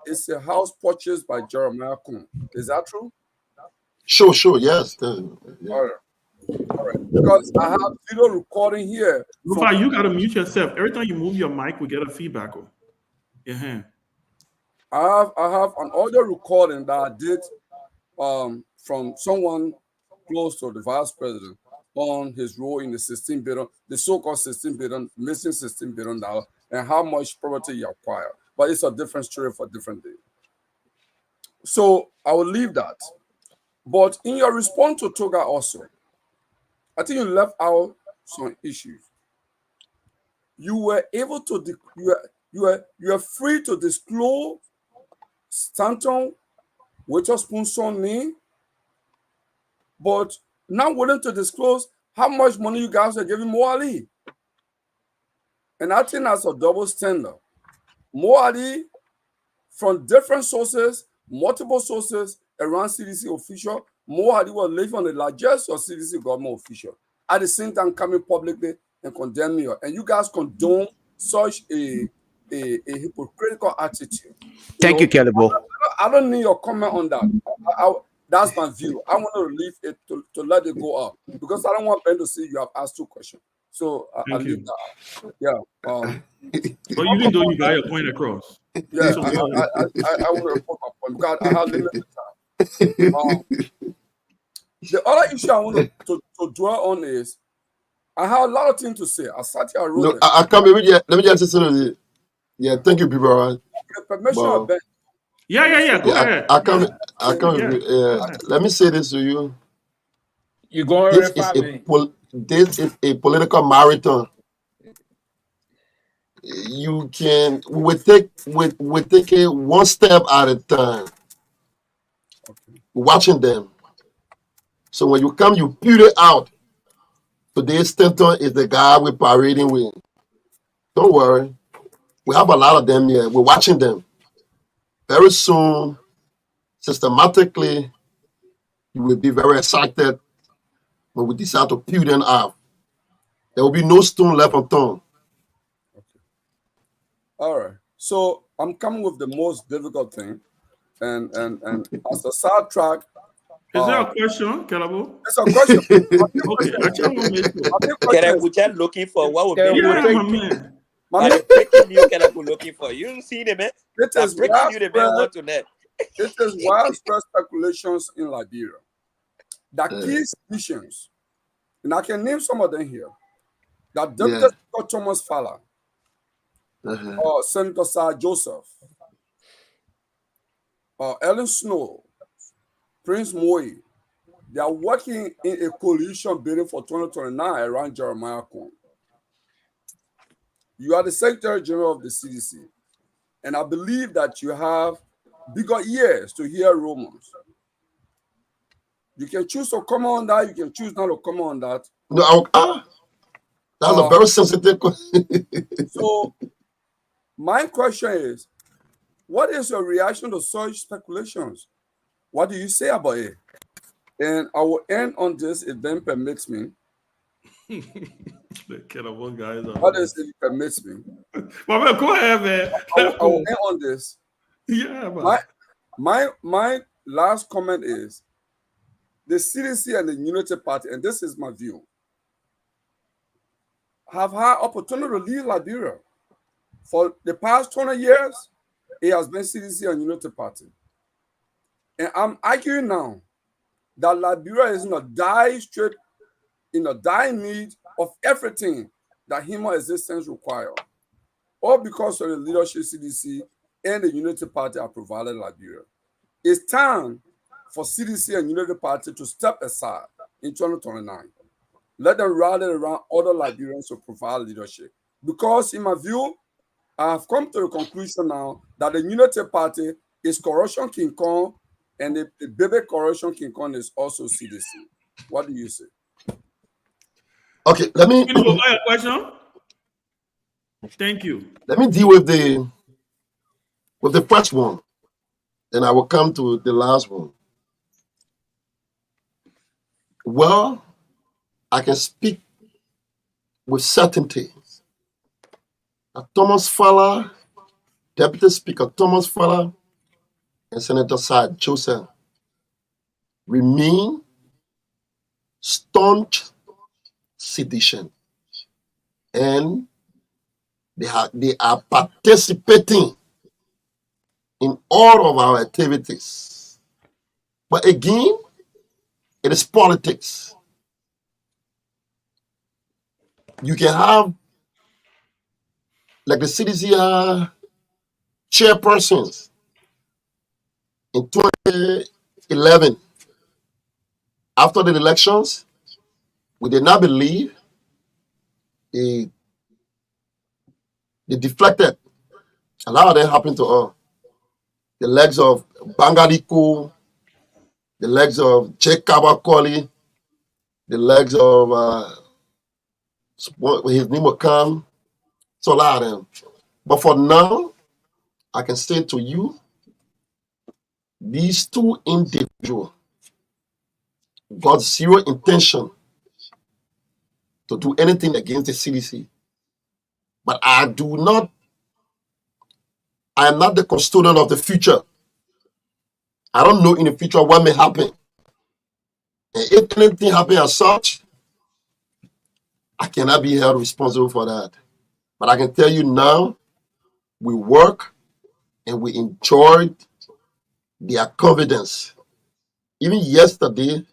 is a house purchased by Jeremiah Kuhn. Is that true? Sure, yes. Yeah. All right. Because I have video recording here. Lofa, you gotta mute yourself. Every time you move your mic, we get a feedback. Yeah. I have an audio recording that I did from someone close to the vice president on his role in the $16 billion, the so-called $16 billion, missing $16 billion, and how much property he acquired. But it's a different story for a different day. So I will leave that. But in your response to Toga also, I think you left out some issues. You were able to, you were free to disclose Stanton Witherspoon's name, but not willing to disclose how much money you guys are giving Mo Ali. And I think that's a double standard. Mo Ali, from different sources, multiple sources around CDC official, Mohadi was living on the largest of CDC government official. At the same time, coming publicly and condemning you. And you guys condone such a hypocritical attitude. Thank you, Kellybo. I don't need your comment on that. That's my view. I want to leave it to let it go up because I don't want Ben to see you have asked 2 questions. So I'll leave that out. Yeah. But even though you got your point across. Yeah, I want to report my point because I have limited time. The other issue I want to dwell on is I have a lot of things to say. I sat here, I wrote No, I can't maybe let me just say something. Yeah, thank you, people. Right? permission of Ben. Yeah. Go ahead. I can't. Let me say this to you. You going This to 5 minutes. This is a political marathon. We take it one step at a time. Watching them. So when you come, you put it out. Today's Stanton is the guy we're parading with. Don't worry. We have a lot of them here. We're watching them. Very soon, systematically, you will be very excited when we decide to peel them out. There will be no stone left unturned. All right. So I'm coming with the most difficult thing. And as a sidetrack. Is there a question, Kelabo? It's a question. Okay, I just want to make sure. Kelabo just looking for what would be my man. I'm breaking you, Kelabo looking for. You don't see the man? It is breaking you the man want to net. It is widespread speculations in Liberia that key missions, and I can name some of them here, that Dr. Thomas Fowler, Senator Sir Joseph, Ellen Snow, Prince Moy, they are working in a coalition bidding for 2029 around Jeremiah Cohn. You are the Secretary General of the CDC, and I believe that you have bigger ears to hear rumors. You can choose to comment on that. You can choose not to comment on that. No, that's a very sensitive question. So, my question is, what is your reaction to such speculations? What do you say about it? And I will end on this if Ben permits me. What is it permits me? Well, man, go ahead, man. I will end on this. Yeah, man. My last comment is the CDC and the Unity Party, and this is my view, have had opportunity to lead Liberia. For the past 20 years, it has been CDC and Unity Party. And I'm arguing now that Liberia is in a dire need of everything that human existence requires, all because of the leadership CDC and the Unity Party have provided Liberia. It's time for CDC and Unity Party to step aside in 2029. Let them rally around other Liberians to provide leadership. Because in my view, I have come to the conclusion now that the Unity Party is Corruption King Kong, and the baby Corruption King Kong is also CDC. What do you say? Okay, let me. Question. Thank you. Let me deal with the first one, then I will come to the last one. Well, I can speak with certainty. Thomas Fowler, Deputy Speaker Thomas Fowler, and Senator Sir Joseph remain staunch citizens, and they are participating in all of our activities. But again, it is politics. You can have, like the CDC chairpersons in 2011, after the elections, we did not believe they deflected. A lot of them happened to us. The legs of Bangaliko, the legs of Jake Kabakoli, the legs of his name will come. So a lot of them. But for now, I can say to you, these two individuals got zero intention to do anything against the CDC. But I am not the custodian of the future. I don't know in the future what may happen. And if anything happens as such, I cannot be held responsible for that. But I can tell you now, we work and we enjoyed their confidence. Even yesterday,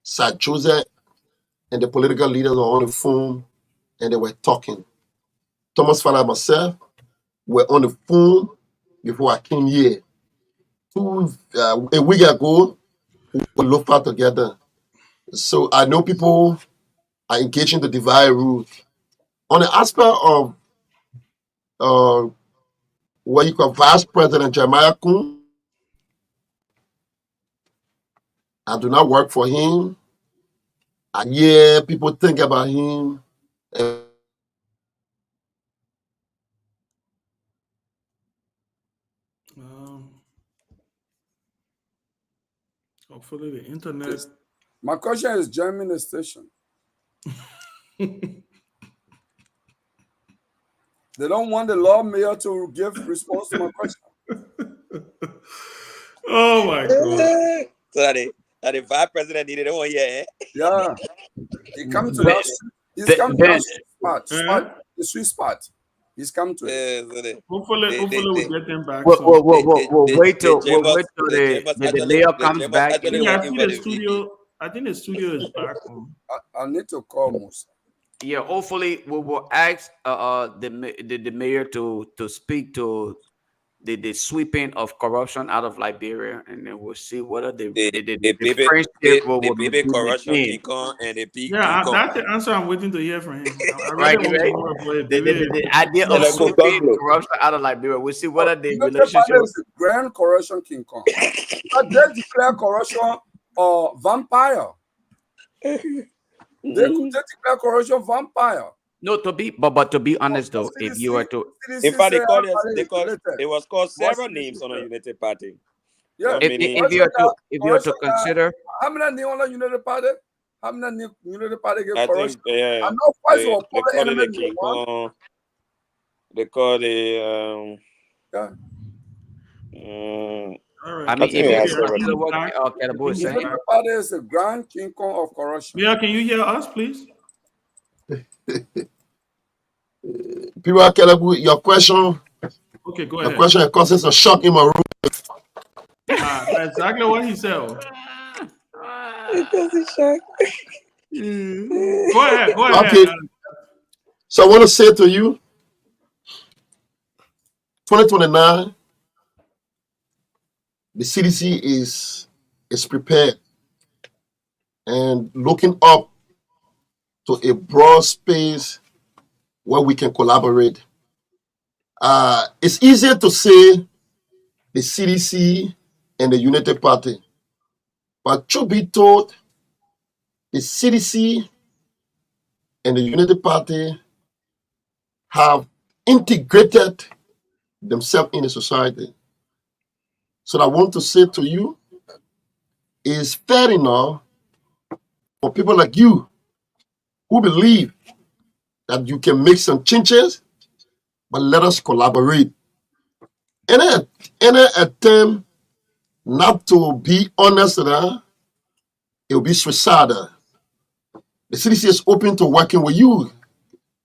Sir Joseph and the political leaders were on the phone and they were talking. Thomas Father and myself were on the phone before I came here. A week ago, we were Lofa together. So I know people are engaging the divide rule. On the aspect of what you call Vice President Jeremiah Kun, I do not work for him. I hear people think about him. Hopefully the internet. My question is jamming the station. They don't want the Lord Mayor to give response to my question. Oh my God. So that the vice president needed it one year. Yeah. He come to that. He's come to that the sweet spot. He's come to it. Hopefully we'll get them back. We'll wait till the mayor comes back. Yeah, I think the studio is back on. I need to call Musa. Yeah, hopefully we will ask the mayor to speak to the sweeping of corruption out of Liberia, and then we'll see whether the baby corruption King Kong and the big King Kong. That's the answer I'm waiting to hear from him. Right. The idea of sweeping corruption out of Liberia. We'll see whether the relationship is the grand corruption King Kong. But they declare corruption vampire. They declare corruption vampire. No, to be honest though, if you were to, in fact, it was called several names on the United Party. Yeah, if you are to consider, how many names on the United Party? How many United Party get corruption? Yeah, I know twice or they call it the King Kong. They call it I mean, if United Party is the grand King Kong of corruption. Yeah, can you hear us, please? People, your question. Okay, go ahead. Your question causes a shock in my room. That's exactly what he said. It doesn't shock. Go ahead. Okay. So I want to say to you, 2029, the CDC is prepared and looking up to a broad space where we can collaborate. It's easier to say the CDC and the United Party, but truth be told, the CDC and the United Party have integrated themselves in the society. So I want to say to you, it's fair enough for people like you who believe that you can make some changes, but let us collaborate. Any attempt not to be honest, it will be suicidal. The CDC is open to working with you,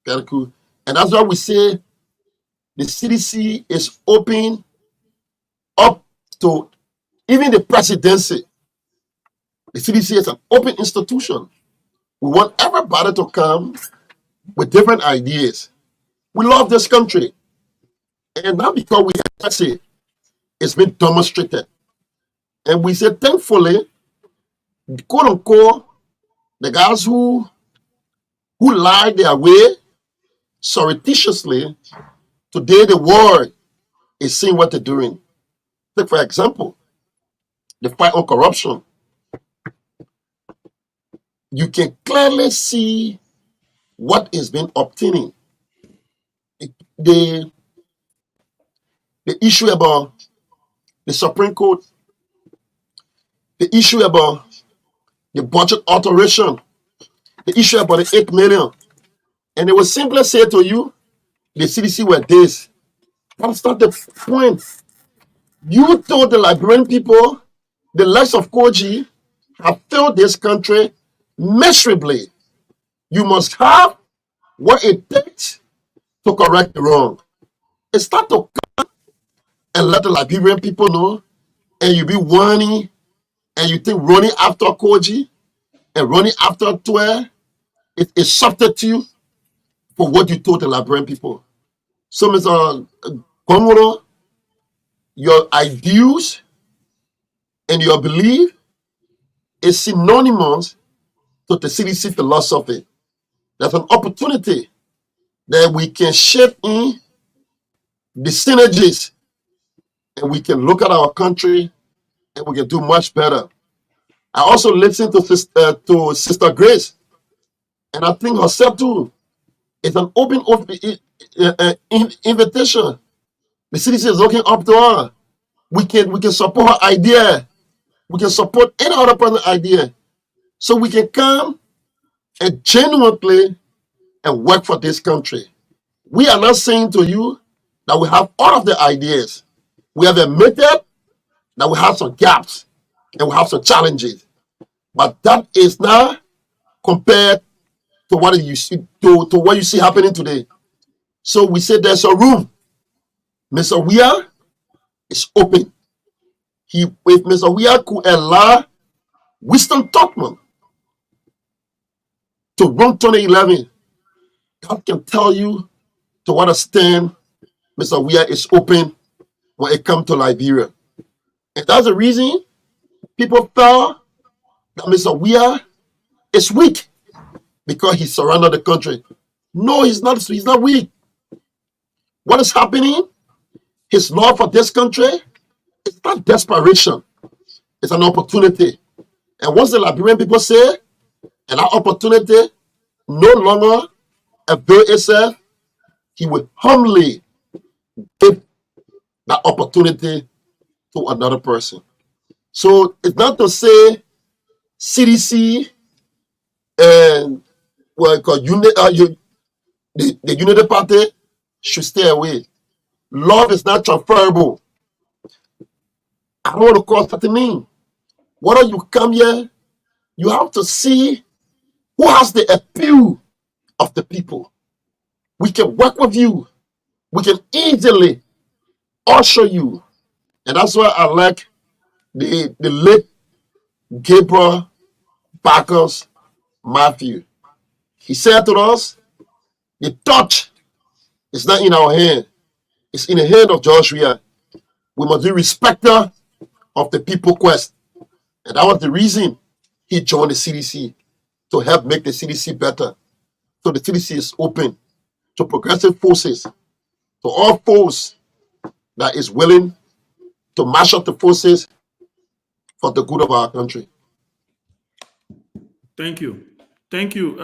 and that's why we say the CDC is open up to even the presidency. The CDC is an open institution. We want everybody to come with different ideas. We love this country. And not because we have to say it's been demonstrated. And we say, thankfully, quote unquote, the guys who lied their way surreptitiously, today the world is seeing what they're doing. Take, for example, the fight on corruption. You can clearly see what is being obtaining. The issue about the Supreme Court, the issue about the budget alteration, the issue about the 8 million. And they will simply say to you, the CDC were this. That's not the point. You told the Liberian people the likes of Koji have failed this country miserably. You must have what it takes to correct the wrong. It's not to come and let the Liberian people know, and you be whining, and you think running after Koji and running after Twe is substitute for what you told the Liberian people. So, Mr. Gomoro, your ideals and your belief is synonymous to the CDC philosophy. There's an opportunity that we can shape in the synergies, and we can look at our country and we can do much better. I also listened to Sister Grace, and I think herself too. It's an open invitation. The CDC is looking up to her. We can support her idea. We can support any other person's idea. So we can come and genuinely and work for this country. We are not saying to you that we have all of the ideas. We have admitted that we have some gaps and we have some challenges. But that is not compared to what you see to what you see happening today. So we say there's a room. Mr. Weir is open. If Mr. Weir could allow Winston Tubman to run 2011, that can tell you to what extent Mr. Weir is open when it comes to Liberia. And that's the reason people felt that Mr. Weir is weak because he surrounded the country. No, he's not. He's not weak. What is happening? His love for this country is not desperation. It's an opportunity. And once the Liberian people say, and that opportunity no longer avail itself, he will humbly give that opportunity to another person. So it's not to say CDC and the Unity Party should stay away. Love is not transferable. I don't want to call that mean. Whether you come here, you have to see who has the appeal of the people. We can work with you. We can easily usher you. And that's why I like the late Gabriel Bacchus Matthew. He said to us, the touch is not in our hand. It's in the hand of Joshua. We must be respecter of the people quest. And that was the reason he joined the CDC, to help make the CDC better. So the CDC is open to progressive forces, to all forces that is willing to mash up the forces for the good of our country. Thank you. Thank you,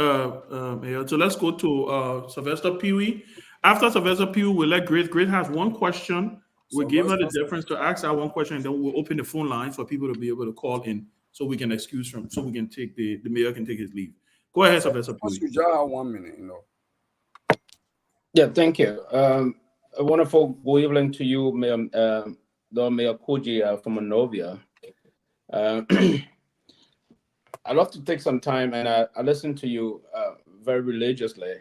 Mayor. So let's go to Sylvester Peewee. After Sylvester Peewee, we'll let Grace. Grace has one question. We'll give her the difference to ask her one question, and then we'll open the phone line for people to be able to call in so we can excuse from, so we can take the mayor can take his leave. Go ahead, Sylvester Peewee. You just have 1 minute, Yeah, thank you. A wonderful good evening to you, Mayor Koji from Monrovia. I'd love to take some time, and I listened to you very religiously.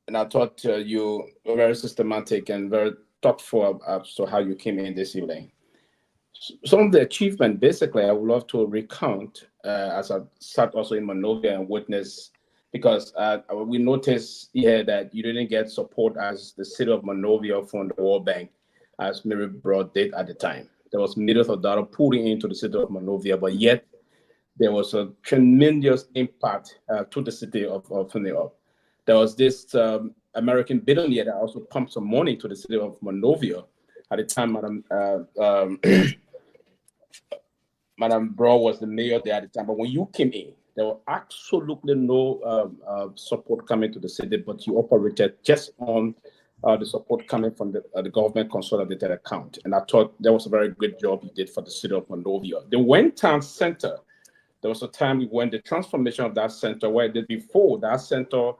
And I thought you were very systematic and very thoughtful as to how you came in this evening. Some of the achievement, basically, I would love to recount as I sat also in Monrovia and witness, because we noticed here that you didn't get support as the city of Monrovia from the World Bank, as Mary Broad did at the time. There was millions of dollars pouring into the city of Monrovia, but yet there was a tremendous impact to the city of New York. There was this American billionaire that also pumped some money to the city of Monrovia at the time. Madam Broad was the mayor there at the time. But when you came in, there was absolutely no support coming to the city, but you operated just on the support coming from the government consolidated account. And I thought that was a very good job you did for the city of Monrovia. The Wentown Center, there was a time when the transformation of that center, where it did before that center,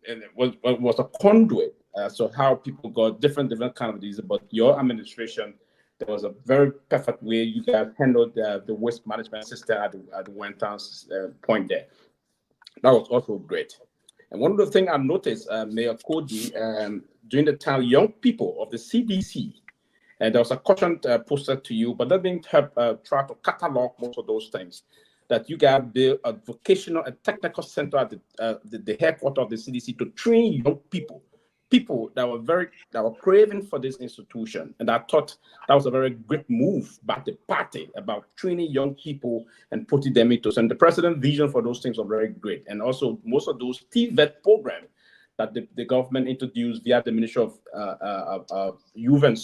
and it was a conduit. So how people got different kind of diseases, but your administration, there was a very perfect way you guys handled the waste management system at the Wentown's point there. That was also great. And one of the things I noticed, Mayor Cody, during the time, young people of the CDC, and there was a caution posted to you, but that didn't help try to catalog most of those things. That you guys build a vocational and technical center at the headquarters of the CDC to train young people that were craving for this institution. And I thought that was a very great move by the party about training young people and putting them into. And the president's vision for those things were very great. And also most of those TVET programs that the government introduced via the Ministry of Youth and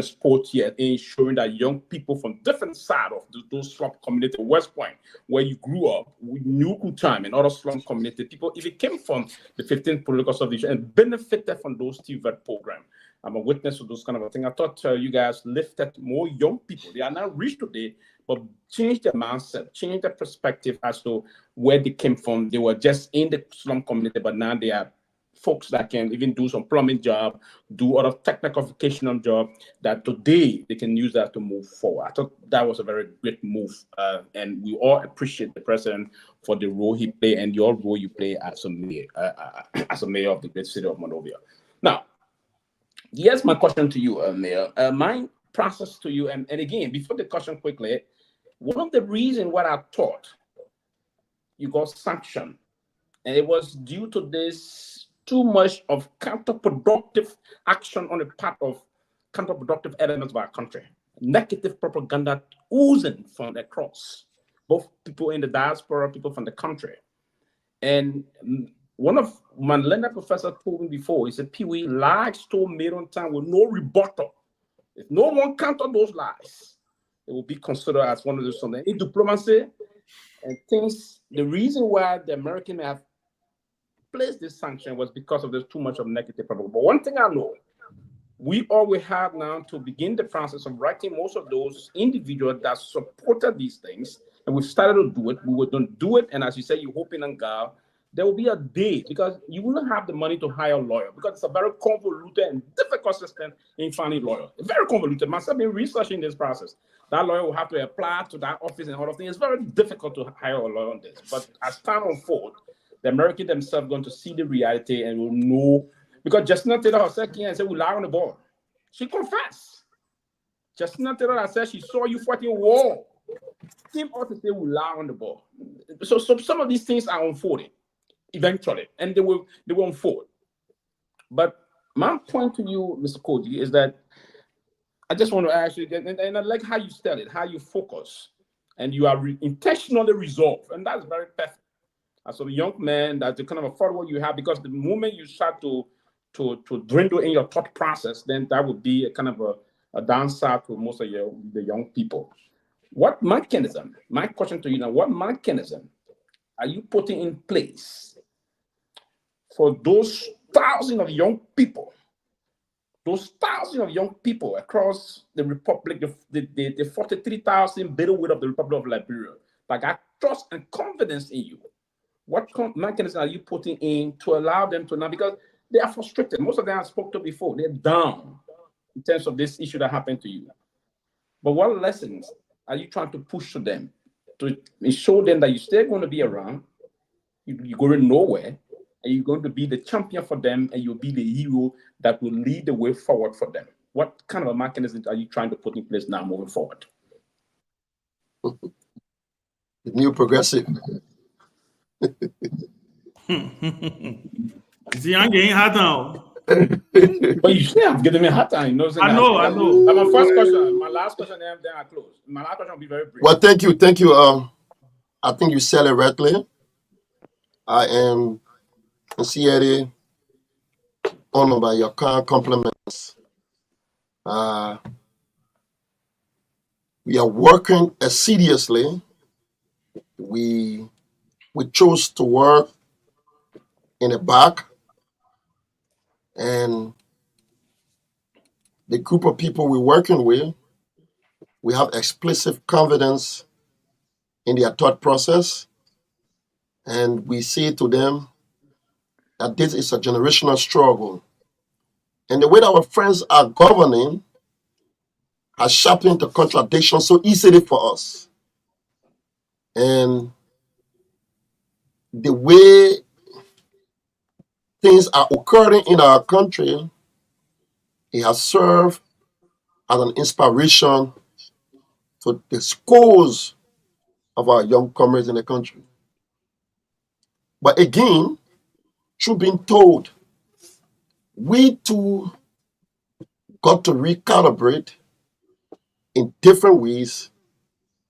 Sport here, ensuring that young people from different sides of those slum communities, West Point, where you grew up, Nuku Time and other slum community people, if it came from the 15th political subdivision and benefited from those TVET programs. I'm a witness to those kind of things. I thought you guys lifted more young people. They are not rich today, but change their mindset, change their perspective as to where they came from. They were just in the slum community, but now they are folks that can even do some plumbing job, do other technical vocational job that today they can use that to move forward. I thought that was a very great move. And we all appreciate the president for the role he played and your role you play as a mayor of the great city of Monrovia. Now, here's my question to you, Mayor. My process to you, and again, before the question quickly, one of the reasons why I thought you got sanctioned, and it was due to this too much of counterproductive action on the part of counterproductive elements of our country, negative propaganda oozing from across, both people in the diaspora, people from the country. And one of my London professor told me before, he said, Pee-wee, lies told made on time with no rebuttal. If no one counter those lies, it will be considered as one of those something. In diplomacy and things, the reason why the Americans have placed this sanction was because of there's too much of negative propaganda. But one thing I know, we always have now to begin the process of writing most of those individuals that supported these things, and we've started to do it. We would don't do it, and as you say, you're hoping on God, there will be a day, because you will not have the money to hire a lawyer, because it's a very convoluted and difficult system in finding a lawyer. Very convoluted. Myself been researching this process. That lawyer will have to apply to that office and all of things. It's very difficult to hire a lawyer on this. But as time unfolds, the Americans themselves are going to see the reality and will know. Because Justina Taylor herself came and said, we lie on the ball. She confessed. Justina Taylor said she saw you fighting war. Came out to say we lie on the ball. So some of these things are unfolding eventually, and they will unfold. But my point to you, Mr. Cody, is that I just want to ask you, and I like how you studied, how you focus, and you are intentionally resolved, and that's very perfect. As a young man, that's the kind of a follower you have, because the moment you start to dwindle in your thought process, then that would be a kind of a downside to most of the young people. What mechanism, my question to you now, what mechanism are you putting in place for those thousands of young people across the Republic, the 43,000 middleweight of the Republic of Liberia, that got trust and confidence in you? What mechanism are you putting in to allow them to now, because they are frustrated. Most of them I spoke to before, they're down in terms of this issue that happened to you. But what lessons are you trying to push to them to show them that you're still going to be around, you're going nowhere, and you're going to be the champion for them, and you'll be the hero that will lead the way forward for them? What kind of a mechanism are you trying to put in place now moving forward? The new progressive. See, I'm getting hot now. But you still have given me a hard time. You know, I know. My first question, my last question, then I close. My last question will be very brief. Well, thank you. I think you said it rightly. I am sincerely honored by your kind compliments. We are working assiduously. We chose to work in the back. And the group of people we're working with, we have explicit confidence in their thought process. And we say to them that this is a generational struggle. And the way that our friends are governing has sharpened the contradiction so easily for us. And the way things are occurring in our country, it has served as an inspiration to the scores of our young comrades in the country. But again, through being told, we too got to recalibrate in different ways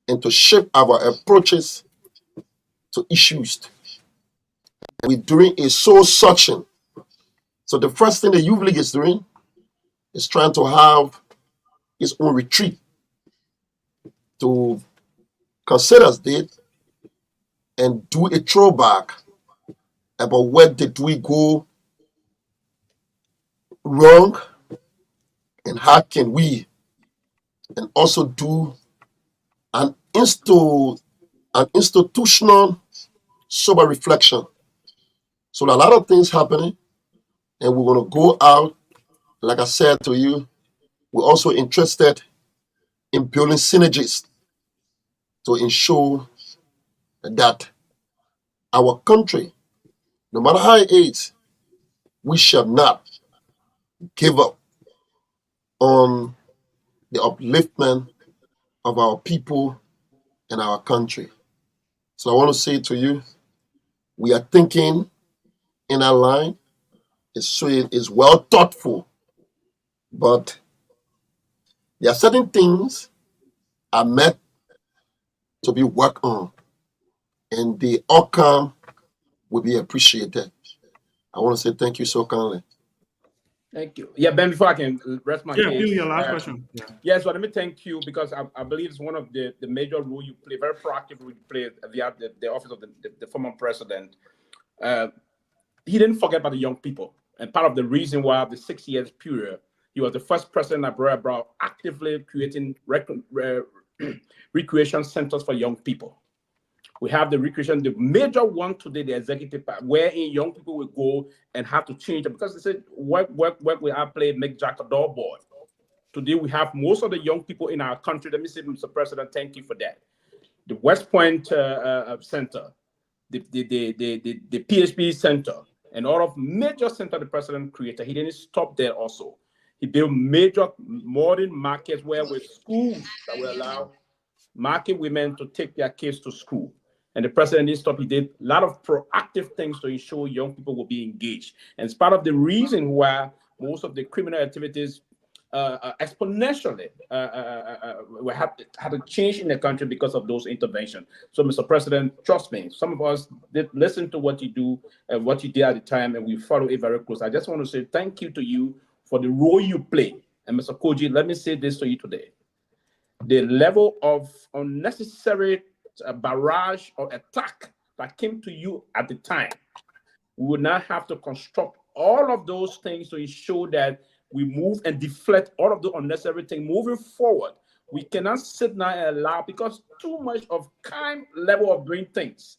and to shape our approaches to issues. We're doing a soul searching. So the first thing the Youth League is doing is trying to have its own retreat to consider it and do a throwback about where did we go wrong and how can we, and also do an institutional sober reflection. So a lot of things happening, and we're going to go out. Like I said to you, we're also interested in building synergies to ensure that our country, no matter how it is, we shall not give up on the upliftment of our people and our country. So I want to say to you, we are thinking in our line. It's well thoughtful, but there are certain things are meant to be worked on, and the outcome will be appreciated. I want to say thank you so kindly. Thank you. Yeah, Ben, before I can rest my Yeah, case. Bill, your last question. Yeah, so let me thank you because I believe it's one of the major role you play, very proactive role you play via the office of the former president. He didn't forget about the young people. And part of the reason why of the 6 years period, he was the first president that brought about actively creating recreation centers for young people. We have the recreation, the major one today, the executive part, wherein young people will go and have to change it because they said, work with our play, make Jack a door boy. Today, we have most of the young people in our country. Let me say, Mr. President, thank you for that. The West Point Center, the PHP Center, and all of major center the president created. He didn't stop there also. He built major modern markets where with schools that will allow market women to take their kids to school. And the president didn't stop. He did a lot of proactive things to ensure young people will be engaged. And it's part of the reason why most of the criminal activities exponentially had to change in the country because of those interventions. So, Mr. President, trust me, some of us did listen to what you do and what you did at the time, and we follow it very close. I just want to say thank you to you for the role you play. And Mr. Koji, let me say this to you today. The level of unnecessary barrage or attack that came to you at the time, we would not have to construct all of those things to ensure that we move and deflect all of the unnecessary things moving forward. We cannot sit now and allow, because too much of kind level of doing things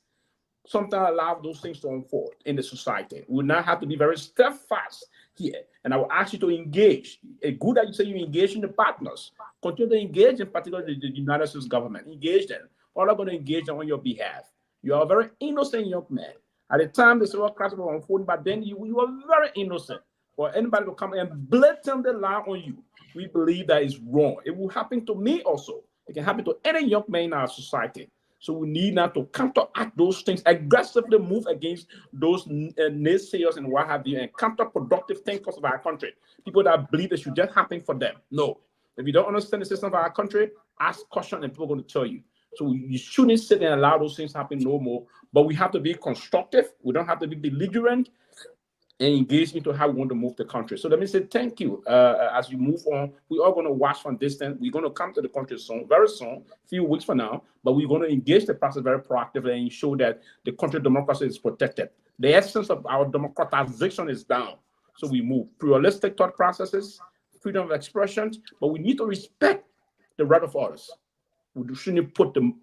sometimes allow those things to unfold in the society. We will now have to be very steadfast here. And I will ask you to engage. It's good that you say you engage in the partners. Continue to engage, in particular the United States government. Engage them. All are going to engage them on your behalf. You are a very innocent young man. At the time the civil crisis was unfolding, but then you were very innocent. For anybody to come and blatantly lie on you, we believe that is wrong. It will happen to me also. It can happen to any young man in our society. So we need now to counteract those things, aggressively move against those naysayers and what have you, and counterproductive thinkers of our country. People that believe it should just happen for them. No. If you don't understand the system of our country, ask questions and people are going to tell you. So you shouldn't sit and allow those things happen no more. But we have to be constructive. We don't have to be belligerent and engage into how we want to move the country. So let me say thank you. As you move on, we are going to watch from distance. We're going to come to the country soon, very soon, a few weeks from now, but we're going to engage the process very proactively and ensure that the country democracy is protected. The essence of our democratization is down. So we move pluralistic thought processes, freedom of expression, but we need to respect the right of others. We shouldn't put the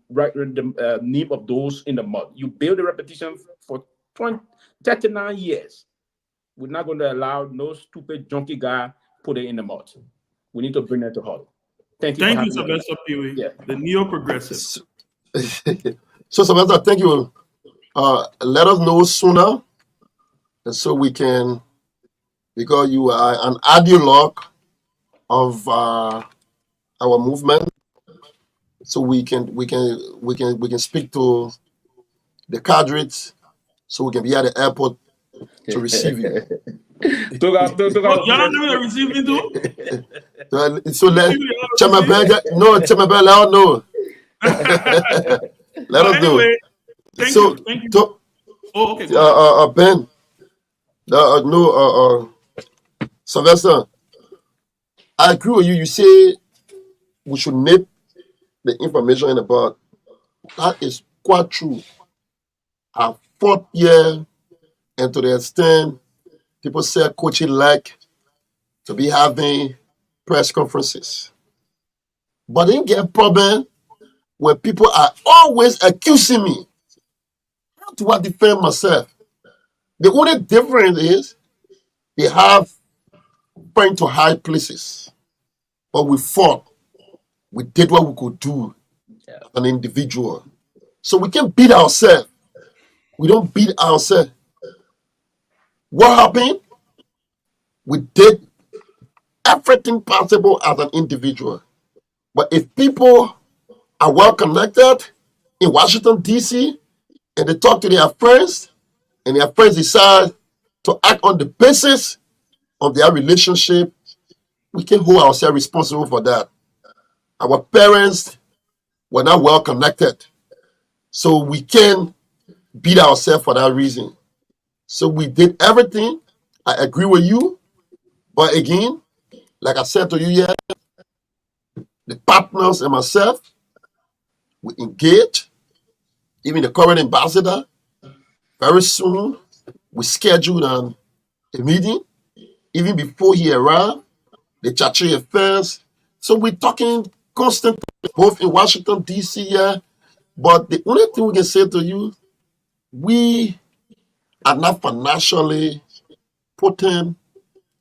name of those in the mud. You build a repetition for 39 years. We're not going to allow no stupid junkie guy put it in the mud. We need to bring that to heart. Thank you. Thank you, Sylvester Peewee. Yeah. The neo-progressive. So, Sylvester, thank you. Let us know sooner, so we can, because you are an ideologue of our movement, so we can speak to the cadres, so we can be at the airport to receive you. You're not going to receive me too? So let Chairman Ben, let us know. Let us know. Anyway, thank you. Oh, okay. Ben, Sylvester, I agree with you. You say we should nip the information in the bud. That is quite true. Our 4th year, and to the extent people say coaching like to be having press conferences. But they get a problem where people are always accusing me. How do I defend myself? The only difference is they have trying to hide places. But we fought. We did what we could do as an individual. So we can beat ourselves. We don't beat ourselves. What happened? We did everything possible as an individual. But if people are well connected in Washington, D.C., and they talk to their friends, and their friends decide to act on the basis of their relationship, we can hold ourselves responsible for that. Our parents were not well connected, so we can beat ourselves for that reason. So we did everything. I agree with you. But again, like I said to you here, the partners and myself, we engage, even the current ambassador. Very soon, we scheduled a meeting, even before he arrived, the Chachi affairs. So we're talking constantly, both in Washington, D.C. here. But the only thing we can say to you, we are not financially potent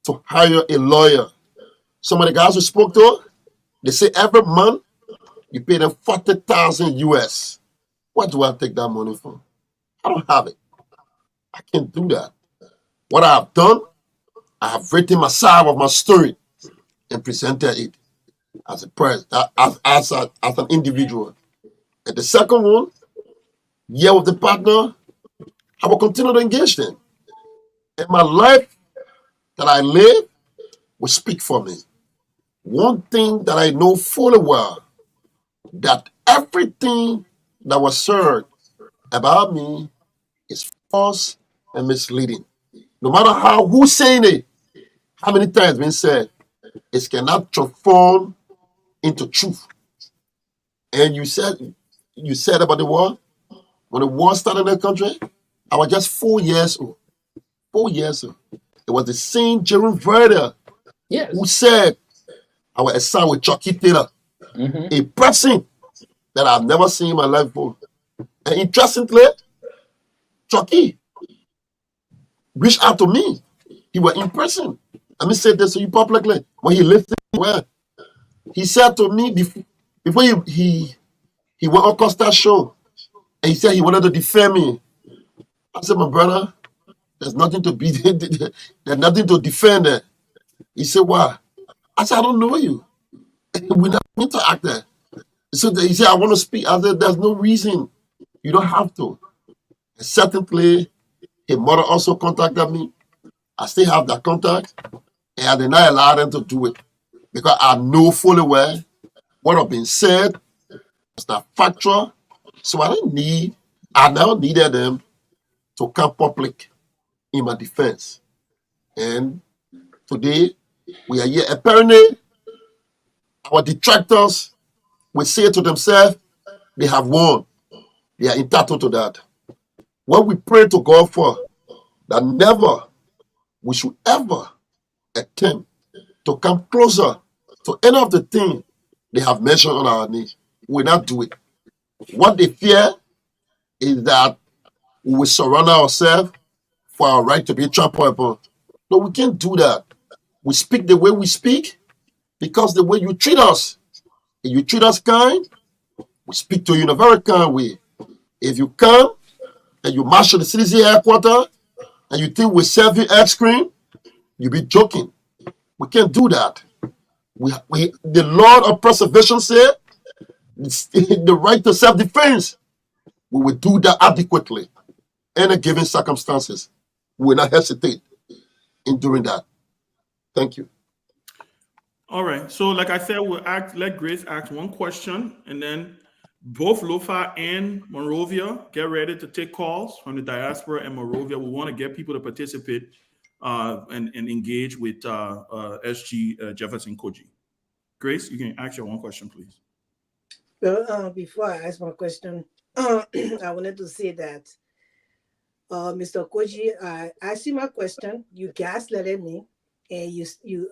to hire a lawyer. Some of the guys we spoke to, they say every month you pay them 40,000 US. What do I take that money for? I don't have it. I can't do that. What I have done, I have written my side of my story and presented it as a press, as an individual. And the second one, yeah, with the partner, I will continue to engage them. And my life that I live will speak for me. One thing that I know fully well, that everything that was said about me is false and misleading. No matter who's saying it, how many times been said, it cannot transform into truth. And you said about the war, when the war started in the country, I was just 4 years old. 4 years old. It was the same Jerome Verder who said, I was assigned with Chucky Taylor, a person that I've never seen in my life before. And interestingly, Chucky reached out to me. He was in prison. Let me say this to you publicly. When he listened, well, he said to me before he went on Costa's show, and he said he wanted to defend me. I said, my brother, there's nothing to be there's nothing to defend there. He said, why? I said, I don't know you. We're not interacting. So he said, I want to speak. I said, there's no reason. You don't have to. And secondly, his mother also contacted me. I still have that contact. And I did not allow them to do it. Because I know fully well what has been said was not factual. So I now needed them to come public in my defense. And today, we are here. Apparently, our detractors will say to themselves, they have won. They are entitled to that. What we pray to God for, that never we should ever attempt to come closer to any of the things they have mentioned on our knee. We will not do it. What they fear is that we will surrender ourselves for our right to be trampled upon. No, we can't do that. We speak the way we speak because the way you treat us, if you treat us kind, we speak to you in a very kind way. If you come and you march to the CDC headquarters and you think we serve you ice cream, you be joking. We can't do that. The Lord of preservation said the right to self-defense. We will do that adequately in a given circumstances. We will not hesitate in doing that. Thank you. All right. So, like I said, let Grace ask one question, and then both Lofa and Monrovia get ready to take calls from the diaspora and Monrovia. We want to get people to participate and engage with SG Jefferson Koji. Grace, you can ask your one question, please. Well, before I ask my question, I wanted to say that, Mr. Koji, I asked you my question. You gaslighted me, and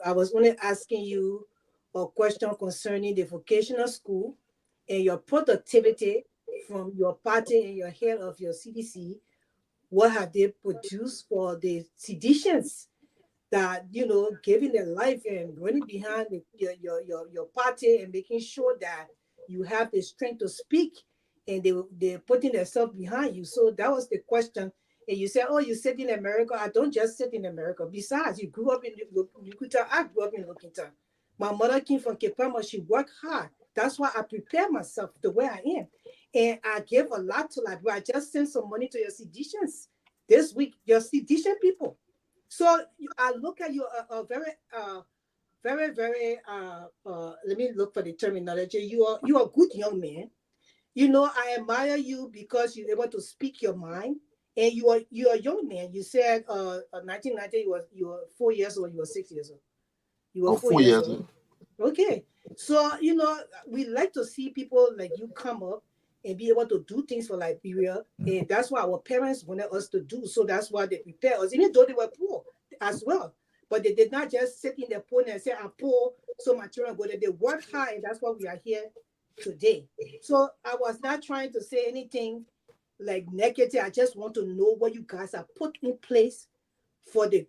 I was only asking you a question concerning the vocational school and your productivity from your party and your head of your CDC. What have they produced for the seditious that, giving their life and running behind your party and making sure that you have the strength to speak, and they're putting themselves behind you. So that was the question. And you said, oh, you sit in America. I don't just sit in America. Besides, you grew up in Lukuta. I grew up in Lukuta. My mother came from Kepama. She worked hard. That's why I prepare myself the way I am. And I gave a lot to Liberia. I just sent some money to your seditious this week, your sedition people. So I look at you a very, very, let me look for the terminology. You are a good young man. I admire you because you're able to speak your mind. And you're a young man. You said 1990 you were 4 years old. You were 6 years old. You were 4 years old. Okay. So we like to see people like you come up and be able to do things for Liberia, and that's what our parents wanted us to do. So that's why they prepared us, even though they were poor as well. But they did not just sit in their corner and say, "I'm poor, so my children go there." They worked hard, and that's why we are here today. So I was not trying to say anything like negative. I just want to know what you guys have put in place for the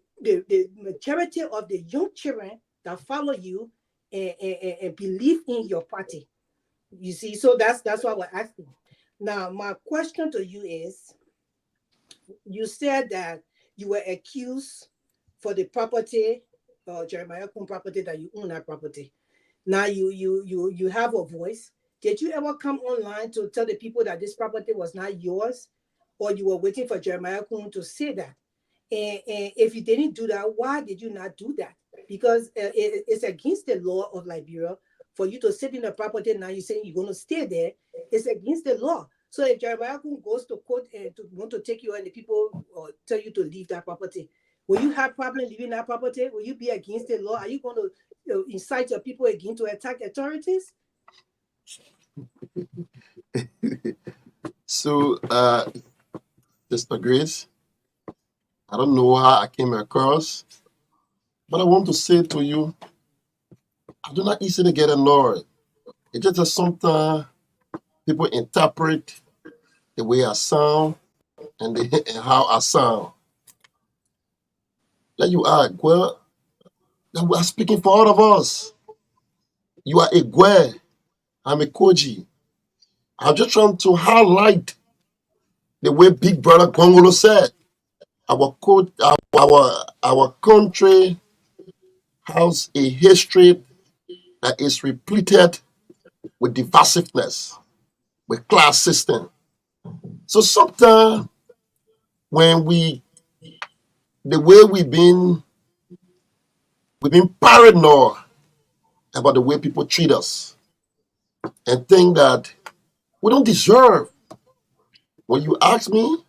majority of the young children that follow you and believe in your party. You see, so that's why we're asking. Now, my question to you is, you said that you were accused for the property, Jeremiah Kun property, that you own that property. Now you have a voice. Did you ever come online to tell the people that this property was not yours, or you were waiting for Jeremiah Kun to say that? And if you didn't do that, why did you not do that? Because it's against the law of Liberia for you to sit in a property. Now you're saying you're going to stay there. It's against the law. So if Jeremiah Kun goes to court and want to take you and the people tell you to leave that property, will you have problem leaving that property? Will you be against the law? Are you going to incite your people again to attack authorities? So, Sister Grace, I don't know how I came across, but I want to say to you, I do not easily get annoyed. It's just that sometimes people interpret the way I sound and how I sound. Let you ask, well, we are speaking for all of us. You are a Guar, I'm a Koji. I'm just trying to highlight the way Big Brother Gongolo said. Our country has a history that is repleted with divisiveness, with class system. So sometimes when the way we've been paranoid about the way people treat us and think that we don't deserve. When you ask me,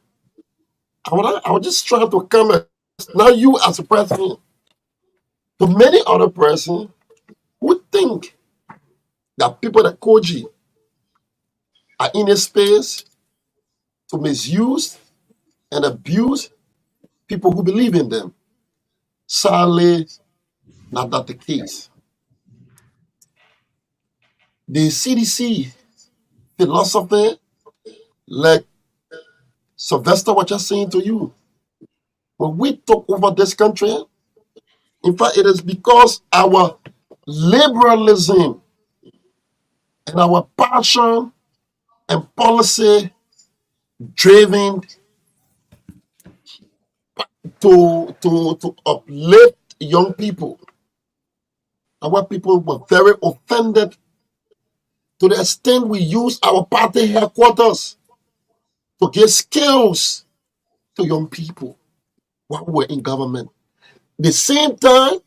I would just try to comment. Not you as a person, but many other persons who think that people that Koji are in a space to misuse and abuse people who believe in them. Sadly, not that the case. The CDC philosophy, like Sylvester was just saying to you, when we took over this country, in fact, it is because our liberalism and our passion and policy driven to uplift young people. Our people were very offended to the extent we use our party headquarters to give skills to young people while we're in government. The same time,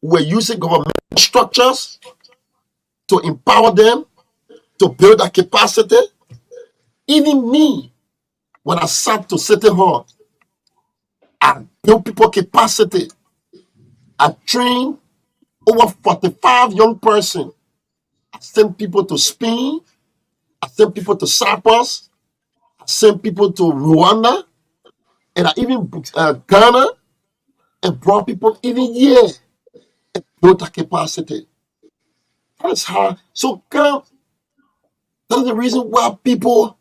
we're using government structures to empower them, to build their capacity. Even me, when I sat to City Hall, I built people capacity. I trained over 45 young persons. I sent people to Spain. I sent people to Cyprus. I sent people to Rwanda. And I even Ghana and brought people even here and built their capacity. That's how. So God, that's the reason why people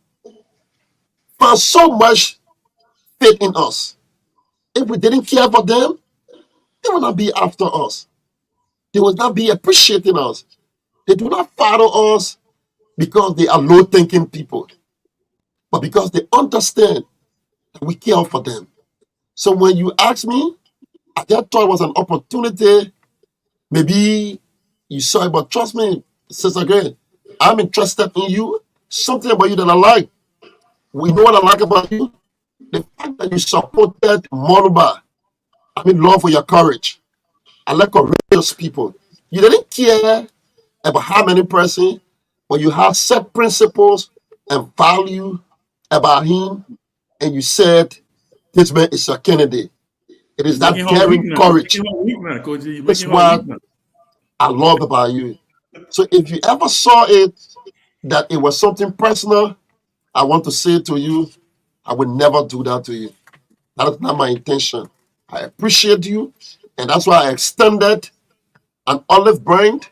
found so much faith in us. If we didn't care for them, they would not be after us. They would not be appreciating us. They do not follow us because they are low-thinking people, but because they understand that we care for them. So when you ask me, I just thought it was an opportunity. Maybe you saw it, but trust me, Sister Gray, I'm interested in you. Something about you that I like. We know what I like about you. The fact that you supported Moruba. I mean, love for your courage. I like courageous people. You didn't care about how many person, but you have set principles and value about him, and you said, this man is a candidate. It is that daring courage. That's what I love about you. So if you ever saw it, that it was something personal, I want to say to you, I would never do that to you. That is not my intention. I appreciate you, and that's why I extended an olive branch,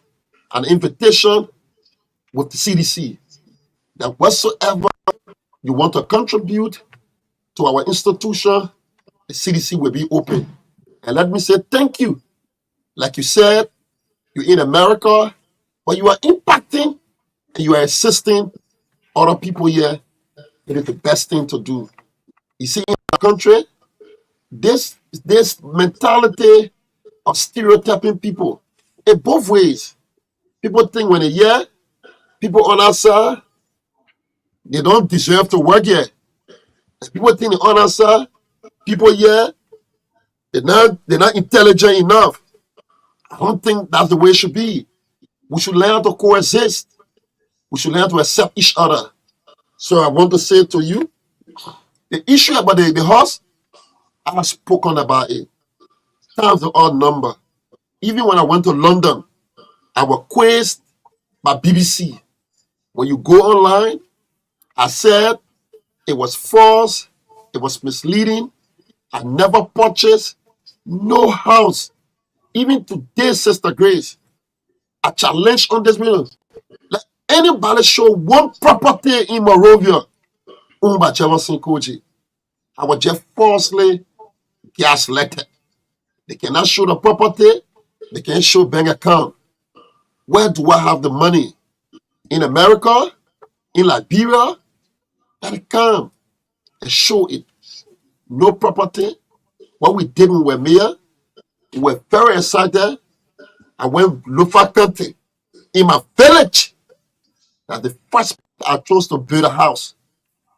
an invitation with the CDC, that whatsoever you want to contribute to our institution, the CDC will be open. And let me say thank you. Like you said, you're in America, but you are impacting and you are assisting other people here. It is the best thing to do. You see, in our country, this mentality of stereotyping people in both ways. People think when they hear people on our side, they don't deserve to work here. People think on our side, people here, they're not intelligent enough. I don't think that's the way it should be. We should learn to coexist. We should learn to accept each other. So I want to say to you, the issue about the horse, I've spoken about it. Times the odd number. Even when I went to London, I was quizzed by BBC. When you go online, I said it was false, it was misleading. I never purchased no house. Even today, Sister Grace, I challenge on this video. Let anybody show one property in Morovia owned by Jefferson Koji. I was just falsely gaslighted. They cannot show the property. They can't show bank account. Where do I have the money? In America? In Liberia? Gotta come and show it. No property. What we did when we were mayor, we were very excited. I went Lofa County in my village. That's the first I chose to build a house.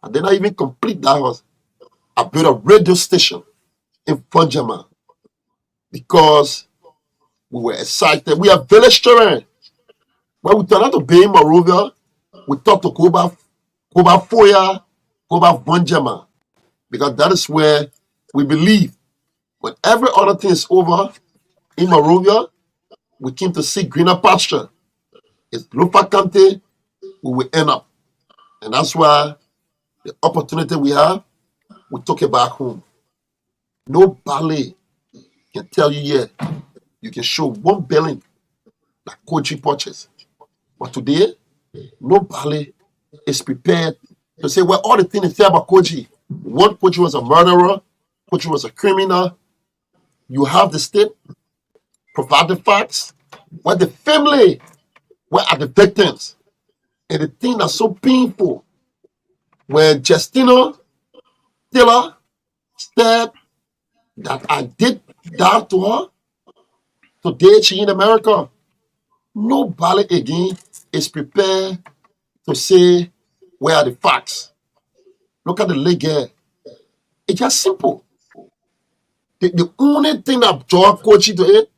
I did not even complete that house. I built a radio station in Funjama because we were excited. We are village children. When we turned out to be in Morovia, we thought to go back Foya, go back Funjama, because that is where we believe when every other thing is over in Morovia, we came to see greener pasture. It's Lofa County, we will end up. And that's why the opportunity we have, we took it back home. No ballet can tell you, yeah, you can show 1 billion that Koji purchased. But today, nobody is prepared to say, well, all the things they say about Koji. One, Koji was a murderer. Koji was a criminal. You have the state provide the facts. Where the family, where are the victims? And the thing that's so painful, when Justina Taylor said that I did that to her, today she in America. Nobody again is prepared to say where are the facts. Look at the legal. It's just simple. The only thing that draw Kochi to it,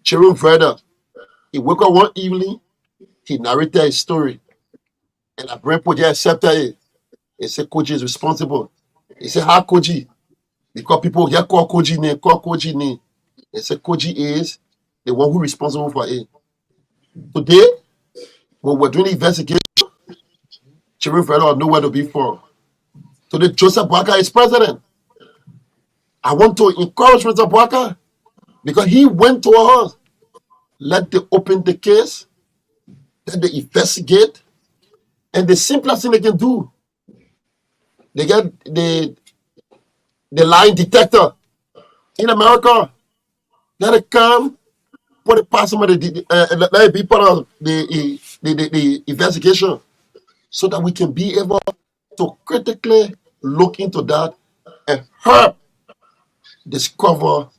Jerome Verder, he woke up one evening, he narrated his story. And I bring Koji accepted it. He said Koji is responsible. He said, how Koji? Because people here call Koji name, call Koji name. He said Koji is the one who is responsible for it. Today, when we're doing the investigation, Jerome Verder nowhere to be found. Today, Joseph Boakai is president. I want to encourage Mr. Boakai because he went to us. Let them open the case, let them investigate, and the simplest thing they can do, they get the lie detector in America. Let it come, put it past somebody, let it be part of the investigation so that we can be able to critically look into that and help discover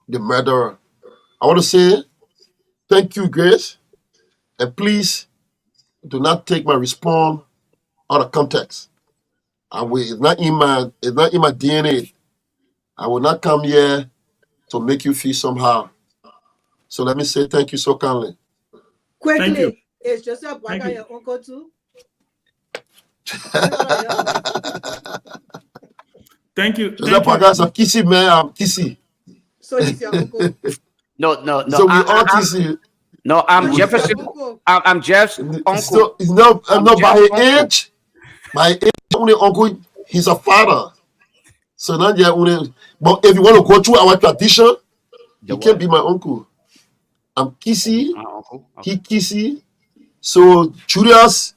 the murderer. I want to say thank you, Grace, and please do not take my response out of context. It's not in my DNA. I will not come here to make you feel somehow. So let me say thank you so kindly. Quickly, is Joseph Boakai your uncle too? Thank you. Joseph Boakai is a kissy man. I'm kissy. So he's your uncle. No. So we all kissy. No, I'm Jefferson. I'm Jeff's uncle. So it's not. I'm not by his age. My age, only uncle. He's a father. So not yet only. But if you want to go through our tradition, he can be my uncle. I'm kissy. He kissy. So Julius,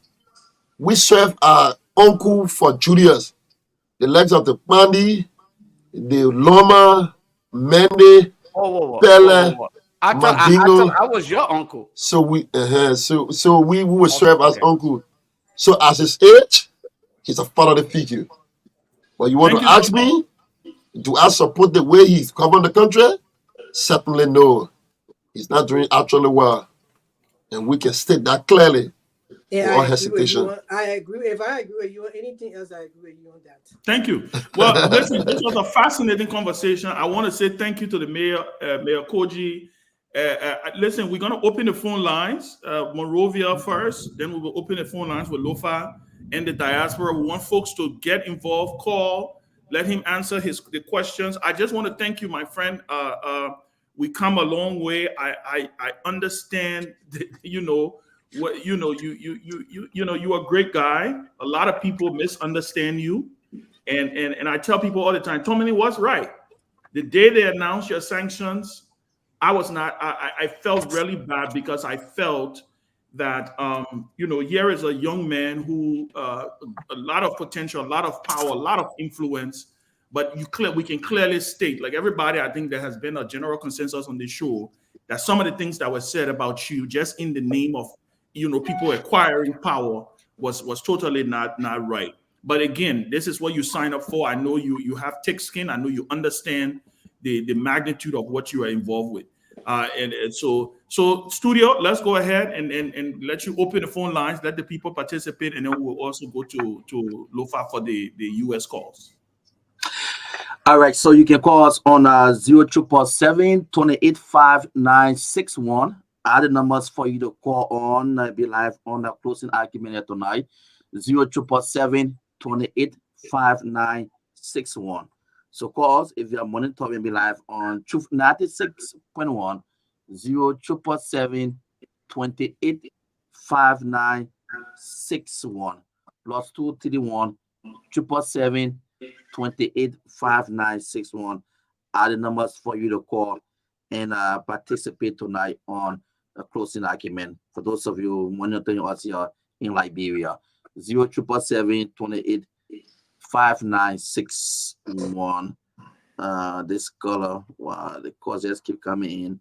we serve our uncle for Julius. The legs of the Pandi, the Loma, Mende, Pele, I thought I was your uncle. So we will serve as uncle. So as his age, he's a father figure. But you want to ask me, do I support the way he's governed the country? Certainly no. He's not doing actually well. And we can state that clearly. Yeah, without hesitation. I agree. If I agree with you on anything else, I agree with you on that. Thank you. Well, listen, this was a fascinating conversation. I want to say thank you to the mayor, Mayor Koji. Listen, we're going to open the phone lines, Monrovia first, then we will open the phone lines with Lofa and the diaspora. We want folks to get involved, call, let him answer the questions. I just want to thank you, my friend. We come a long way. I understand that, you are a great guy. A lot of people misunderstand you. And I tell people all the time, Tomalin was right. The day they announced your sanctions, I felt really bad because I felt that, here is a young man who, a lot of potential, a lot of power, a lot of influence, but we can clearly state, like everybody, I think there has been a general consensus on this show that some of the things that were said about you just in the name of, people acquiring power was totally not right. But again, this is what you sign up for. I know you have thick skin. I know you understand the magnitude of what you are involved with. And so studio, let's go ahead and let you open the phone lines, let the people participate, and then we'll also go to Lofa for the US calls. All right, so you can call us on 077-285961. Other numbers for you to call on, be live on the closing argument here tonight. 077-285961. So call us if you are monitoring, be live on Truth 96.1. 077-285961 +231 777-285961. are the numbers for you to call and participate tonight on a closing argument. For those of you monitoring us here in Liberia, 07778 5961. This color, wow, the calls just keep coming in.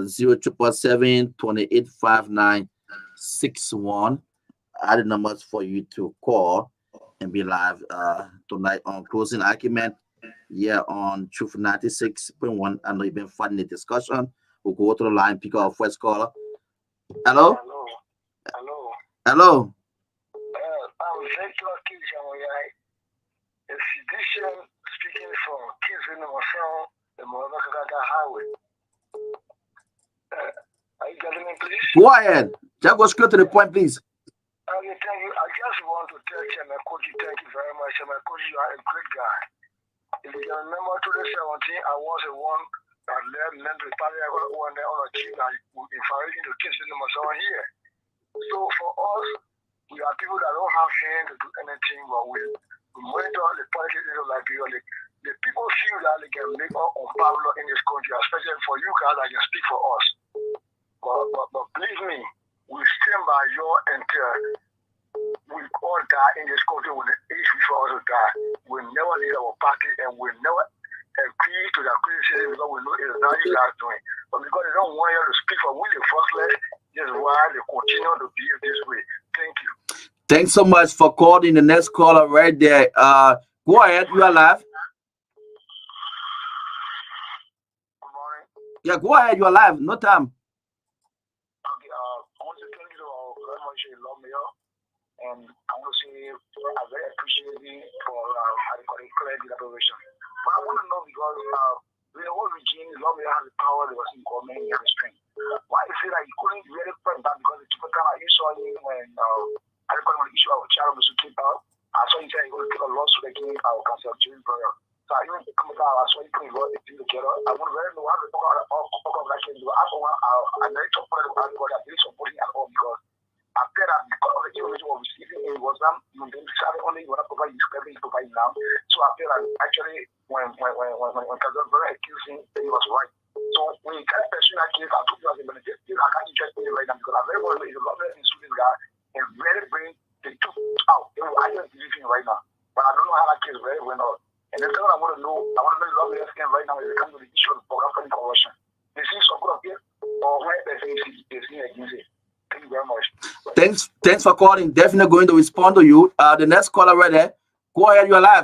07778 5961 are the numbers for you to call and be live tonight on closing argument. Yeah, on Truth 96.1. I know you've been fun in the discussion. We'll go to the line, pick up our first caller. Hello? Hello. Hello? I'm Victor Kijamoyai, a physician speaking from Kizunimosan, the Moravaka Highway. Are you getting me, please? Go ahead. Just go straight to the point, please. Okay, thank you. I just want to tell Chemakoji, thank you very much. Chemakoji, you are a great guy. If you can remember 2017, I was the one that led the party one day on a team that would be fighting to Kizunimosan here. So for us, we are people that don't have hands to do anything, but we monitor the politics of Liberia. The people feel that they can make us unpopular in this country, especially for you guys that can speak for us. But believe me, we stand by your intel. We all die in this country when the age for us to die. We never leave our party and we never agree to that criticism because we know it's not you guys doing. But because they don't want you to speak for we the first, that's why they continue to behave this way. Thank you. Thanks so much for calling. The next caller right there. Go ahead. You are live. Good morning. Yeah, go ahead. You are live. No time. Okay, I want to thank you very much. You love me, and I want to say I very appreciate you for clear elaboration. But I want to know because the whole regime, love me has the power, there was in government, he has strength. Why is it that you couldn't really press that because the people kind of you saw him when I recall when the issue of child was to keep out. I saw you say you're going to take a lawsuit against our council June brother. So I even come out, I saw you put a thing together. I want to really know how to talk about that case. I don't want I never talk about it, I didn't support it at all because I felt that because of the information we were receiving in WhatsApp, you decided only you want to provide you provide now. So I feel like actually when Kazan very accused him, he was right. So when you can't pursue that case, I told you as a benefit, I can't interest in it right now because I very well know he's a lot of this guy and very bring the truth out. I just believe him right now. But I don't know how that case very went on. And the thing I want to know the love right now is it comes to the issue of corruption. They see support of it or where they see against it. Thank you very much. Thanks for calling. Definitely going to respond to you. The next caller right there. Go ahead. You are live.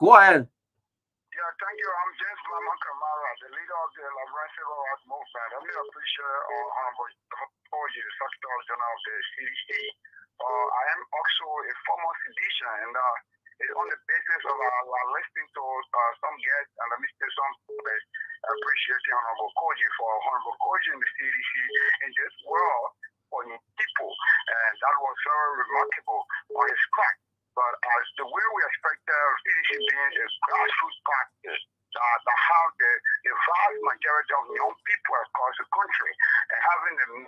Go ahead. Yeah, thank you. I'm James Lama Kamara, the leader of the Labrador Civil Rights Movement. I'm here to appreciate Honorable George, the Secretary General of the CDC. I am also a former physician, and it's on the basis of listening to some guests and some appreciating Honorable Koji for Honorable Koji in the CDC in this world for people, and that was very remarkable on his crack. But as the way we expect CDC being a grassroots practice, that how the vast majority of young people across the country and having the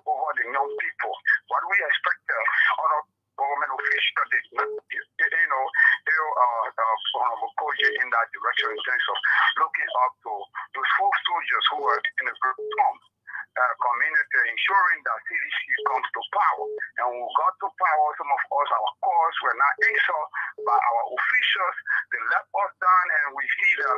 over the young people, what we expect other government officials, Honorable Koji in that direction in terms of looking up to those folk soldiers who are in the community, ensuring that CDC comes to power. And when we got to power, some of us, our cause were not answered by our officials. They let us down, and we see that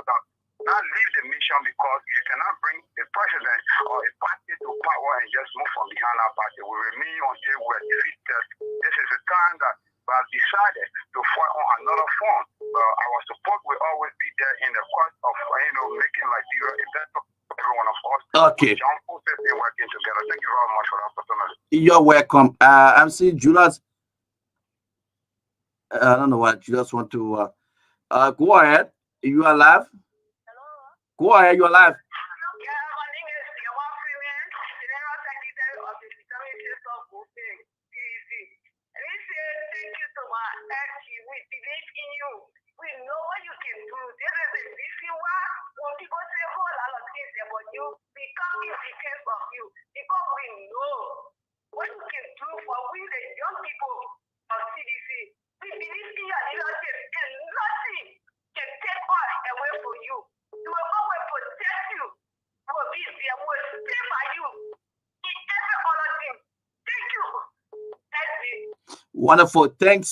not leave the mission because you cannot bring a president or a party to power and just move from behind our party. We remain until we're defeated. This is a time that we have decided to fight on another front. Our support will always be there in the cause of making Liberia a better every one of us. Okay. John Joseph been working together. Thank you very much for the opportunity. You're welcome. I'm seeing Julius. I don't know what Julius want to. Go ahead. You are live. Hello. Go ahead. You are live. Yeah, my name is Yawan Freeman, General Secretary of the Security of Movement, CDC. And he said, thank you so much. We believe in you. We know what you can do. This is a busy one. When people say a whole lot of things about you, we come in defense of you because we know what you can do for we, the young people of CDC. We believe in your leadership and nothing you. He will always protect you. He will be there. He will stay by you in every other thing. Thank you. That's it. Wonderful. Thanks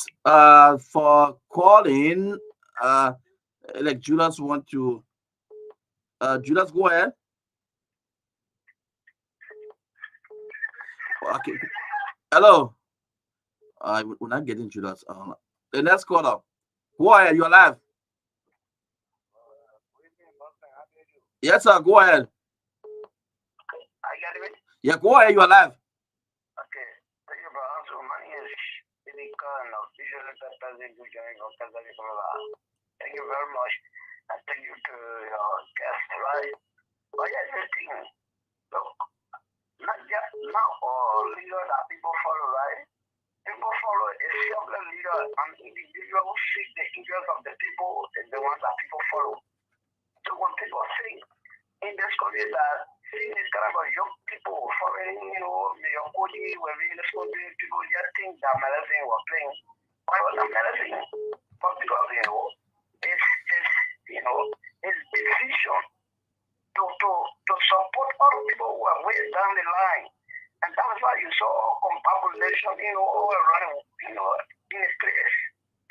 for calling. Like Julius want to Julius, go ahead. Okay. Hello. We're not getting Julius. The next caller. Go ahead, you're live. Yes, sir. Go ahead. Yeah, go ahead, you're live. Okay. Thank you, brother. So my name is Thank you very much. And thank you to your guest, right? But here's the thing. Look, not just now all leaders that people follow, right? People follow a selfless leader, an individual who seeks the interests of the people is the ones that people follow. So when people think in this country that seeing this kind of young people following, the young Koji were really supporting people just think that medicine was playing. Why was that medicine? But because, his decision to support other people who are way down the line. And that's why you saw confabulation, all around, in his place.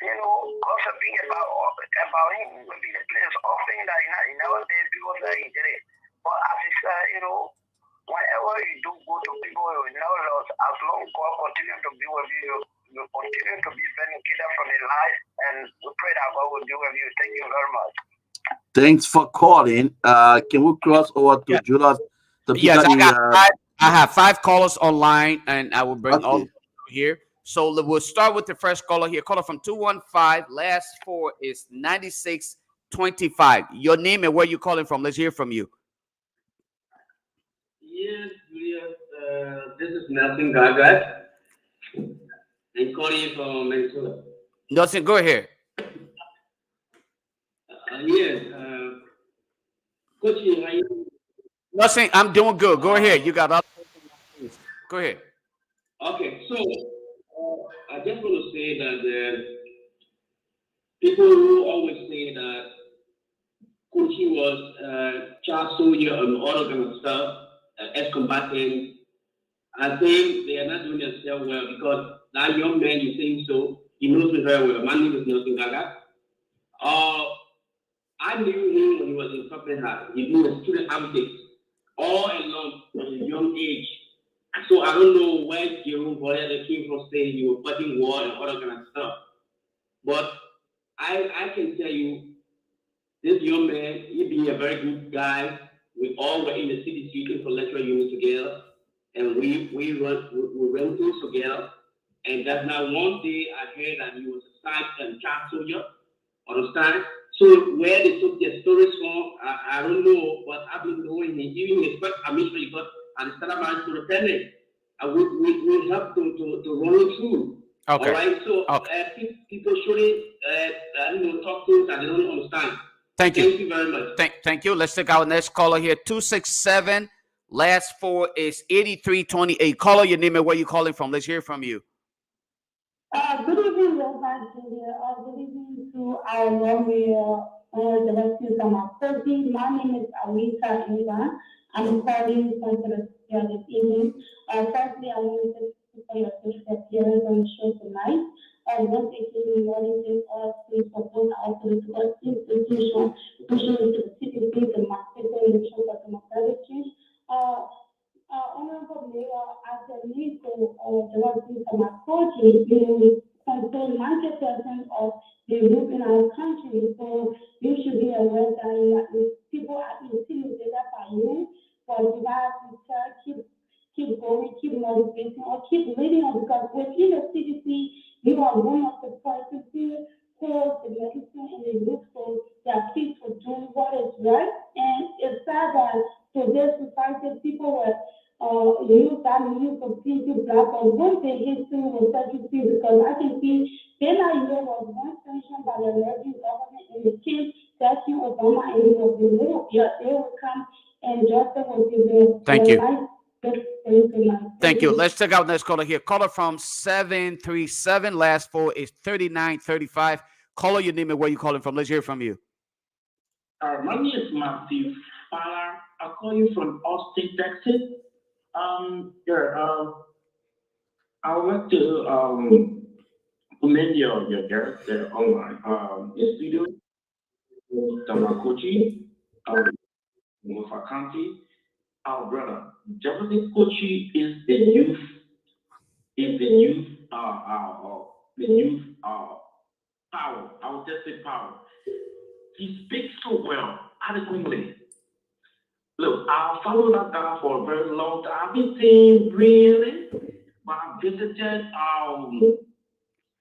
Gossiping about him will be the place of things that he never did people that he did it. But as he said, whenever you do go to people, you never lost. As long as God continue to be with you, you continue to be vindicated from the life, and we pray that God will be with you. Thank you very much. Thanks for calling. Can we cross over to Julius? Yes, I have 5 callers online, and I will bring all of them here. So we'll start with the first caller here. Caller from 215. Last 4 is 9625. Your name and where you calling from? Let's hear from you. Yes, this is Nelson Gagat. I'm calling from Minnesota. Nelson, go ahead. Yes, Coach, how you? Nelson, I'm doing good. Go ahead. You got other. Go ahead. Okay, so I just want to say that people who always say that Coachy was child soldier and all that kind of stuff, ex-combatant, I think they are not doing themselves well because that young man you think so, he knows me very well. My name is Nelson Gaga. I knew him when he was in Company High. He was a student advocate all along from a young age. So I don't know where Jerome Boyer came from saying he was fighting war and all that kind of stuff. But I can tell you, this young man, he be a very good guy. We all were in the CDC intellectual unit together, and we ran things together. And that's now one day I heard that he was a child soldier. Understand? So where they took their stories from, I don't know, but I've been knowing him. Even his first admission, he got and started marriage to the tenant. We help to run it through. Okay. All right. So people shouldn't talk things that they don't understand. Thank you. Thank you very much. Thank you. Let's take our next caller here. 267. Last 4 is 8328. Caller, your name and where you calling from. Let's hear from you. Good evening, Lofa Julius. Good evening to our lawyer, the rescue from our country. My name is Alisa Eva. I'm calling from the this evening. Firstly, I want to thank you for your first appearance on the show tonight. Once again, we want to us to support our political institutions, especially the CDC, the market, and the show of democratic change. Honorable Mayor, as a lead to the rescue from our country, you control 90% of the youth in our country. So you should be aware that people are intimidated by you, but you have to keep going, keep motivating, or keep leading on, because within the CDC, you are one of the persons who holds the medicine and the youth, so that people do what is right. And it's sad that today's society, people were use that use of people black or one thing history will set you free, because I can see Bella year was one sanction by the American government and the kids touching Obama, and it was removed. Yet they will come and justice will be there. Thank you. Life. Thank you. Let's check out next caller here. Caller from 737. Last 4 is 3935. Caller, your name and where you calling from. Let's hear from you. My name is Matthew Fowler. I call you from Austin, Texas. I would like to commend your guest there online. In studio, Tamakochi, Lofa County. Our brother, Jefferson Kochi is the youth, power. I would just say power. He speaks so well, adequately. Look, I followed that guy for a very long time. I've been saying really, but I visited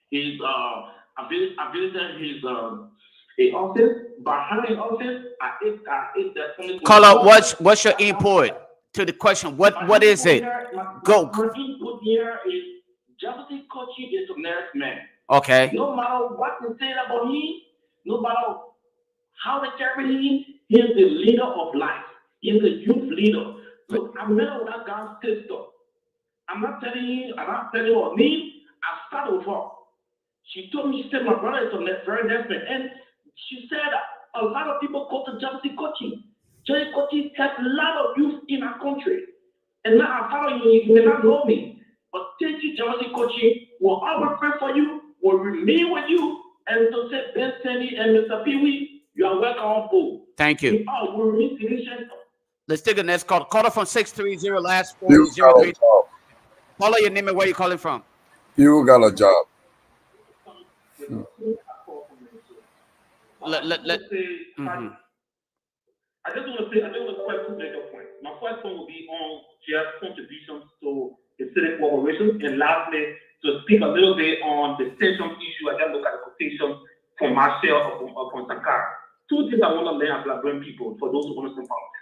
his office. Behind his office, I ate that. Caller, what's your input to the question? What is it? Go. My input here is Jefferson Kochi is the next man. Okay. No matter what they say about him, no matter how they carry him, he is the leader of life. He is the youth leader. So I met with that guy's sister. I'm not telling you about me. I started with her. She told me, she said, my brother is the very next man. And she said, a lot of people go to Jefferson Kochi. Jefferson Kochi has a lot of youth in our country. And now I follow you, you may not know me. But thank you, Jefferson Kochi. We'll always pray for you. We'll remain with you. And so say Ben Sanvee and Mr. Peabody, you are welcome on board. Thank you. We all will remain solution. Let's take the next call. Caller from 630 last 403. Caller, your name and where you calling from? You got a job. I just want to say, I just want to quite two major points. My first one will be on Jeff's contributions to the city corporation, and lastly, to speak a little bit on the station issue. I just look at the quotation from Marshall or from Sankara. Two things I want to learn as Liberian people, for those who understand politics.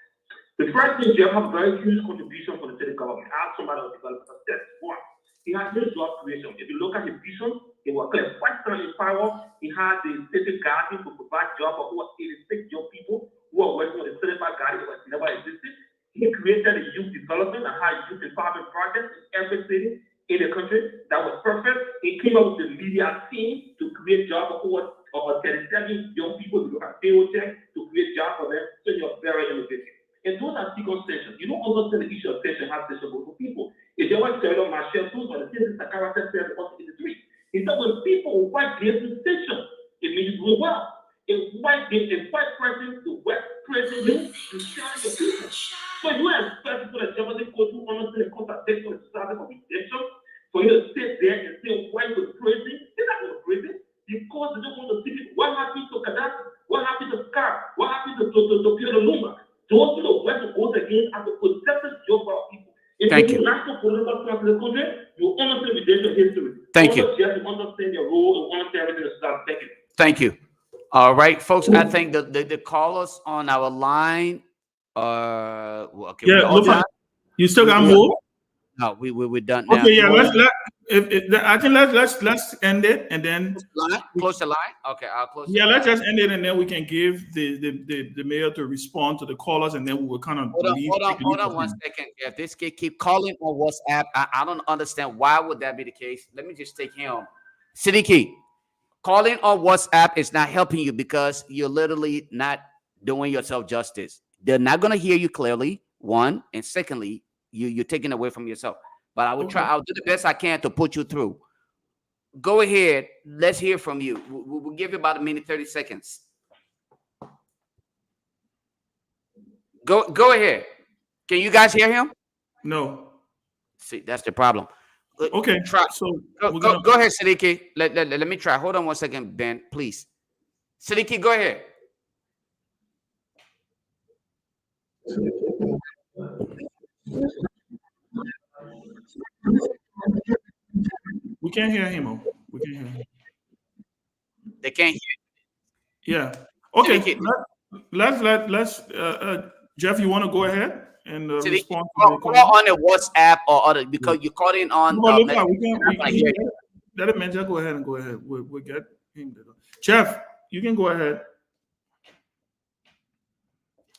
The first thing, Jeff has a very huge contribution for the city government. Ask somebody to develop a step. One, he has huge job creation. If you look at his vision, it was clear. Quite in power, he had the city garden to provide jobs for over 86 young people who are working on the certified garden that never existed. He created a youth development and had youth empowerment projects in every city in the country. That was perfect. He came up with the media team to create jobs for over 37 young people to have payroll check to create jobs for them. So you're very innovative. And those are secret stations. You don't understand the issue of station has station for people. If they want to tell Marshall tools or the things that character said in the street. It's that when people white get the station, it means you do well. If white person, the West praising you, you share your people. So you expect people that Jefferson go to understand the contradiction of society of redemption, for you to sit there and say white was praising, they're not going to praise it because they don't want to see it. What happened to Gaddafi? What happened to Scar? What happened to Pierre Lumumba? Those people went to go against as a conceptual job for people. Thank you. National political class in the country, you understand redemption history. Thank you. You have to understand your role and understand everything that's done. Thank you. Thank you. All right, folks. I think the callers on our line. Okay. Yeah, Lofa, you still got more? No, we're done now. Okay, yeah. I think let's end it and then close the line. Okay, I'll close. Yeah, let's just end it and then we can give the mayor to respond to the callers and then we will kind of hold on 1 second. If this kid keep calling on WhatsApp, I don't understand why would that be the case. Let me just take him. Siddiqui, calling on WhatsApp is not helping you because you're literally not doing yourself justice. They're not going to hear you clearly, one, and secondly, you're taking away from yourself. But I will try. I'll do the best I can to put you through. Go ahead. Let's hear from you. We'll give you about a minute, 30 seconds. Go ahead. Can you guys hear him? No. See, that's the problem. Okay. Try. So go ahead, Siddiqui. Let me try. Hold on 1 second, Ben, please. Siddiqui, go ahead. We can't hear him. We can't hear him. They can't hear. Yeah. Okay. Let's Jeff, you want to go ahead and respond to the call? On a WhatsApp or other because you're calling on. Let him just go ahead. We'll get him. Jeff, you can go ahead.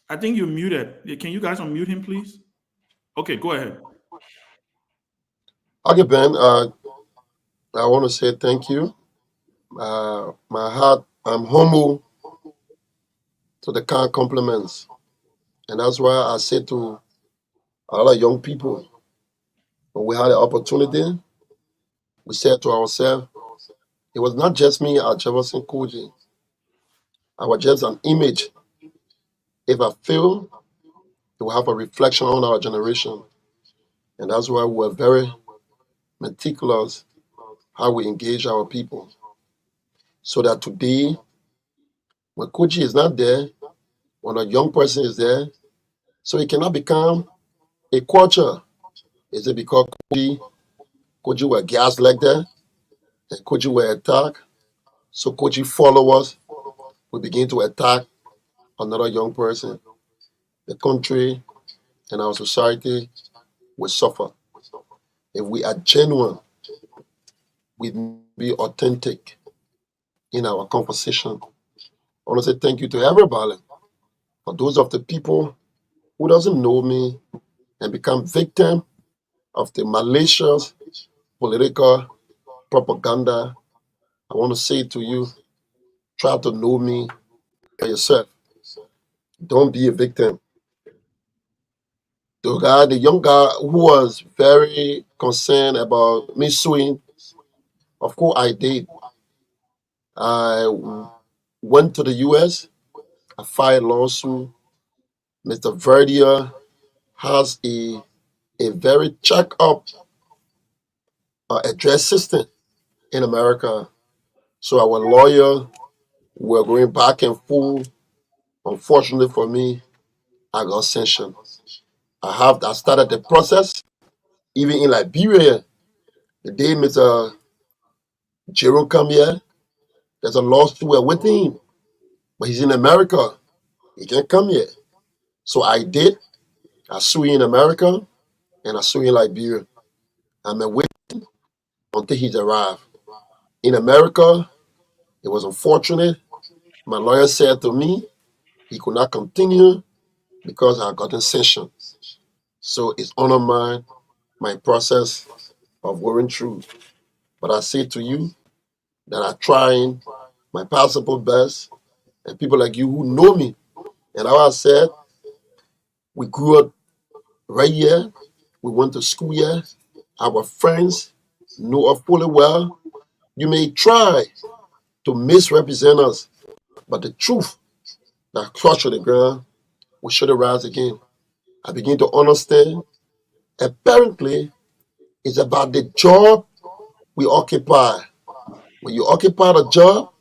I think you're muted. Can you guys unmute him, please? Okay, go ahead. Okay, Ben. I want to say thank you. My heart, I'm humble to the kind compliments. And that's why I say to a lot of young people, when we had the opportunity, we said to ourselves, it was not just me at Jefferson Koji. I was just an image. If I fail, it will have a reflection on our generation. And that's why we're very meticulous how we engage our people. So that today, when Koji is not there, when a young person is there, so it cannot become a culture. Is it because Koji were gaslighted and Koji were attacked? So Koji followers will begin to attack another young person. The country and our society will suffer. If we are genuine, we be authentic in our conversation. I want to say thank you to everybody. For those of the people who doesn't know me and become victim of the malicious political propaganda, I want to say to you, try to know me for yourself. Don't be a victim. The young guy who was very concerned about me suing, of course I did. I went to the US, I filed a lawsuit. Mr. Verdier has a very check-up address system in America. So our lawyer were going back and forth. Unfortunately for me, I got sanctioned. I started the process even in Liberia. The day Mr. Jerome come here, there's a lawsuit with him, but he's in America. He can't come here. So I did. I sue in America and I sue in Liberia. I'm waiting until he's arrived. In America, it was unfortunate. My lawyer said to me he could not continue because I got sanctioned. So it's undermined my process of going through. But I say to you that I'm trying my possible best, and people like you who know me. And how I said, we grew up right here. We went to school here. Our friends know us fully well. You may try to misrepresent us, but the truth that crushed to the ground will surely rise again. I begin to understand. Apparently, it's about the job we occupy. When you occupy the job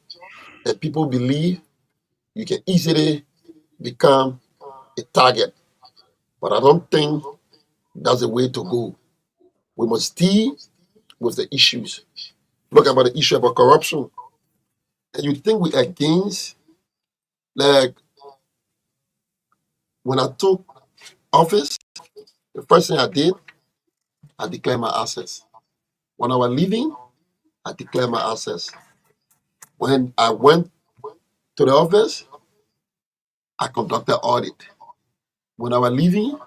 and people believe, you can easily become a target. But I don't think that's the way to go. We must deal with the issues. Look about the issue about corruption. And you think we against, like when I took office, the first thing I did, I declared my assets. When I was leaving, I declared my assets. When I went to the office, I conducted audit. When I was leaving,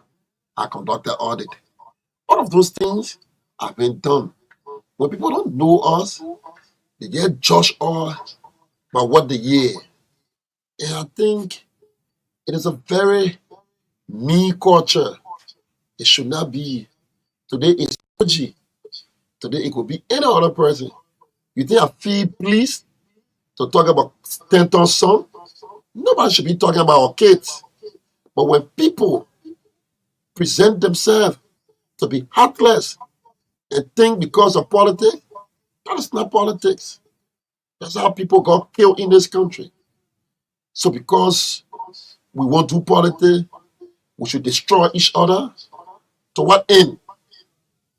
I conducted audit. All of those things have been done. When people don't know us, they get judged us by what they hear. And I think it is a very mean culture. It should not be. Today it's OG. Today it could be any other person. You think I feel pleased to talk about Stanton's son? Nobody should be talking about our kids. But when people present themselves to be heartless and think because of politics, that is not politics. That's how people got killed in this country. So because we won't do politics, we should destroy each other. To what end?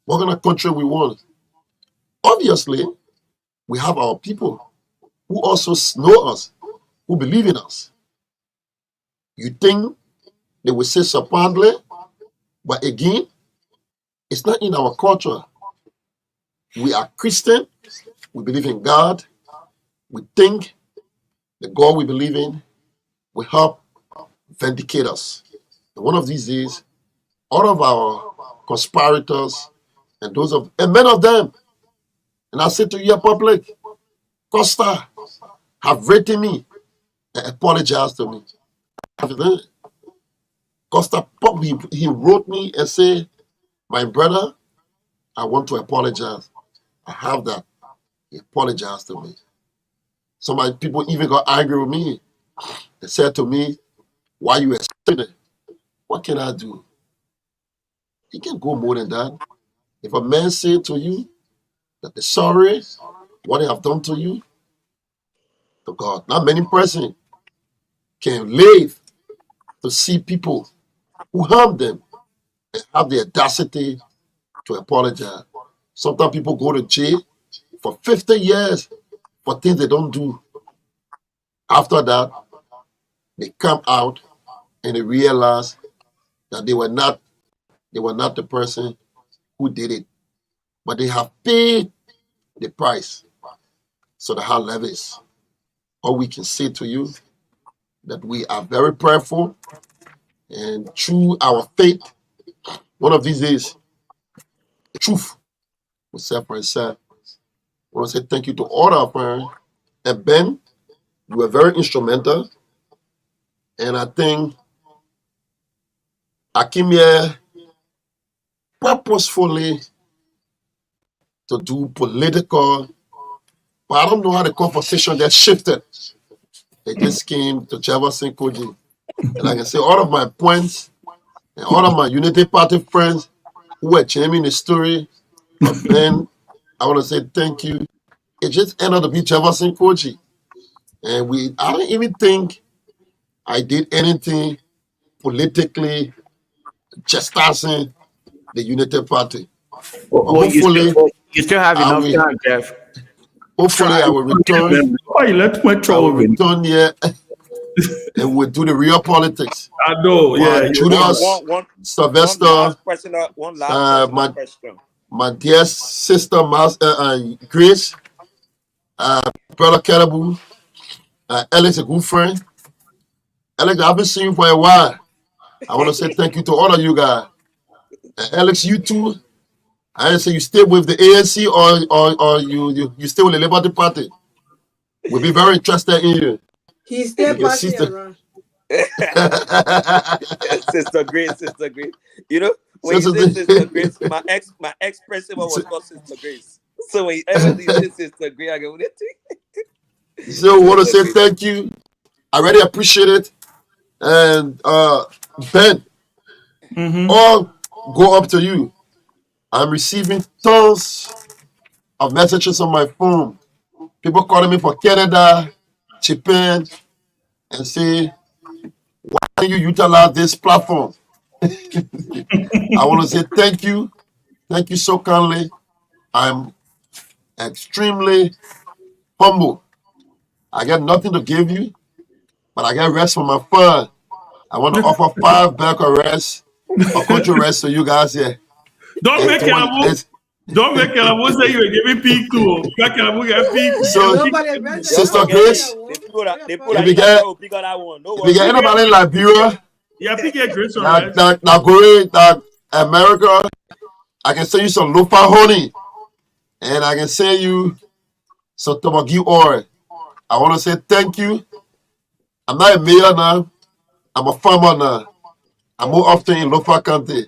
What kind of country we want? Obviously, we have our people who also know us, who believe in us. You think they will say subtly, but again, it's not in our culture. We are Christian. We believe in God. We think the God we believe in will help vindicate us. And one of these days, all of our conspirators and many of them, and I say to you, public, Costa, have written me and apologized to me. Costa Pop, he wrote me and said, my brother, I want to apologize. I have that. He apologized to me. Some people even got angry with me. They said to me, why you accepting it? What can I do? You can go more than that. If a man said to you that they're sorry, what they have done to you, to God, not many person can live to see people who harm them and have the audacity to apologize. Sometimes people go to jail for 50 years for things they don't do. After that, they come out and they realize that they were not the person who did it, but they have paid the price. So the high levels. All we can say to you that we are very prayerful, and through our faith, one of these days, the truth will set for itself. I want to say thank you to all our parents. And Ben, you were very instrumental. And I think I came here purposefully to do political, but I don't know how the conversation that shifted. It just came to Jefferson Koji. And I can say all of my points and all of my Unity Party friends who were changing the story. But Ben, I want to say thank you. It just ended up to be Jefferson Koji. And I don't even think I did anything politically chastising the Unity Party. But Well, hopefully, you still have enough time, Jeff. Hopefully, I will return. Return here and we'll do the real politics. I know, yeah. Julius, Sylvester, one last question. My dear sister, Grace, brother Kenabu, Alex, a good friend. Alex, I haven't seen you for a while. I want to say thank you to all of you guys. Alex, you too. I didn't say you stay with the ANC or you stay with the Liberty Party. We'll be very interested in you. He's still passing around. Sister Grace. You know, when you say Sister Grace, my ex principal was called Sister Grace. So whenever you say Sister Grace, I go, so I want to say thank you. I really appreciate it. And Ben, all go up to you. I'm receiving tons of messages on my phone. People calling me from Canada, Japan, and say, why don't you utilize this platform? I want to say thank you. Thank you so kindly. I'm extremely humble. I got nothing to give you, but I got rest from my fund. I want to offer 5 back of rest, or country rest to you guys here. Don't make it say you were giving peak too. So, Sister Grace, if you get anybody in Liberia, that America, I can send you some Lofa honey, and I can send you some Tomagi oil. I want to say thank you. I'm not a mayor now. I'm a farmer now. I'm more often in Lofa County,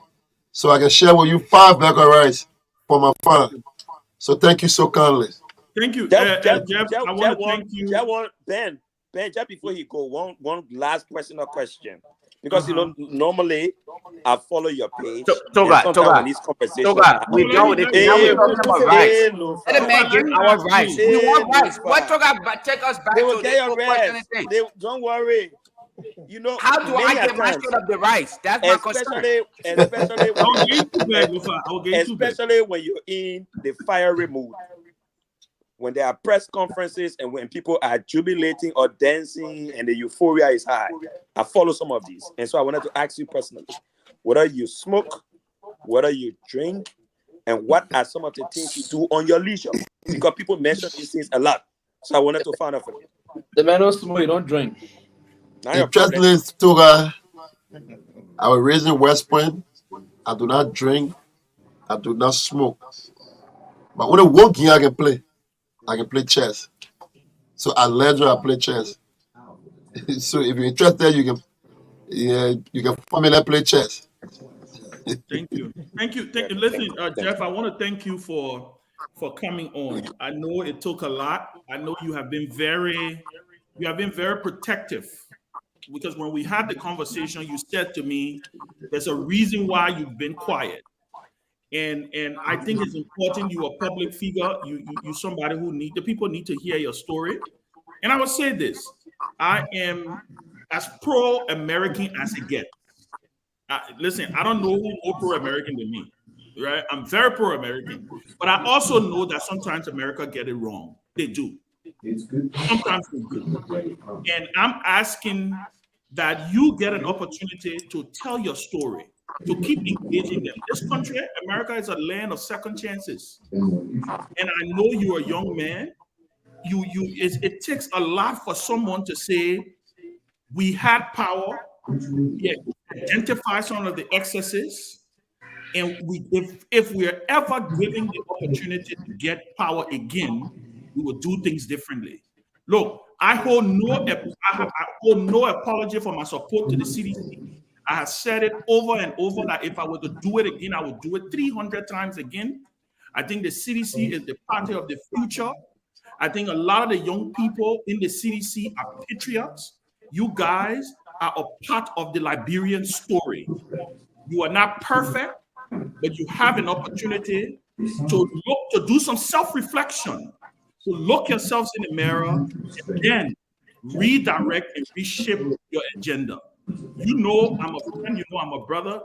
so I can share with you 5 bags of rice for my farm. So thank you so kindly. Thank you, Jeff, I want to thank you. Ben, just before he go, one last personal question. Because you know, normally I follow your page. Toga, these conversations, we're done with it. Now we're talking about rights. Let the man give our rights. We want rights. What Toga take us back they will to get your rest. Don't worry. You know, how do I get my share of the rights? That's my concern. Especially when you're in the fiery mood. When there are press conferences and when people are jubilating or dancing and the euphoria is high. I follow some of these. And so I wanted to ask you personally, whether you smoke, whether you drink, and what are some of the things you do on your leisure? Because people mention these things a lot. So I wanted to find out from you. The man don't smoke, you don't drink. Interestingly, Toga, I was raised in West Point. I do not drink. I do not smoke. But when I walk here, I can play chess. So at leisure, I play chess. So if you're interested, you can Yeah, you can formula play chess. Thank you. Listen, Jeff, I want to thank you for coming on. I know it took a lot. I know you have been very protective, because when we had the conversation, you said to me, "There's a reason why you've been quiet." And I think it's important. You are a public figure. You somebody who the people need to hear your story. And I will say this: I am as pro-American as it gets. Listen, I don't know who more pro-American than me, right? I'm very pro-American, but I also know that sometimes America get it wrong. They do. Sometimes they do. And I'm asking that you get an opportunity to tell your story, to keep engaging them. This country, America, is a land of second chances. And I know you're a young man. It takes a lot for someone to say, we had power, we identify some of the excesses, and if we're ever given the opportunity to get power again, we will do things differently. Look, I hold no apology for my support to the CDC. I have said it over and over that if I were to do it again, I would do it 300 times again. I think the CDC is the party of the future. I think a lot of the young people in the CDC are patriots. You guys are a part of the Liberian story. You are not perfect, but you have an opportunity to do some self-reflection, to look yourselves in the mirror, and then redirect and reshape your agenda. You know I'm a friend, you know I'm a brother.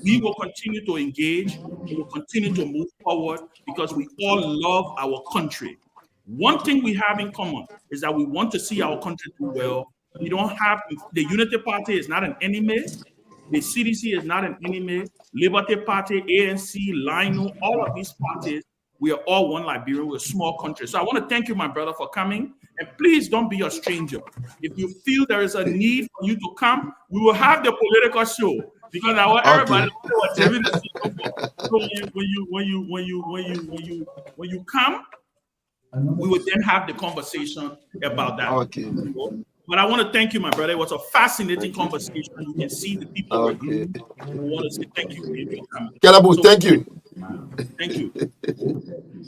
We will continue to engage, we will continue to move forward because we all love our country. One thing we have in common is that we want to see our country do well. We don't have, the Unity Party is not an enemy. The CDC is not an enemy. Liberty Party, ANC, Lino, all of these parties, we are all one Liberia. We're a small country. So I want to thank you, my brother, for coming. And please don't be a stranger. If you feel there is a need for you to come, we will have the political show because I want everybody to know what David is for. So when you come, we will then have the conversation about that. Okay. But I want to thank you, my brother. It was a fascinating conversation. You can see the people with you. I want to say thank you for your coming. Kalabu, thank you. Thank you.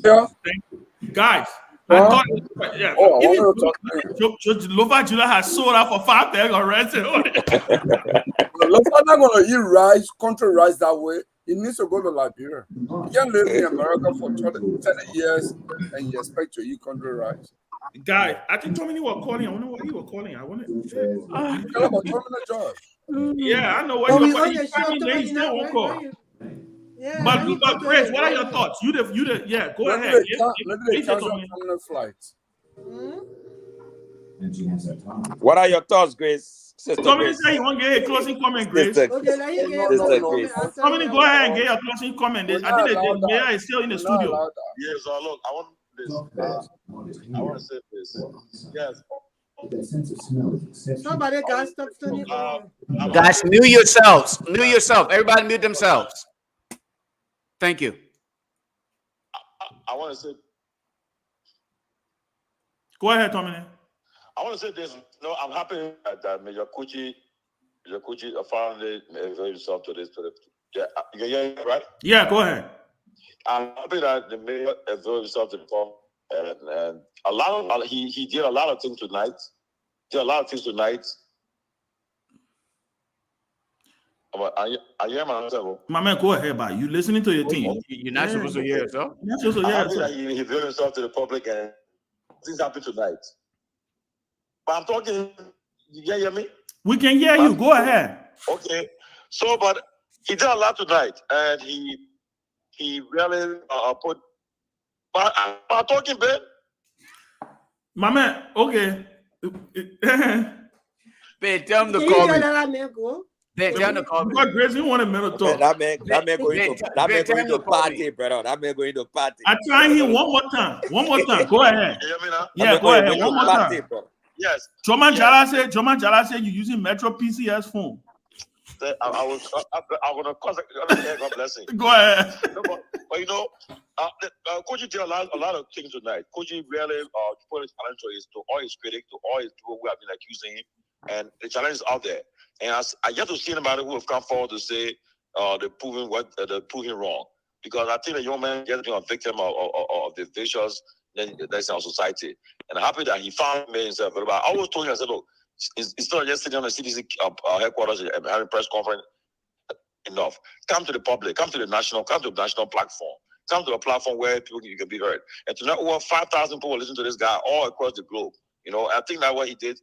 Yeah. Thank you. Guys, I thought, Lofa Julius has sold out for 5 bags already. Lofa not going to eat rice, country rice that way. He needs to go to Liberia. He can't live in America for 30 years and you expect to eat country rice. Guy, I think Tomalin was calling. I wonder why you were calling. I wanted. Yeah, I know what you were calling. He still won't call. Yeah, but Grace, what are your thoughts? You yeah, go ahead. Let me cancel permanent flights. What are your thoughts, Grace? Somebody say you want to get a closing comment, Grace. Okay, let you get Grace. Somebody go ahead and get your closing comment. I think the mayor is still in the studio. Yes, look, I want this. I want to say this. Yes. Somebody got stuff to Guys, mute yourselves. Mute yourself. Everybody mute themselves. Thank you. I want to say. Go ahead, Tomalin. I want to say this. No, I'm happy that Major Kuchi finally availed himself to this. Yeah, you can hear me, right? Yeah, go ahead. I'm happy that the mayor availed himself to the form, and he did a lot of things tonight. I hear myself. My man, go ahead, bye. You listening to your team? You're not supposed to hear yourself. You're not supposed to hear yourself. He availed himself to the public, and things happen tonight. But I'm talking. You can hear me? We can hear you. Go ahead. Okay. So, but he did a lot tonight, and he really put. But I'm talking, Ben. My man, okay. Ben, tell him to call me. Ben, tell him to call me. But Grace, you want a minute talk? That man going to party, brother. That man going to party. I try him one more time. Go ahead. You hear me now? Yeah, go ahead. One more time. Yes. Joman Jala said you're using Metro PCS phone. I'm gonna cause God blessing. Go ahead. No, but you know, Koji did a lot of things tonight. Koji really put his challenge to all his critics, to all his people who have been accusing him. And the challenge is out there. And I yet to see anybody who have come forward to say they're proving wrong. Because I think the young man gets being a victim of the vicious that's in our society. And I'm happy that he found me himself. But I always told him, I said, look, it's not just sitting on the CDC headquarters and having a press conference. Enough. Come to the public, come to the national platform. Come to a platform where people you can be heard. And tonight over 5,000 people listen to this guy all across the globe. You know, I think that what he did,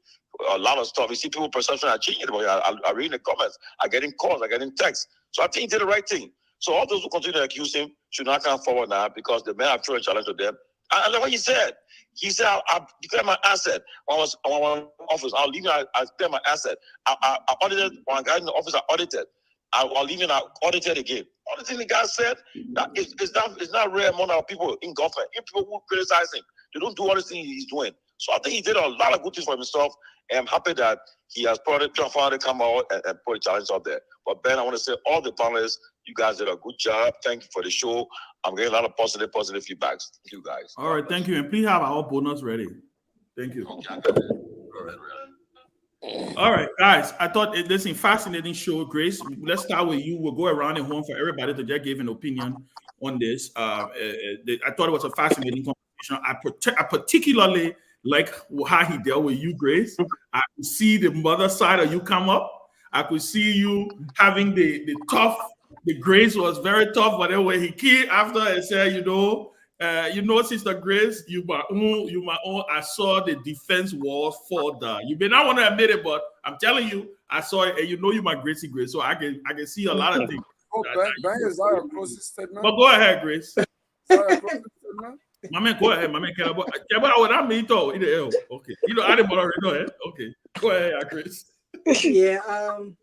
a lot of stuff. You see people perception are changing about it. I read in the comments, I'm getting calls, I'm getting texts. So I think he did the right thing. So all those who continue to accuse him should not come forward now because the men have thrown a challenge to them. I love what he said. He said, I declare my asset. When I was on office, I'll leave I declare my asset. I audited, when I got in the office, I audited. I'll even audited again. All the things the guy said, that it's not rare among our people in government. If people who criticize him, they don't do all the things he's doing. So I think he did a lot of good things for himself. And I'm happy that he has finally come out and put a challenge out there. But Ben, I want to say all the panelists, you guys did a good job. Thank you for the show. I'm getting a lot of positive feedbacks. Thank you guys. All right, thank you. And please have our bonus ready. Thank you. All right, guys. I thought this is a fascinating show, Grace. Let's start with you. We'll go around the horn for everybody to just give an opinion on this. I thought it was a fascinating conversation. I particularly like how he dealt with you, Grace. I could see the mother side of you come up. I could see you having the tough. The Grace was very tough, but then when he came after and said, Sister Grace, you my own. I saw the defense walls fall down. You may not want to admit it, but I'm telling you, I saw it, and you my Gracie Grace, so I can see a lot of things. Oh, Ben, is that a closing statement? But go ahead, Grace. My man, go ahead. My man, can I mean, okay. I didn't already know it. Okay, go ahead, Grace. Yeah,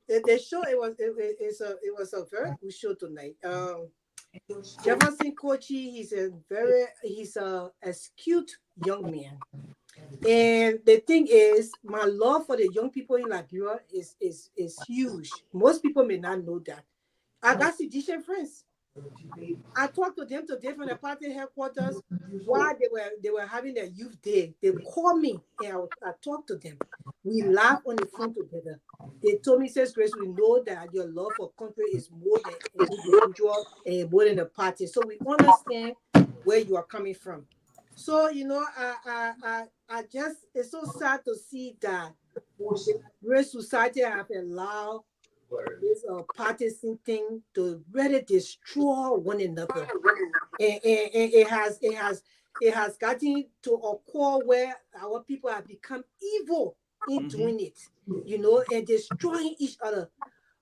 the show it was a very good show tonight. Jefferson Kochi, he's a astute young man, and the thing is, my love for the young people in Liberia is huge. Most people may not know that. I got Sidishan friends. I talked to them to different apartment headquarters while they were having their youth day. They called me and I talked to them. We laughed on the phone together. They told me, says Grace, we know that your love for country is more than individual and more than a party. So we understand where you are coming from. So I just it's so sad to see that Grace society have allowed this partisan thing to really destroy one another, and it has gotten to a core where our people have become evil in doing it, and destroying each other.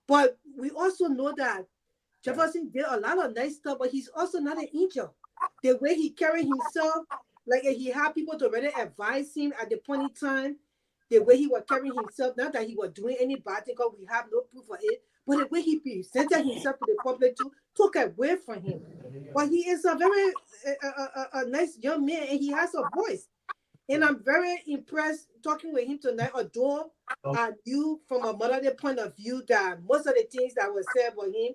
But we also know that Jefferson did a lot of nice stuff, but he's also not an angel. The way he carried himself, like he had people to really advise him at the point in time. The way he was carrying himself, not that he was doing any bad thing, because we have no proof of it, but the way he presented himself to the public too took away from him. But he is a very a nice young man, and he has a voice. And I'm very impressed talking with him tonight, although I knew from a motherly point of view that most of the things that were said about him,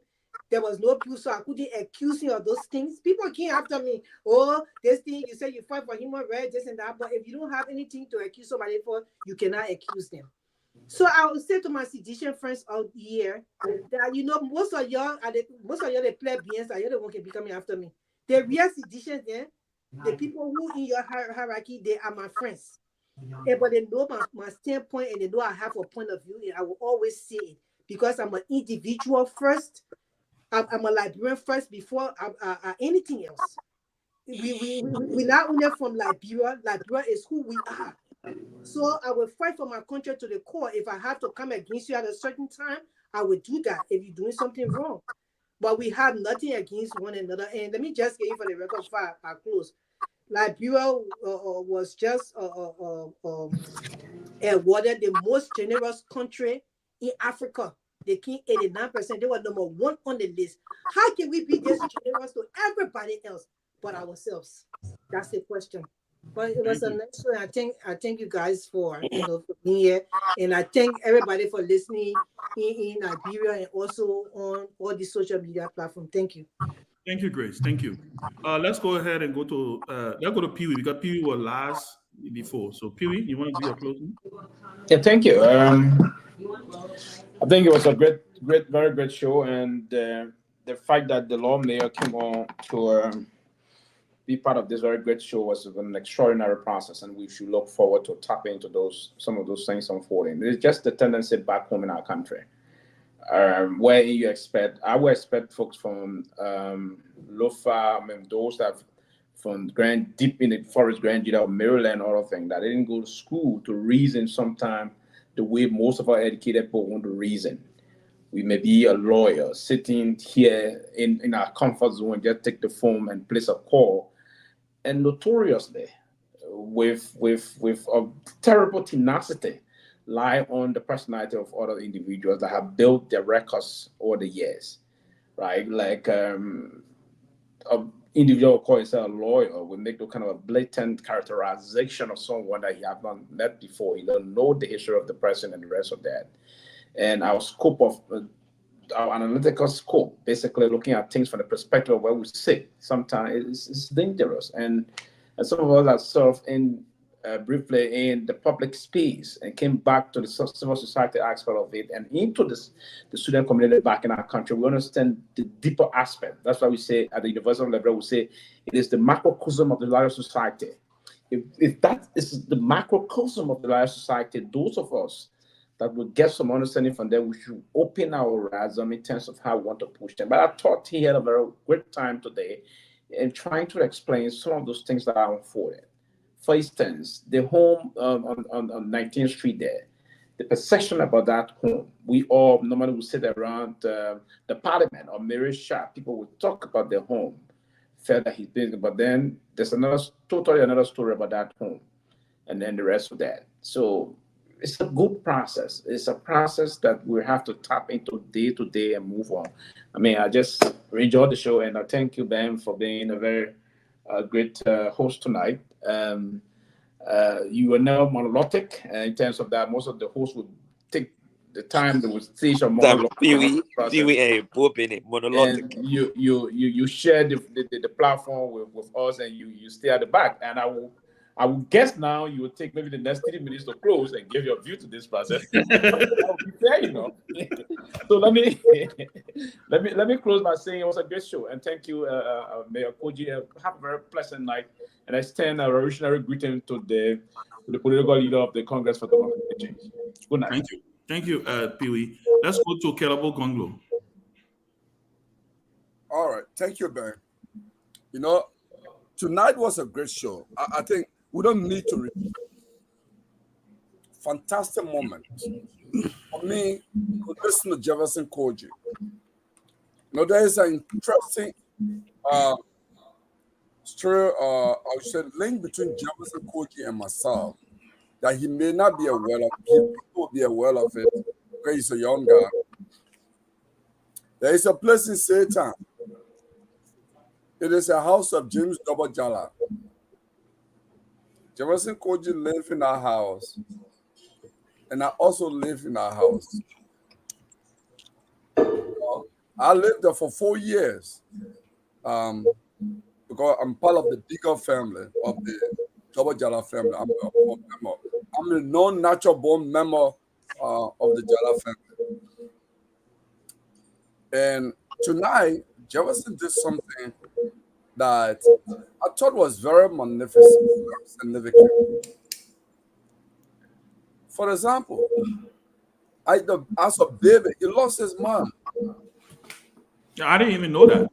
there was no proof, so I couldn't accuse him of those things. People came after me. Oh, this thing, you say you fight for human rights, this and that. But if you don't have anything to accuse somebody for, you cannot accuse them. So I would say to my seditious friends out here that, most of y'all they play beings, you're the one can be coming after me. The real seditious then, the people who in your hierarchy, they are my friends. But they know my standpoint, and they know I have a point of view, and I will always say it because I'm an individual first. I'm a Liberian first before anything else. We're not only from Liberia. Liberia is who we are. So I will fight for my country to the core. If I have to come against you at a certain time, I will do that if you're doing something wrong. But we have nothing against one another. And let me just get you for the record before I close. Liberia was just awarded the most generous country in Africa. They came 89%. They were number one on the list. How can we be this generous to everybody else but ourselves? That's the question. But it was a nice show. I thank you guys for for being here, and I thank everybody for listening in Liberia and also on all the social media platforms. Thank you. Thank you, Grace. Thank you. Let's go ahead and go to Peewee, because Peewee was last before. So, Peewee, you want to do your closing? Yeah, thank you. I think it was a very great show, and the fact that the Lord Mayor came on to be part of this very great show was an extraordinary process, and we should look forward to tapping into some of those things unfolding. It's just the tendency back home in our country, where I would expect folks from Lofa, I mean, those that from deep in the forest, Grand of Maryland, all of things that they didn't go to school to reason sometime the way most of our educated people want to reason. We may be a lawyer sitting here in our comfort zone, just take the phone and place a call, and notoriously, with a terrible tenacity, lie on the personality of other individuals that have built their records over the years, right? Like a individual call himself a lawyer will make the kind of a blatant characterization of someone that he have not met before. He don't know the history of the person and the rest of that. And our scope of our analytical scope, basically looking at things from the perspective of where we sit, sometimes it's dangerous. And some of us that served in briefly in the public space and came back to the civil society aspect of it and into the student community back in our country, we understand the deeper aspect. That's why we say at the university level, we say it is the macrocosm of the larger society. If that is the macrocosm of the larger society, those of us that will get some understanding from them, we should open our horizon in terms of how we want to push them. But I thought he had a very great time today in trying to explain some of those things that are unfolding. For instance, the home on 19th Street there, the perception about that home, we all normally would sit around the parliament or marriage shop, people would talk about their home, felt that he's busy, but then there's totally another story about that home, and then the rest of that. So it's a good process. It's a process that we have to tap into day to day and move on. I mean, I just enjoyed the show, and I thank you, Ben, for being a very great host tonight. You were now monologic in terms of that. Most of the hosts would take the time they would stage a monologue. And you share the platform with us, and you stay at the back. And I will guess now you will take maybe the next 30 minutes to close and give your view to this process. That would be fair, you know. So let me close by saying it was a great show, and thank you, Mayor Koji. Have a very pleasant night, and I extend a revolutionary greeting to the political leader of the Congress for Democratic Change. Good night. Thank you, Peewee. Let's go to Kelabo Gonglo. All right, thank you, Ben. You know, tonight was a great show. I think we don't need to repeat. Fantastic moment for me to listen to Jefferson Koji. You know, there is an interesting story, I would say, link between Jefferson Koji and myself that he may not be aware of. People will be aware of it because he's a young guy. There is a place in Satan. It is a house of James Double Jala. Jefferson Koji lived in our house, and I also live in our house. I lived there for 4 years because I'm part of the bigger family of the Double Jala family. I'm a non-natural born member of the Jala family. And tonight, Jefferson did something that I thought was very magnificent, very significant. For example, as a baby, he lost his mom. Yeah, I didn't even know that.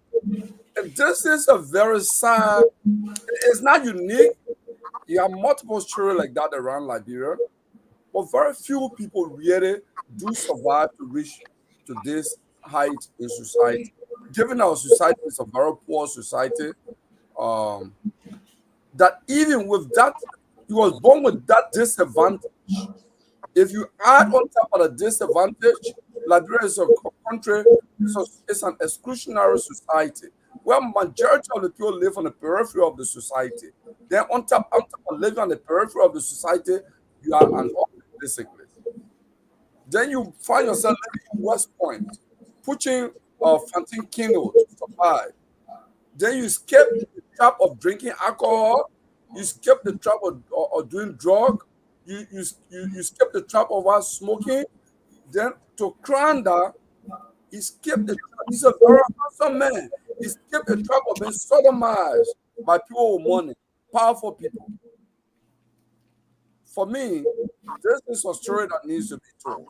And this is a very sad, it's not unique. You have multiple stories like that around Liberia, but very few people really do survive to reach to this height in society. Given our society is a very poor society, that even with that, he was born with that disadvantage. If you add on top of the disadvantage, Liberia is a country, it's an exclusionary society where majority of the people live on the periphery of the society. Then on top of living on the periphery of the society, you are an orphan, basically. Then you find yourself living in West Point, pushing Fantin Kino to survive. Then you escape the trap of drinking alcohol You skip the trap of doing drug. You skip the trap of us smoking. Then to Kranda, he skipped the trap. He's a very handsome man. He skipped the trap of being sodomized by people with money, powerful people. For me, this is a story that needs to be told.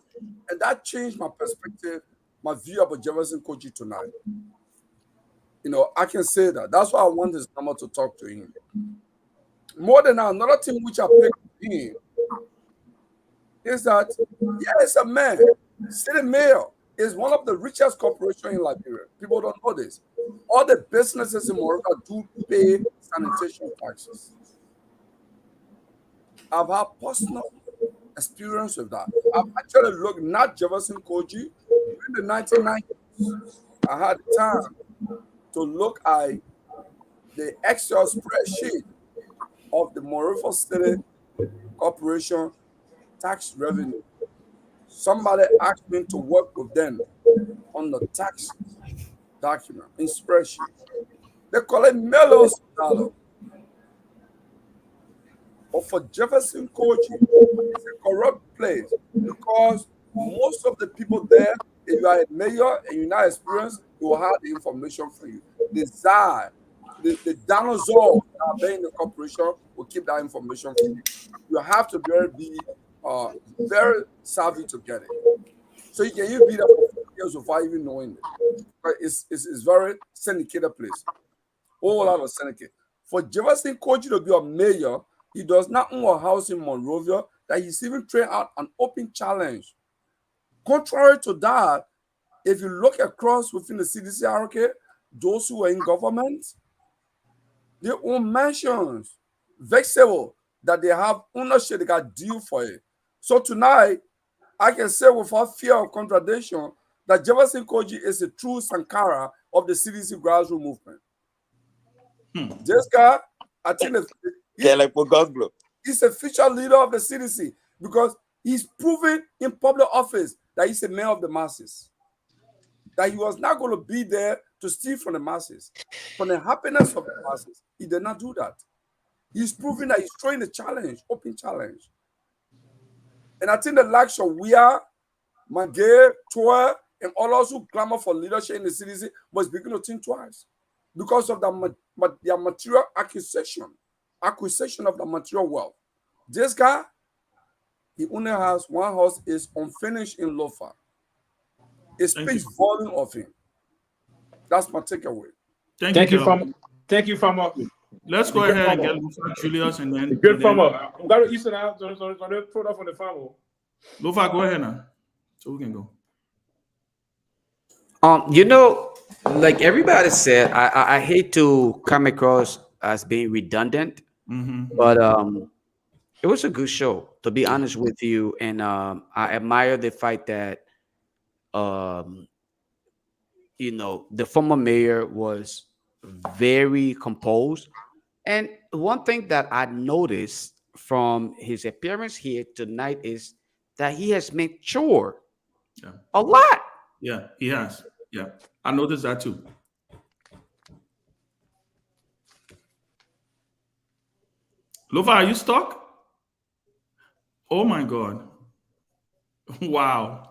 And that changed my perspective, my view about Jefferson Koji tonight. You know, I can say that. That's why I want his number to talk to him. More than that, another thing which I picked with him is that, yeah, it's a man. City mayor is one of the richest corporations in Liberia. People don't know this. All the businesses in Morocco do pay sanitation taxes. I've had personal experience with that. I've actually looked, not Jefferson Koji, in the 1990s. I had time to look at the Excel spreadsheet of the Morocco City Corporation tax revenue. Somebody asked me to work with them on the tax document in spreadsheet. They collect millions of dollars. But for Jefferson Koji, it's a corrupt place because most of the people there, if you are a mayor and you're not experienced, they will have the information for you. The czar, the dinosaurs that are there in the corporation will keep that information for you. You have to be very savvy to get it. So you can even be there for 4 years without even knowing it. But it's very syndicated place. Whole lot of syndicate. For Jefferson Koji to be a mayor, he does not own a house in Monrovia, that he's even trying out an open challenge. Contrary to that, if you look across within the CDC hierarchy, those who are in government, they own mansions, vexable, that they have ownership, they got deal for it. So tonight, I can say without fear of contradiction that Jefferson Koji is a true Sankara of the CDC grassroots movement. This guy, I think he's a future leader of the CDC because he's proven in public office that he's a man of the masses. That he was not going to be there to steal from the masses, from the happiness of the masses. He did not do that. He's proving that he's throwing a challenge, open challenge. And I think the likes of Weah, Magay, Tour, and all those who clamor for leadership in the CDC was beginning to think twice because of their material acquisition of the material wealth. This guy, he only has one house, is unfinished in Lofa. It speaks volume of him. That's my takeaway. Thank you, Farmer. Thank you, Farmer. Let's go ahead and get Lofa Julius and then. Good Farmer. I'm going to Eastern out. So they put off on the Farmer. Lofa, go ahead now. So we can go. You know, like everybody said, I hate to come across as being redundant, but it was a good show, to be honest with you. And I admire the fact that you know, the former mayor was very composed. And one thing that I noticed from his appearance here tonight is that he has matured a lot. Yeah, he has. Yeah, I noticed that too. Lofa, are you stuck? Oh my God. Wow.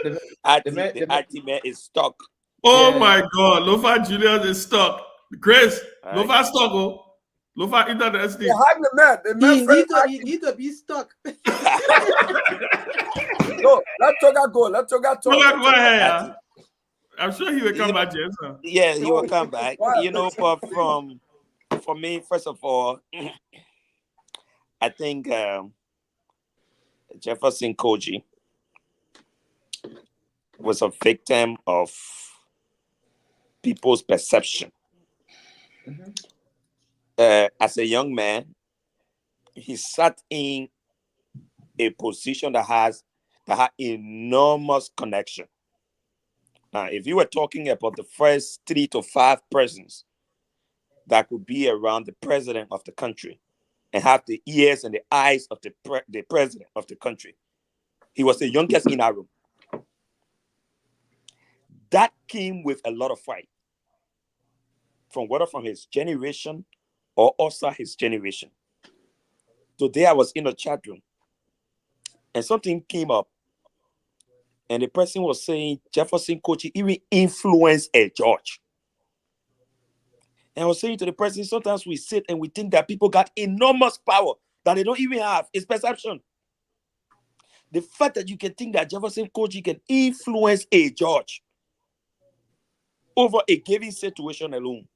The IT man is stuck. Oh my God. Lofa Julius is stuck. Chris, Lofa stuck. Oh. Lofa internet. They hide the man. The man he need to be stuck. No, let Toga go. Let Toga talk. Toga, go ahead. I'm sure he will come back, Jason. Yeah, he will come back. You know, but for me, first of all, I think Jefferson Koji was a victim of people's perception. As a young man, he sat in a position that had enormous connection. Now, if you were talking about the first 3 to 5 persons that could be around the president of the country and have the ears and the eyes of the president of the country, he was the youngest in our room. That came with a lot of fight. from whether from his generation or also his generation. Today I was in a chat room and something came up and the person was saying Jefferson Kochi even influenced a judge. And I was saying to the person, sometimes we sit and we think that people got enormous power that they don't even have. It's perception. The fact that you can think that Jefferson Kochi can influence a judge over a given situation alone.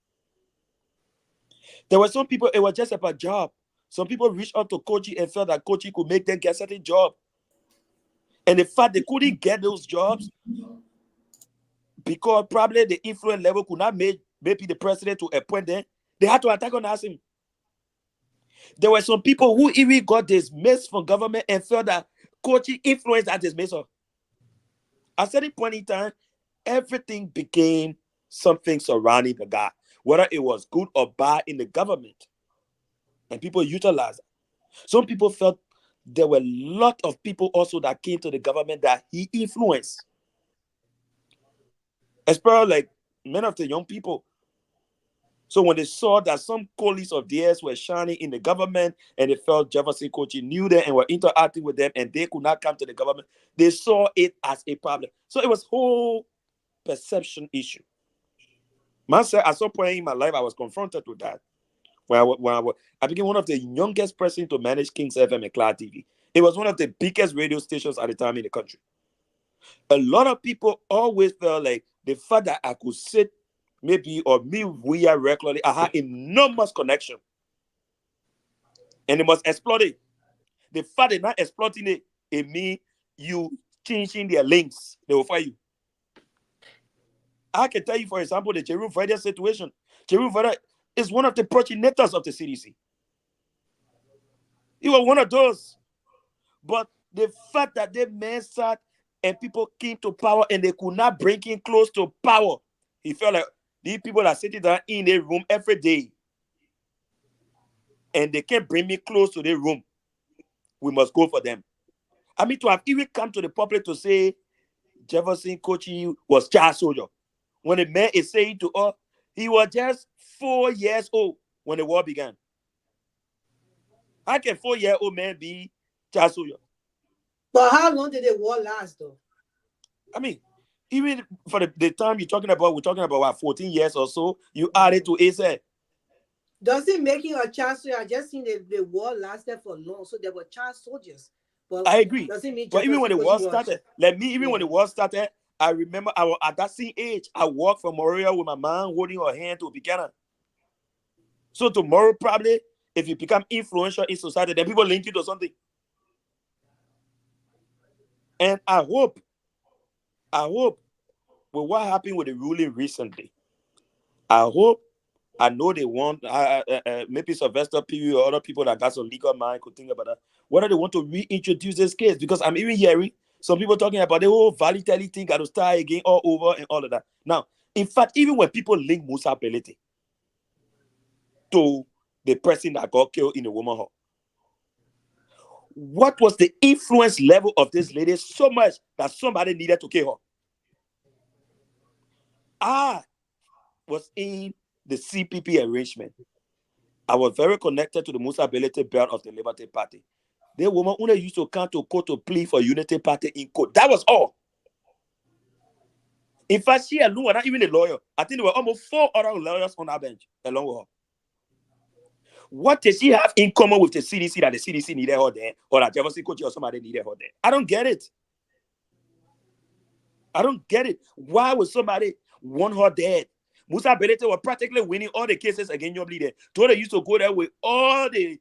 There were some people, it was just about job. Some people reached out to Kochi and felt that Kochi could make them get a certain job. And the fact they couldn't get those jobs because probably the influence level could not make maybe the president to appoint them, they had to attack on him. There were some people who even got dismissed from government and felt that Kochi influenced that dismissal. At a certain point in time, everything became something surrounding the guy, whether it was good or bad in the government. And people utilized it. Some people felt there were a lot of people also that came to the government that he influenced. Especially like many of the young people. So when they saw that some colleagues of theirs were shining in the government and they felt Jefferson Kochi knew them and were interacting with them and they could not come to the government, they saw it as a problem. So it was a whole perception issue. Myself, at some point in my life, I was confronted with that. I became one of the youngest person to manage Kings FM and Cloud TV. It was one of the biggest radio stations at the time in the country. A lot of people always felt like the fact that I could sit maybe or me we are regularly, I had enormous connection. And it must exploit it. The fact they're not exploiting it, it means you changing their links, they will fire you. I can tell you, for example, the Jerome Friday situation. Jerome Friday is one of the progenitors of the CDC. He was one of those. But the fact that they men sat and people came to power and they could not bring him close to power, he felt like these people are sitting down in a room every day and they can't bring me close to their room. We must go for them. I mean, to have even come to the public to say Jefferson Kochi was child soldier. When the man is saying to us, he was just 4 years old when the war began. How can 4-year-old man be child soldier? But how long did the war last, though? I mean, even for the time you're talking about, we're talking about what, 14 years or so, you added to ASA. Does it make you a child soldier? I just seen the war lasted for long, so there were child soldiers. But I agree. Does it mean But even when the war started, when the war started, I remember I was at that same age. I walked from Moria with my mom holding her hand to Buchanan. So tomorrow, probably, if you become influential in society, then people link you to something. And I hope with what happened with the ruling recently, I know they want, maybe Sylvester P. or other people that got some legal mind could think about that, whether they want to reintroduce this case, because I'm even hearing some people talking about the whole volatility thing got to start again all over and all of that. Now, in fact, even when people link Musa Belete to the person that got killed in the woman hall, what was the influence level of this lady so much that somebody needed to kill her? I was in the CPP arrangement. I was very connected to the Musa Belete belt of the Liberty Party. The woman who used to come to court to plead for Unity Party in court. That was all. In fact, she alone was not even a lawyer. I think there were almost 4 other lawyers on our bench along with her. What did she have in common with the CDC that the CDC needed her there, or that Jefferson Kochi or somebody needed her there? I don't get it. Why would somebody want her dead? Musa Belete was practically winning all the cases against Nyobli there. They used to go there with all the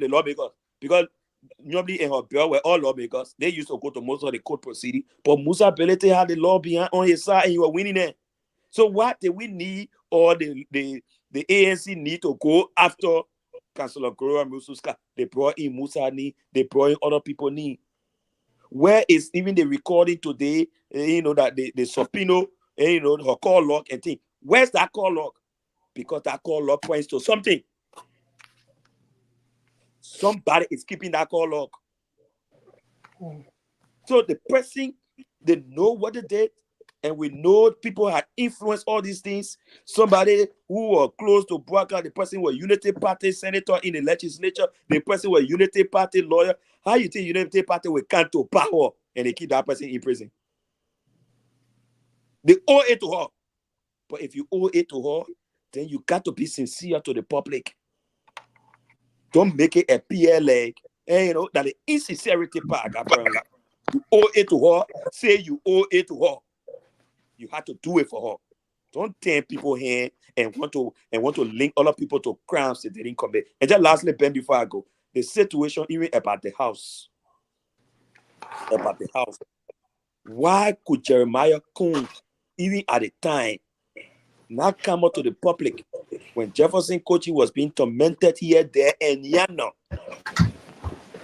lawmakers, because Nyobli and her girl were all lawmakers. They used to go to most of the court proceedings, but Musa Belete had the law behind on his side and he was winning there. So what did we need, or the ANC need to go after Councillor Goro and Mususka? They brought in Musa Ni, they brought in other people Ni. Where is even the recording today, that the subpoena, her call log and thing? Where's that call log? Because that call log points to something. Somebody is keeping that call log. So the person, they know what they did. and we know people had influenced all these things. Somebody who was close to Bouaka, the person was Unity Party senator in the legislature, the person was Unity Party lawyer. How you think Unity Party will come to power and they keep that person in prison? They owe it to her. But if you owe it to her, then you got to be sincere to the public. Don't make it a PLA. And you know that the insincerity part, apparently. You owe it to her. Say you owe it to her. You have to do it for her. Don't turn people here and want to link other people to crimes that they didn't commit. And just lastly, Ben, before I go, the situation even about the house. About the house. Why could Jeremiah Coon, even at the time, not come out to the public when Jefferson Kochi was being tormented here, there, and Yano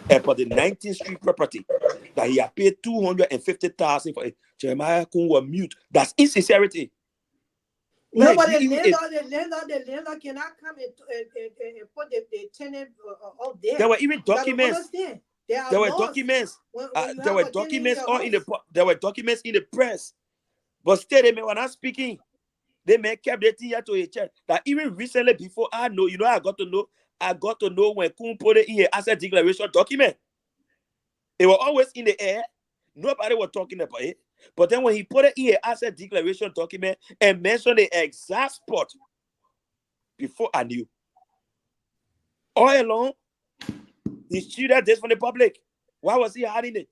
about the 19th Street property that he had paid $250,000 for it? Jeremiah Coon was mute. That's insincerity. No, but the landlord cannot come and put the tenant out there. There were even documents. There were documents. There were documents all in the. There were documents in the press, but still they were not speaking. They may kept the thing here to a church. That even recently, before I know, I got to know when Kun put it in an asset declaration document. They were always in the air. Nobody was talking about it. But then when he put it in an asset declaration document and mentioned the exact spot, before I knew. All along, he shielded this from the public. Why was he hiding it?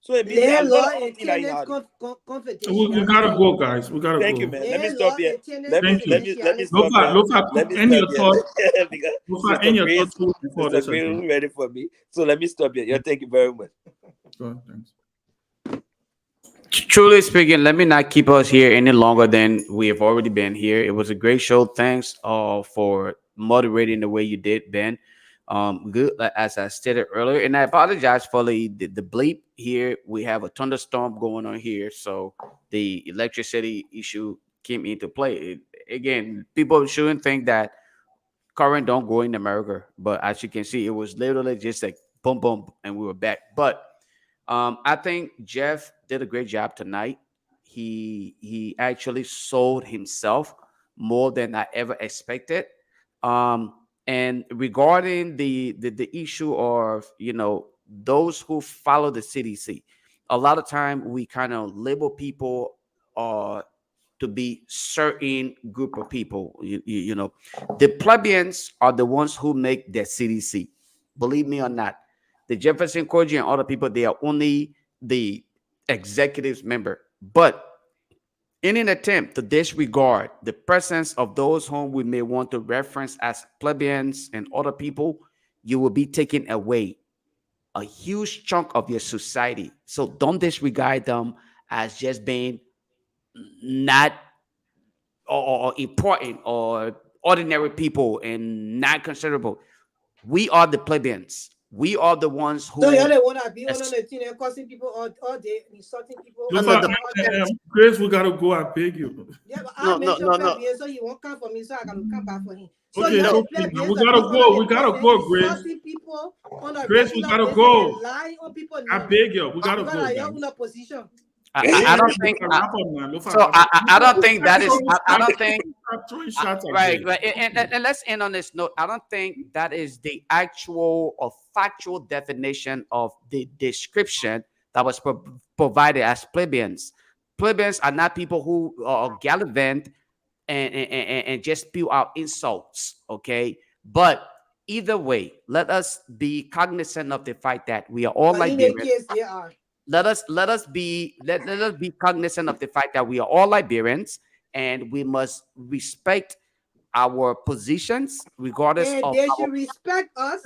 So it means that we gotta go, guys. We gotta go. Thank you, man. Let me stop here. Let me stop here. Lofa, end your thoughts. Lofa, end your thoughts before this. Ready for me. So let me stop here. Yeah, thank you very much. Go ahead, thanks. Truly speaking, let me not keep us here any longer than we have already been here. It was a great show. Thanks for moderating the way you did, Ben. Good, as I stated earlier, and I apologize for the bleep here. We have a thunderstorm going on here, so the electricity issue came into play. Again, people shouldn't think that current don't go in America, but as you can see, it was literally just like boom, boom, and we were back. But I think Jeff did a great job tonight. He actually sold himself more than I ever expected. And regarding the issue of, those who follow the CDC, a lot of time we kind of label people to be certain group of people. The plebeians are the ones who make the CDC. Believe me or not, the Jefferson Koji and other people, they are only the executives member. But in an attempt to disregard the presence of those whom we may want to reference as plebeians and other people, you will be taking away a huge chunk of your society. So don't disregard them as just being not or important or ordinary people and not considerable. We are the plebeians. We are the ones who. So you're the one that be on the thing and causing people all day, insulting people. Grace, we gotta go. I beg you. Yeah, but I mentioned plebeians, so he won't come for me, so I gotta come back for him. So okay, we gotta go. We gotta go, Grace. Grace, we gotta go. I beg you, we gotta go. Position. I don't think. I don't think that is. I don't think. Right. And let's end on this note. I don't think that is the actual or factual definition of the description that was provided as plebeians. Plebeians are not people who are gallivant and just spew out insults. Okay, but either way, let us be cognizant of the fact that we are all Liberians. Let us be cognizant of the fact that we are all Liberians, and we must respect our positions regardless of. They should respect us.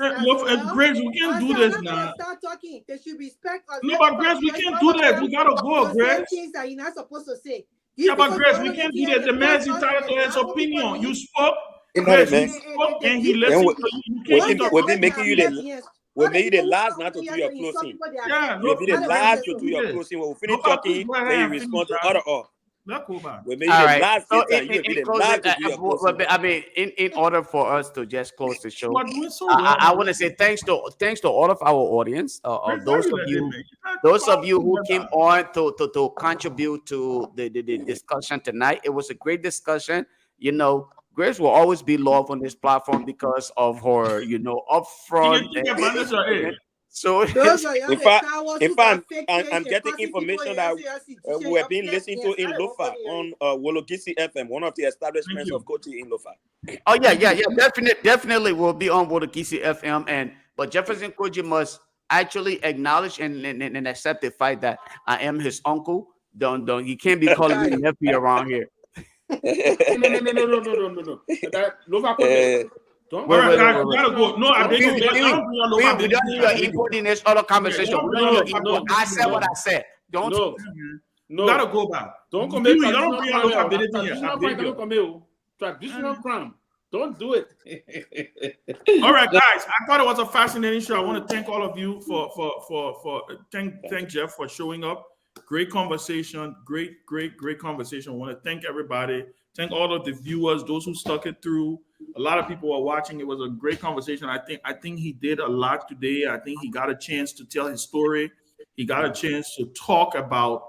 Grace, we can't do this now. Start talking. They should respect us. No, but Grace, we can't do that. We gotta go, Grace. Things that you're not supposed to say. Yeah, but Grace, we can't do that. The man's entitled to his opinion. You spoke. Grace, you spoke, and he listened to you. We've been making you the. We'll make you the last not to do your closing. Yeah, we'll be the last to do your closing. We'll finish talking, then you respond to other. Let's go back. We made All the right. last So time. You will be the closing, last to do your closing. I mean, in order for us to just close the show, You are doing so well. I want to say thanks to all of our audience, Chris, those why of let you, him, man? those of you who came on to contribute to the discussion tonight. It was a great discussion. You know, Grace will always be loved on this platform because of her, you know, upfront. You take advantage of it. So Those are In fact, I'm getting information that we have been listening to in Lofa on Wologisi FM, one of the establishments of coaching in Lofa. Oh yeah, definitely will be on board the Kisi FM, but Jefferson Koji must actually acknowledge and accept the fact that I am his uncle. Don't he can't be calling me nephew around here. No. Don't. All right, guys, we gotta go. No, I beg you, we don't need your input in this other conversation. We don't need your input. I said what I said. Don't. No. Gotta go back. Don't come here. Traditional crime. Don't do it. All right, guys. I thought it was a fascinating show. I want to thank all of you for thank Jeff for showing up. Great conversation. Great conversation. I want to thank everybody. Thank all of the viewers, those who stuck it through. A lot of people are watching. It was a great conversation. I think he did a lot today. I think he got a chance to tell his story. He got a chance to talk about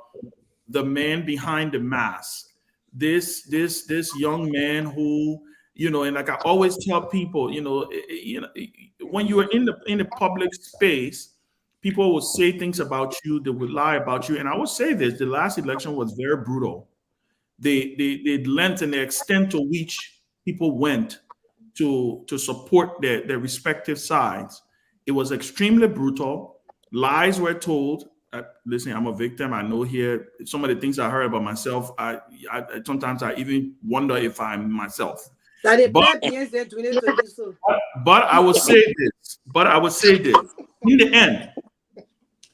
the man behind the mask. This young man who, you know, and like I always tell people, you know, when you are in the public space, people will say things about you, they will lie about you. And I will say this: the last election was very brutal. The length and the extent to which people went to support their respective sides, it was extremely brutal. Lies were told. Listen, I'm a victim. I know here some of the things I heard about myself. I sometimes I even wonder if I'm myself. But I will say this.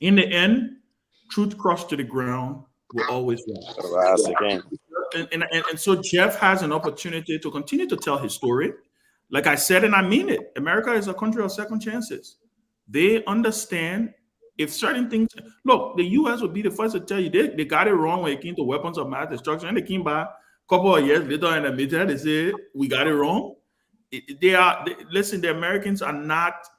In the end, truth crushed to the ground will always rise again. And so Jeff has an opportunity to continue to tell his story. Like I said, and I mean it, America is a country of second chances. They understand if certain things, look, the U.S. would be the first to tell you they got it wrong when it came to weapons of mass destruction. And they came by a couple of years later in the midterm, they said, we got it wrong. Listen, the Americans are not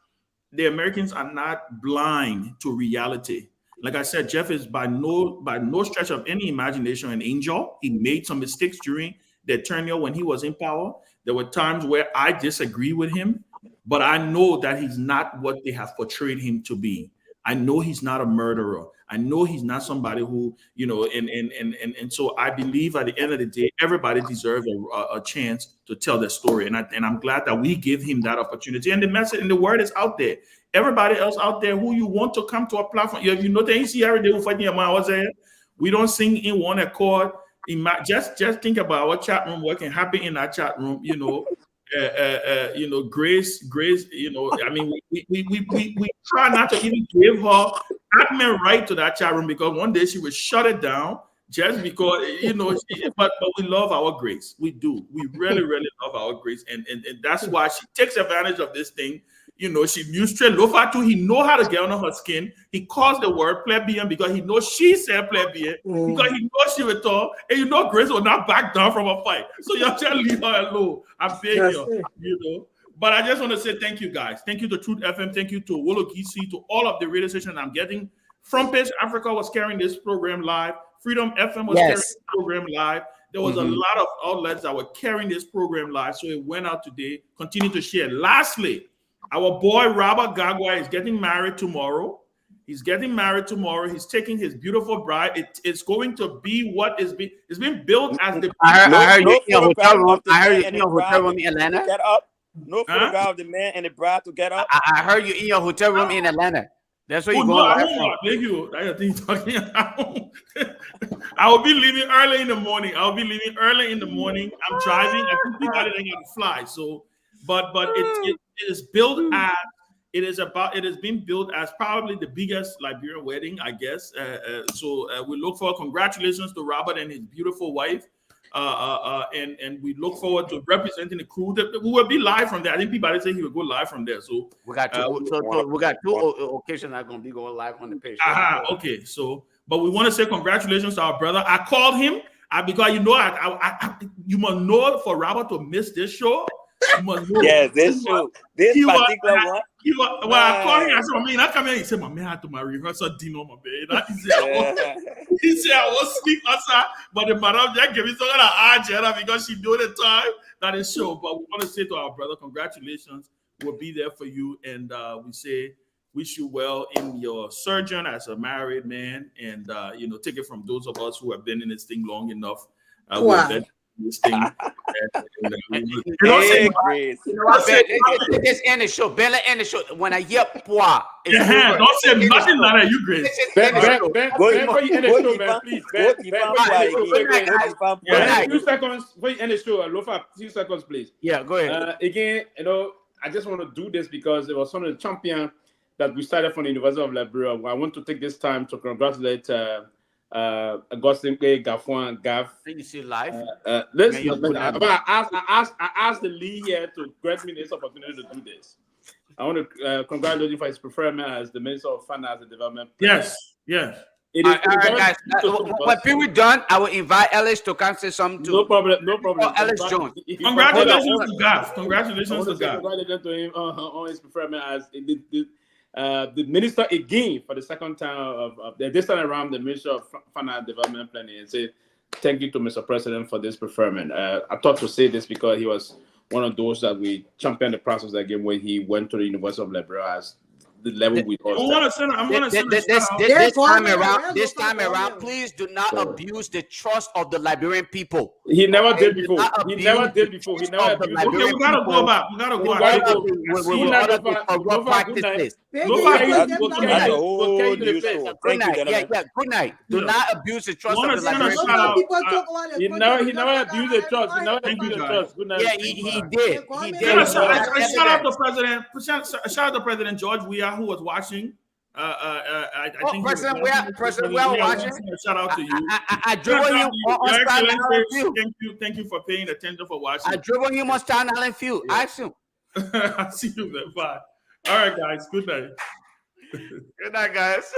blind to reality. Like I said, Jeff is by no stretch of any imagination an angel. He made some mistakes during the tenure when he was in power. There were times where I disagree with him, but I know that he's not what they have portrayed him to be. I know he's not a murderer. I know he's not somebody who, you know, and so I believe at the end of the day, everybody deserves a chance to tell their story. And I'm glad that we give him that opportunity. And the message and the word is out there. Everybody else out there who you want to come to a platform, you know, they see every day we don't sing in one accord. Just think about our chat room, what can happen in our chat room, you know. Grace, you know, I mean, we try not to even give her admin right to that chat room because one day she would shut it down just because, you know, but we love our Grace. We do. We really, really love our Grace. And that's why she takes advantage of this thing. You know, she knew straight Lofa too. He know how to get under her skin. He calls the word plebeian because he knows she said plebeian, because he knows she will talk, and you know Grace will not back down from a fight. So y'all just leave her alone. I beg you know. But I just want to say thank you, guys. Thank you to Truth FM. Thank you to Wologisi, to all of the radio stations I'm getting. Front Page Africa was carrying this program live. Freedom FM was carrying this program live. There was a lot of outlets that were carrying this program live. So it went out today. Continue to share. Lastly, our boy Robert Gagwa is getting married tomorrow. He's getting married tomorrow. He's taking his beautiful bride. It's going to be what is being. It's been built as the. I heard you in your hotel room. I heard you in your hotel room in Atlanta. Get up. No photograph of the man and the bride to get up. I heard you in your hotel room in Atlanta. That's where you're going. Thank you. That's the thing talking about. I will be leaving early in the morning. I'm driving. I think people are going to fly. So, but it is built as it has been built as probably the biggest Liberian wedding, I guess. So we look forward. Congratulations to Robert and his beautiful wife. And we look forward to representing the crew. We will be live from there. I think Peabody said he will go live from there. So we got two occasions that are going to be going live on the page. Okay. So, but we want to say congratulations to our brother. I called him. Because you know, you must know for Robert to miss this show. You must know. Yes, this show. This particular one. Well, I called him. I said, "Man, I come here." He said, "My man had to my rehearsal dinner, my baby." He said, "I was sleep outside, but the madam just gave me some kind of agenda because she knew the time that is show." But we want to say to our brother, congratulations. We'll be there for you, and we say wish you well in your sojourn as a married man, and take it from those of us who have been in this thing long enough. Wow. This thing. Let's end the show. Ben, let's end the show. When I hear "poa," don't say nothing like that. You Grace. Ben, before you end the show, man, please. Ben, 2 seconds before you end the show. Lofa, 2 seconds, please. Yeah, go ahead. Again, I just want to do this because it was one of the champions that we started from the University of Liberia. I want to take this time to congratulate Augustine Gafuan Gav. You see live. I asked the league here to grant me this opportunity to do this. I want to congratulate you for his preferment as the Minister of Finance and Development. Yes. It is all right, guys. When people done, I will invite Ellis to come say something too. No problem. Ellis Jones. Congratulations to Gav. Congratulations to Gav. Congratulations to him on his preferment as the minister again for the second time this time around, the Minister of Finance Development Planning, and say thank you to Mr. President for this preferment. I thought to say this because he was one of those that we championed the process again when he went to the University of Liberia as the level we lost. This time around, please do not abuse the trust of the Liberian people. He never did before. He never abused we gotta go back. We gotta go back. Good night. Do not abuse the trust of the Liberian people. He never abused the trust. Good night. Yeah, he did. Shout out to President. Shout out to President George Weah, who was watching. I think President Weah watching. Shout out to you. I dribble him on Staten Island Field. Thank you for paying attention for watching. I dribble him on Staten Island Field. Ask him. I see you then. Bye. All right, guys. Good night. Good night, guys.